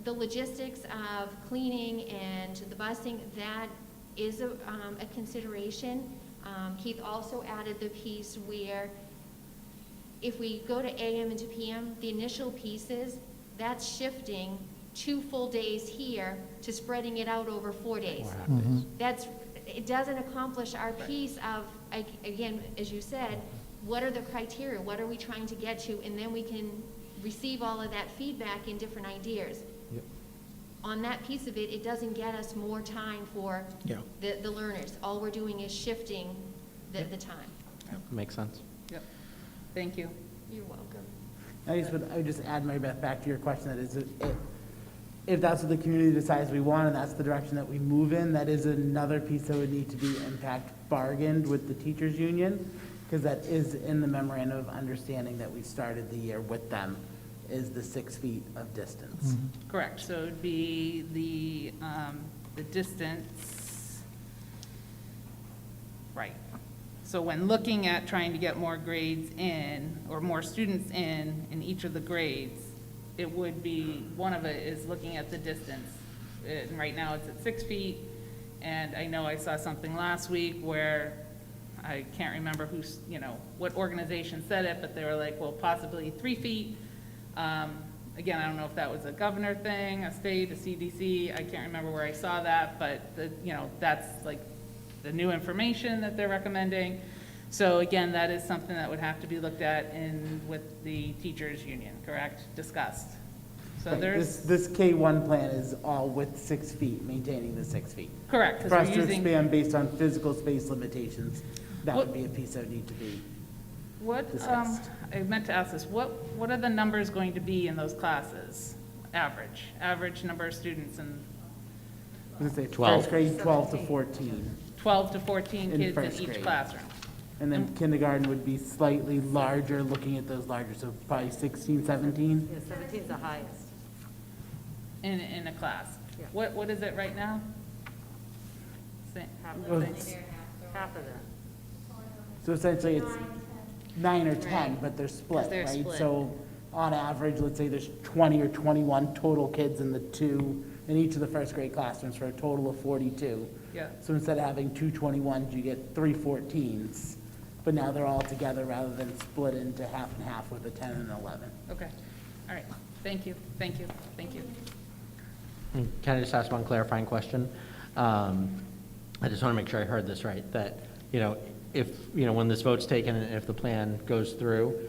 the logistics of cleaning and the busing, that is a consideration. Keith also added the piece where if we go to AM into PM, the initial pieces, that's shifting 2 full days here to spreading it out over 4 days. It doesn't accomplish our piece of, again, as you said, what are the criteria? What are we trying to get to? And then we can receive all of that feedback in different ideas. Yep. On that piece of it, it doesn't get us more time for the learners. All we're doing is shifting the time. Makes sense. Yep. Thank you. You're welcome. I would just add, Mary Beth, back to your question, that is, if that's what the community decides we want and that's the direction that we move in, that is another piece that would need to be impact bargained with the teachers union, because that is in the memorandum of understanding that we started the year with them, is the 6 feet of distance. Correct, so it would be the distance, right. So when looking at trying to get more grades in, or more students in each of the grades, it would be, one of it is looking at the distance. And right now it's at 6 feet, and I know I saw something last week where I can't remember who's, what organization said it, but they were like, well, possibly 3 feet. Again, I don't know if that was a governor thing, a state, a CDC, I can't remember where I saw that, but that's like the new information that they're recommending. So again, that is something that would have to be looked at with the teachers union, correct? Discussed. So Right, there's. This K-1 plan is all with 6 feet, maintaining the 6 feet. Correct, 'cause For us we're to using- expand based on physical space limitations, that What- would be a piece that would need to be What, discussed. I meant to ask this, what are the numbers going to be in those classes? Average number of students in I was gonna say, 12. first grade, 12 to 14. 12 to 14 In kids first in each grade. classroom? And then kindergarten would be slightly larger, looking at those larger, so probably 16, 17. Yeah, 17 is the highest. In a class? Yeah. What is it right now? Half Well, of it's- it. Half of that. So essentially, it's 9 or 10, but they're split, they're right? split. So on average, let's say there's 20 or 21 total kids in each of the first grade classrooms for a total of 42. Yeah. So instead of having 2 21s, you get 3 14s, but now they're all together rather than split into half and half with a 10 and an 11. Okay, all right, thank you. Can I just ask one clarifying question? I just want to make sure I heard this right, that, if, when this vote's taken and if the plan goes through,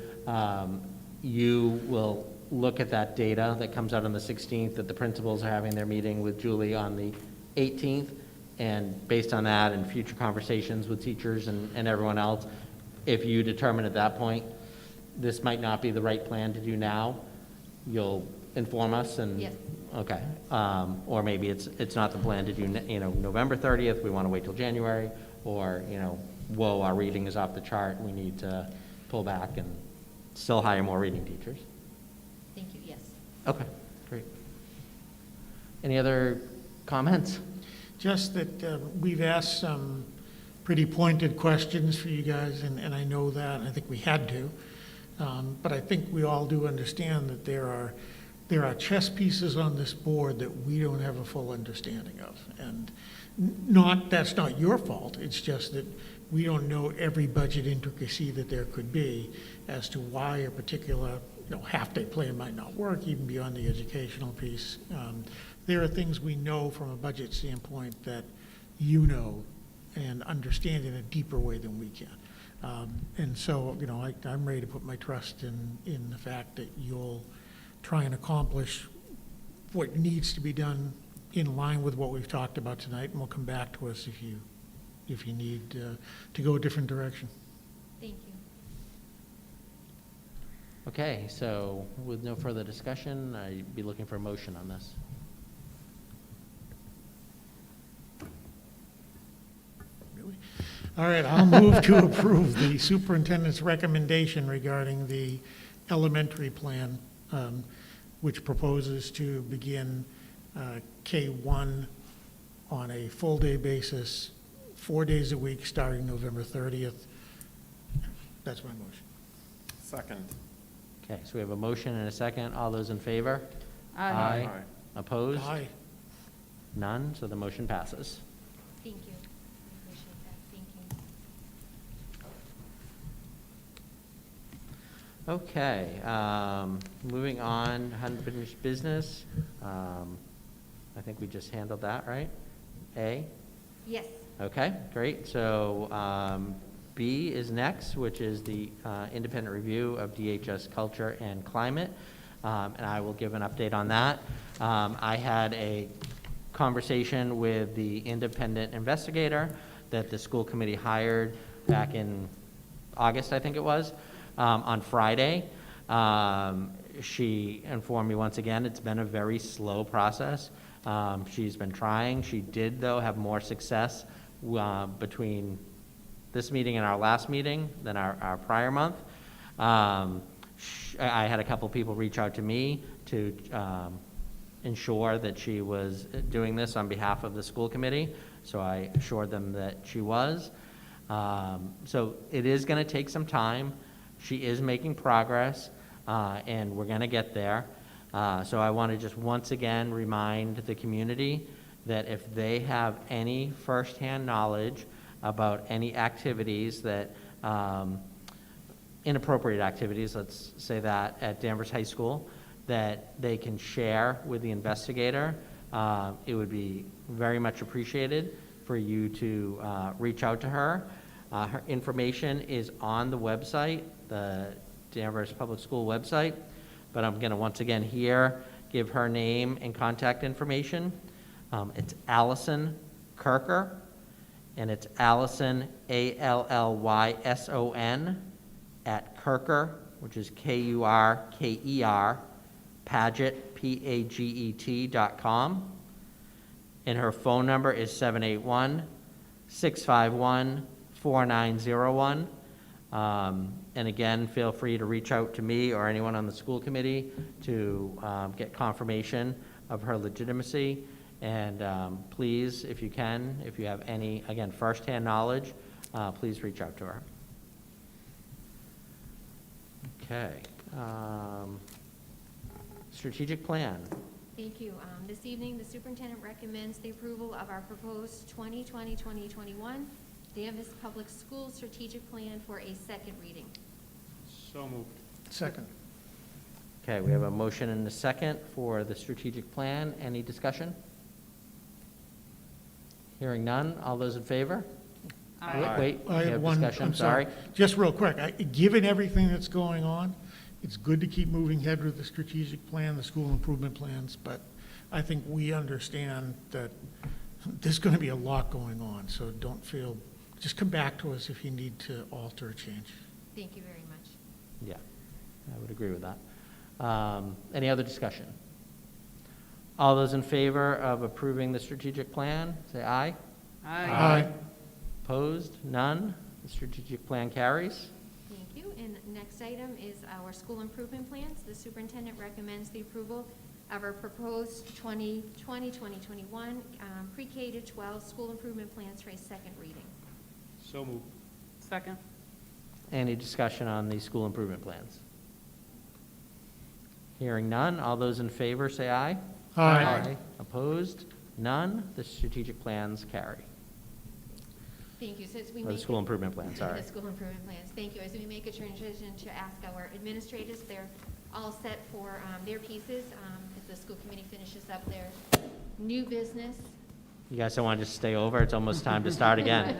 you will look at that data that comes out on the 16th, that the principals are having their meeting with Julie on the 18th, and based on that and future conversations with teachers and everyone else, if you determine at that point, this might not be the right plan to do now, you'll inform us and Yes. Okay, or maybe it's not the plan to do, November 30th, we want to wait till January, or, whoa, our reading is off the chart, we need to pull back and still hire more reading teachers. Thank you, yes. Okay, great. Any other comments? Just that we've asked some pretty pointed questions for you guys, and I know that, and I think we had to. But I think we all do understand that there are chess pieces on this board that we don't have a full understanding of. And that's not your fault, it's just that we don't know every budget intricacy that there could be as to why a particular, half-day plan might not work, even beyond the educational piece. There are things we know from a budget standpoint that and understand in a deeper way than we can. And so, I'm ready to put my trust in the fact that you'll try and accomplish what needs to be done in line with what we've talked about tonight, and we'll come back to us if you need to go a different direction. Thank you. Okay, so with no further discussion, I'd be looking for a motion on this. All right, I'll move to approve the superintendent's recommendation regarding the elementary plan, which proposes to begin K-1 on a full-day basis, 4 days a week, starting November 30th. That's my motion. Second. Okay, so we have a motion and a second. All those in favor? Aye. Opposed? Aye. None, so the motion passes. Thank you. I appreciate that. Thank you. Okay, moving on, unfinished business. I think we just handled that, right? A? Yes. Okay, great. So B is next, which is the independent review of DHS culture and climate. And I will give an update on that. I had a conversation with the independent investigator that the school committee hired back in August, I think it was, on Friday. She informed me once again, it's been a very slow process. She's been trying. She did, though, have more success between this meeting and our last meeting than our prior month. I had a couple people reach out to me to ensure that she was doing this on behalf of the school committee, so I assured them that she was. So it is going to take some time. She is making progress, and we're going to get there. So I want to just once again remind the community that if they have any firsthand knowledge about any activities that, inappropriate activities, let's say that, at Danvers High School, that they can share with the investigator, it would be very much appreciated for you to reach out to her. Her information is on the website, the Danvers Public School website, but I'm going to once again here give her name and contact information. It's Allison Kirker, and it's Allison, Alllyson, at Kirker, which is Kurker, Paget, PAGET.com. And her phone number is 781-651-4901. And again, feel free to reach out to me or anyone on the school committee to get confirmation of her legitimacy. And please, if you can, if you have any, again, firsthand knowledge, please reach out to her. Okay. Strategic plan. Thank you. This evening, the superintendent recommends the approval of our proposed 2020-2021 Danvers Public Schools strategic plan for a second reading. So moved. Second. Okay, we have a motion and a second for the strategic plan. Any discussion? Hearing none. All those in favor? Wait, we I have have one, discussion, I'm sorry. Just real quick, given everything that's going on, it's good to keep moving ahead with the strategic plan, the school improvement plans, but I think we understand that there's going to be a lot going on, so don't feel, just come back to us if you need to alter or change. Thank you very much. Yeah, I would agree with that. Any other discussion? All those in favor of approving the strategic plan, say aye. Aye. Opposed? None. The strategic plan carries. Thank you. And next item is our school improvement plans. The superintendent recommends the approval of our proposed 2020-2021 pre-K to 12 school improvement plans for a second reading. So moved. Second. Any discussion on the school improvement plans? Hearing none. All those in favor, say aye. Aye. Opposed? None. The strategic plans carry. Thank you. So as we Or the make school it- improvement plan, sorry. The school improvement plans. Thank you. As we make a transition to ask our administrators, they're all set for their pieces. As the school committee finishes up their new business. You guys don't want to just stay over? It's almost time to start again.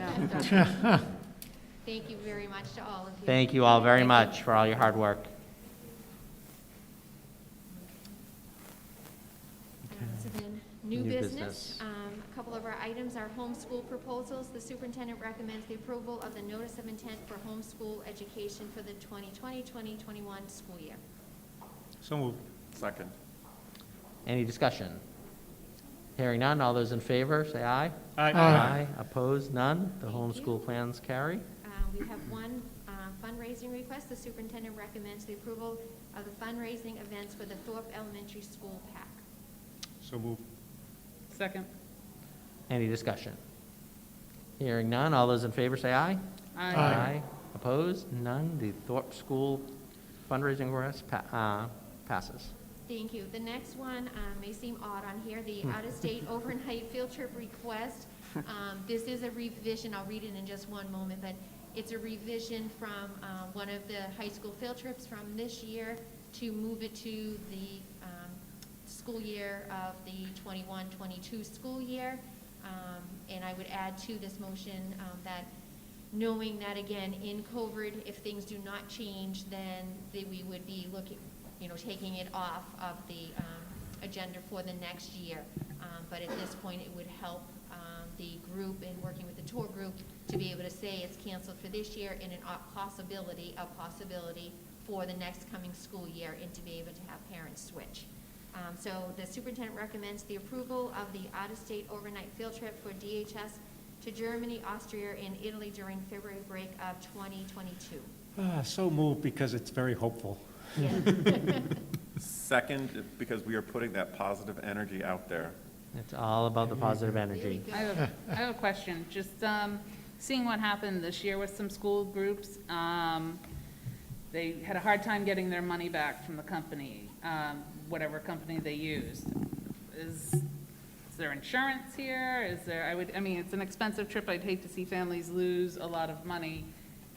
Thank you very much to all of you. Thank you all very much for all your hard work. So then, new New business. business. A couple of our items are homeschool proposals. The superintendent recommends the approval of the notice of intent for homeschool education for the 2020-2021 school year. So moved. Second. Any discussion? Hearing none. All those in favor, say aye. Aye. Opposed? None. The homeschool plans carry. We have one fundraising request. The superintendent recommends the approval of the fundraising events for the Thorpe Elementary School PAC. So moved. Second. Any discussion? Hearing none. All those in favor, say aye. Aye. Opposed? None. The Thorpe School fundraising request passes. Thank you. The next one may seem odd on here, the out-of-state overnight field trip request. This is a revision, I'll read it in just one moment, but it's a revision from one of the high school field trips from this year to move it to the school year of the 21-22 school year. And I would add to this motion that knowing that, again, in COVID, if things do not change, then we would be looking, taking it off of the agenda for the next year. But at this point, it would help the group in working with the tour group to be able to say it's canceled for this year and a possibility for the next coming school year, and to be able to have parents switch. So the superintendent recommends the approval of the out-of-state overnight field trip for DHS to Germany, Austria, and Italy during February break of 2022. So moved because it's very hopeful. Second, because we are putting that positive energy out there. It's all about the positive energy. I have a question. Just seeing what happened this year with some school groups, they had a hard time getting their money back from the company, whatever company they used. Is there insurance here? Is there, it's an expensive trip. I'd hate to see families lose a lot of money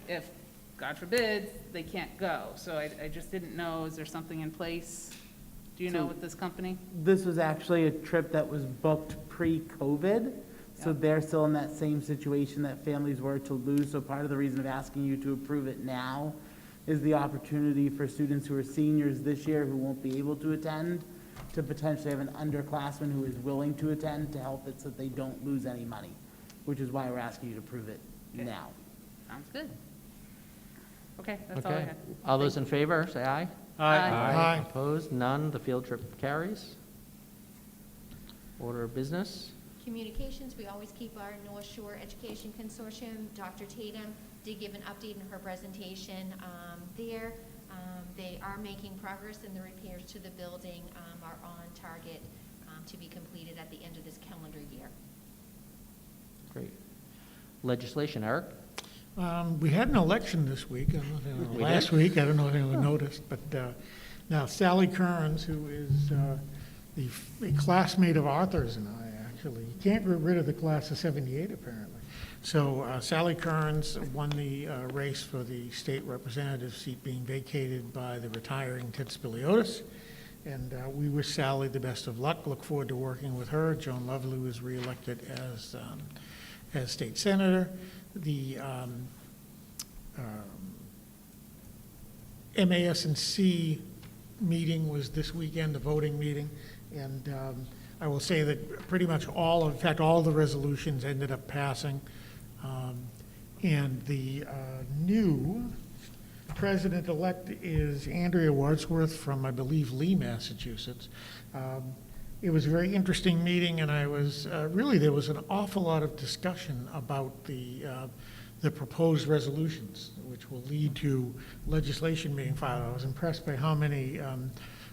if, God forbid, they can't go. So I just didn't know, is there something in place? Do you know with this company? This was actually a trip that was booked pre-COVID, so they're still in that same situation that families were to lose. So part of the reason of asking you to approve it now is the opportunity for students who are seniors this year who won't be able to attend to potentially have an underclassman who is willing to attend to help it so that they don't lose any money, which is why we're asking you to approve it now. Sounds good. Okay, that's all I Okay. had. All those in favor, say aye. Aye. Opposed? None. The field trip carries. Order of business. Communications, we always keep our North Shore Education Consortium. Dr. Tatum did give an update in her presentation there. They are making progress, and the repairs to the building are on target to be completed at the end of this calendar year. Great. Legislation, Eric? We had an election this week, I don't know if anyone, last week, I don't know if anyone noticed, but now Sally Kearns, who is a classmate of Arthur's and I, actually, you can't get rid of the class of '78 apparently. So Sally Kearns won the race for the state representative seat being vacated by the retiring Ted Spiliotis. And we wish Sally the best of luck. Look forward to working with her. Joan Lovely was reelected as state senator. The MAS&C meeting was this weekend, the voting meeting, and I will say that pretty much all the resolutions ended up passing. And the new president-elect is Andrea Wadsworth from, I believe, Lee, Massachusetts. It was a very interesting meeting, and I was, really, there was an awful lot of discussion about the proposed resolutions, which will lead to legislation being filed. I was impressed by how many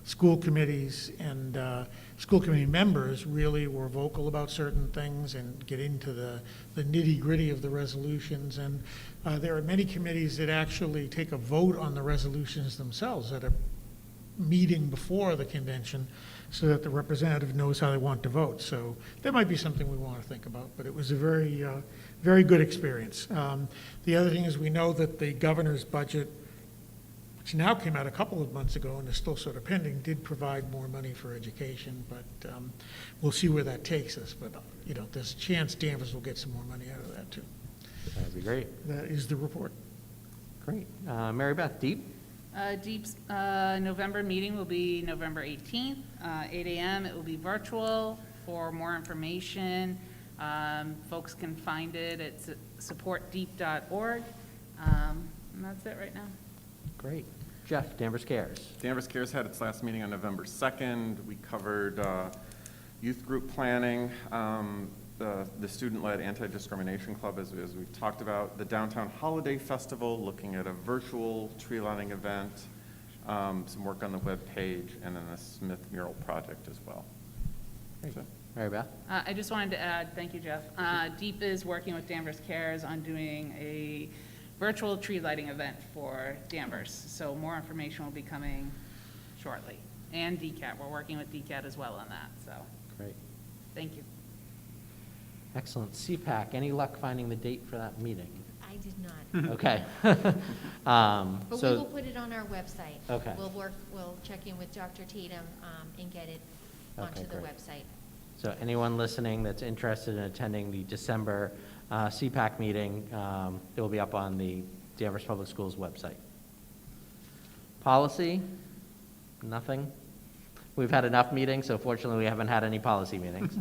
school committees and school committee members really were vocal about certain things and get into the nitty-gritty of the resolutions. And there are many committees that actually take a vote on the resolutions themselves at a meeting before the convention so that the representative knows how they want to vote. So that might be something we want to think about, but it was a very, very good experience. The other thing is we know that the governor's budget, which now came out a couple of months ago and is still sort of pending, did provide more money for education, but we'll see where that takes us. But, you know, there's a chance Danvers will get some more money out of that too. That'd be great. That is the report. Great. Mary Beth, Deep? Deep's November meeting will be November 18th, 8 a.m. It will be virtual. For more information, folks can find it at supportdeep.org. And that's it right now. Great. Jeff, Danvers Cares. Danvers Cares had its last meeting on November 2nd. We covered youth group planning, the student-led anti-discrimination club, as we've talked about, the Downtown Holiday Festival, looking at a virtual tree lighting event, some work on the web page, and then a Smith mural project as well. Great. Mary Beth? I just wanted to add, thank you, Jeff. Deep is working with Danvers Cares on doing a virtual tree lighting event for Danvers. So more information will be coming shortly. And DCAT, we're working with DCAT as well on that, so. Great. Thank you. Excellent. CPAC, any luck finding the date for that meeting? I did not. Okay. But we So, will put it on our website. Okay. We'll check in with Dr. Tatum and get it onto Okay, the great. website. so anyone listening that's interested in attending the December CPAC meeting, it will be up on the Danvers Public Schools website. Policy, nothing. We've had enough meetings, so fortunately we haven't had any policy meetings.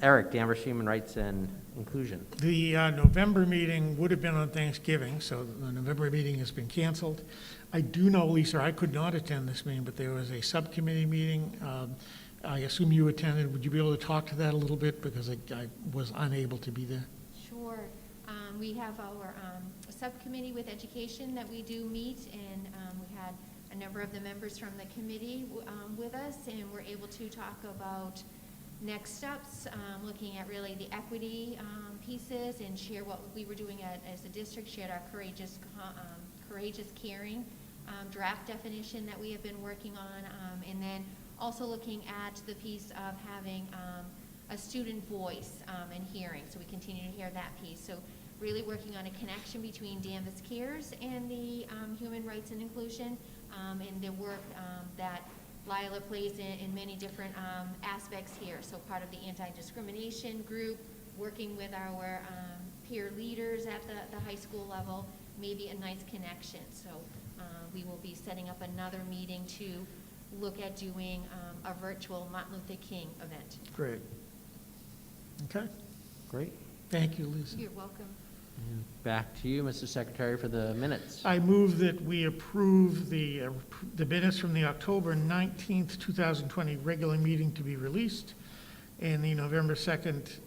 Eric, Danvers Human Rights and Inclusion. The November meeting would have been on Thanksgiving, so the November meeting has been canceled. I do know, Lisa, I could not attend this meeting, but there was a subcommittee meeting. I assume you attended. Would you be able to talk to that a little bit? Because I was unable to be there. Sure. We have our subcommittee with education that we do meet, and we had a number of the members from the committee with us, and we're able to talk about next steps, looking at really the equity pieces and share what we were doing as a district, shared our courageous caring draft definition that we have been working on, and then also looking at the piece of having a student voice and hearing, so we continue to hear that piece. So really working on a connection between Danvers Cares and the Human Rights and Inclusion, and the work that Lila plays in many different aspects here. So part of the anti-discrimination group, working with our peer leaders at the high school level, maybe a nice connection. So we will be setting up another meeting to look at doing a virtual Martin Luther King event. Great. Okay. Great. Thank you, Lisa. You're welcome. And back to you, Mr. Secretary, for the minutes. I move that we approve the minutes from the October 19th, 2020 regular meeting to be released, and the November 2nd,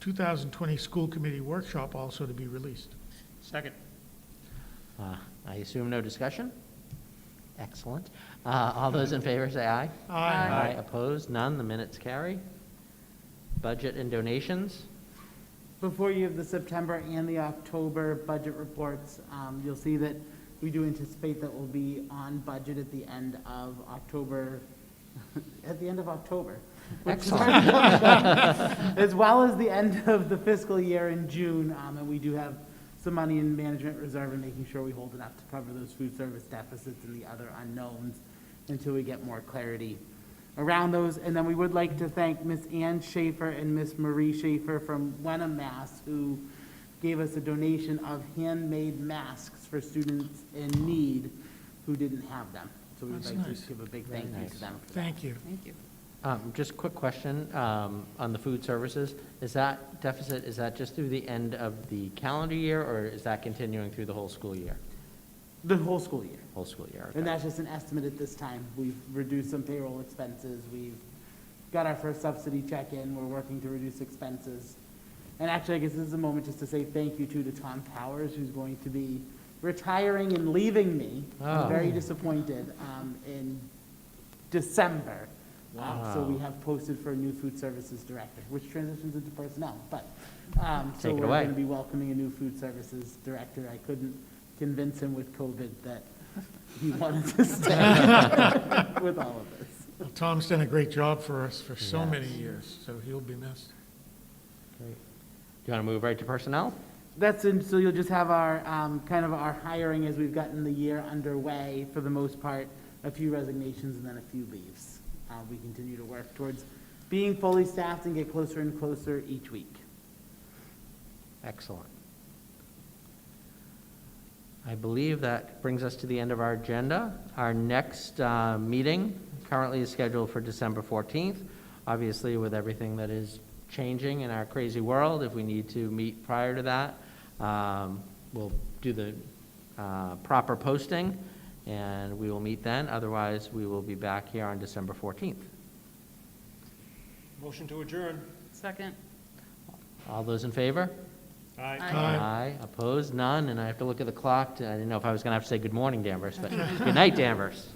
2020 school committee workshop also to be released. Second. I assume no discussion? Excellent. All those in favor say aye. Aye. Opposed? None. The minutes carry. Budget and donations. Before you have the September and the October budget reports, you'll see that we do anticipate that we'll be on budget at the end of October, Excellent. as well as the end of the fiscal year in June, and we do have some money in management reserve and making sure we hold enough to cover those food service deficits and the other unknowns until we get more clarity around those. And then we would like to thank Miss Ann Schaefer and Miss Marie Schaefer from Wenham, Mass, who gave us a donation of handmade masks for students in need who didn't have them. So we would That's like nice. to give a big Very thank you nice. to them. for that. Thank you. Thank you. Just a quick question on the food services. Is that deficit, is that just through the end of the calendar year, or is that continuing through the whole school year? The whole school year. Whole school year, And okay. that's just an estimate at this time. We've reduced some payroll expenses. We've got our first subsidy check in. We're working to reduce expenses. And actually, I guess this is a moment just to say thank you to Tom Powers, who's going to be retiring and leaving me. I'm Oh. very disappointed, in December. So we Wow. have posted for a new food services director, which transitions into personnel, but, so Take it we're away. gonna be welcoming a new food services director. I couldn't convince him with COVID that he wanted to stay with all of this. Well, Tom's done a great job for us for so Yes. many years, so he'll be missed. Great. Do you want to move right to personnel? That's in, so you'll just have our, kind of our hiring as we've gotten the year underway, for the most part, a few resignations and then a few leaves. We continue to work towards being fully staffed and get closer and closer each week. Excellent. I believe that brings us to the end of our agenda. Our next meeting currently is scheduled for December 14th. Obviously, with everything that is changing in our crazy world, if we need to meet prior to that, we'll do the proper posting, and we will meet then. Otherwise, we will be back here on December 14th. Motion to adjourn. Second. All those in favor? Aye. Aye. Opposed? None? And I have to look at the clock. I didn't know if I was going to have to say good morning, Danvers, but good night, Danvers.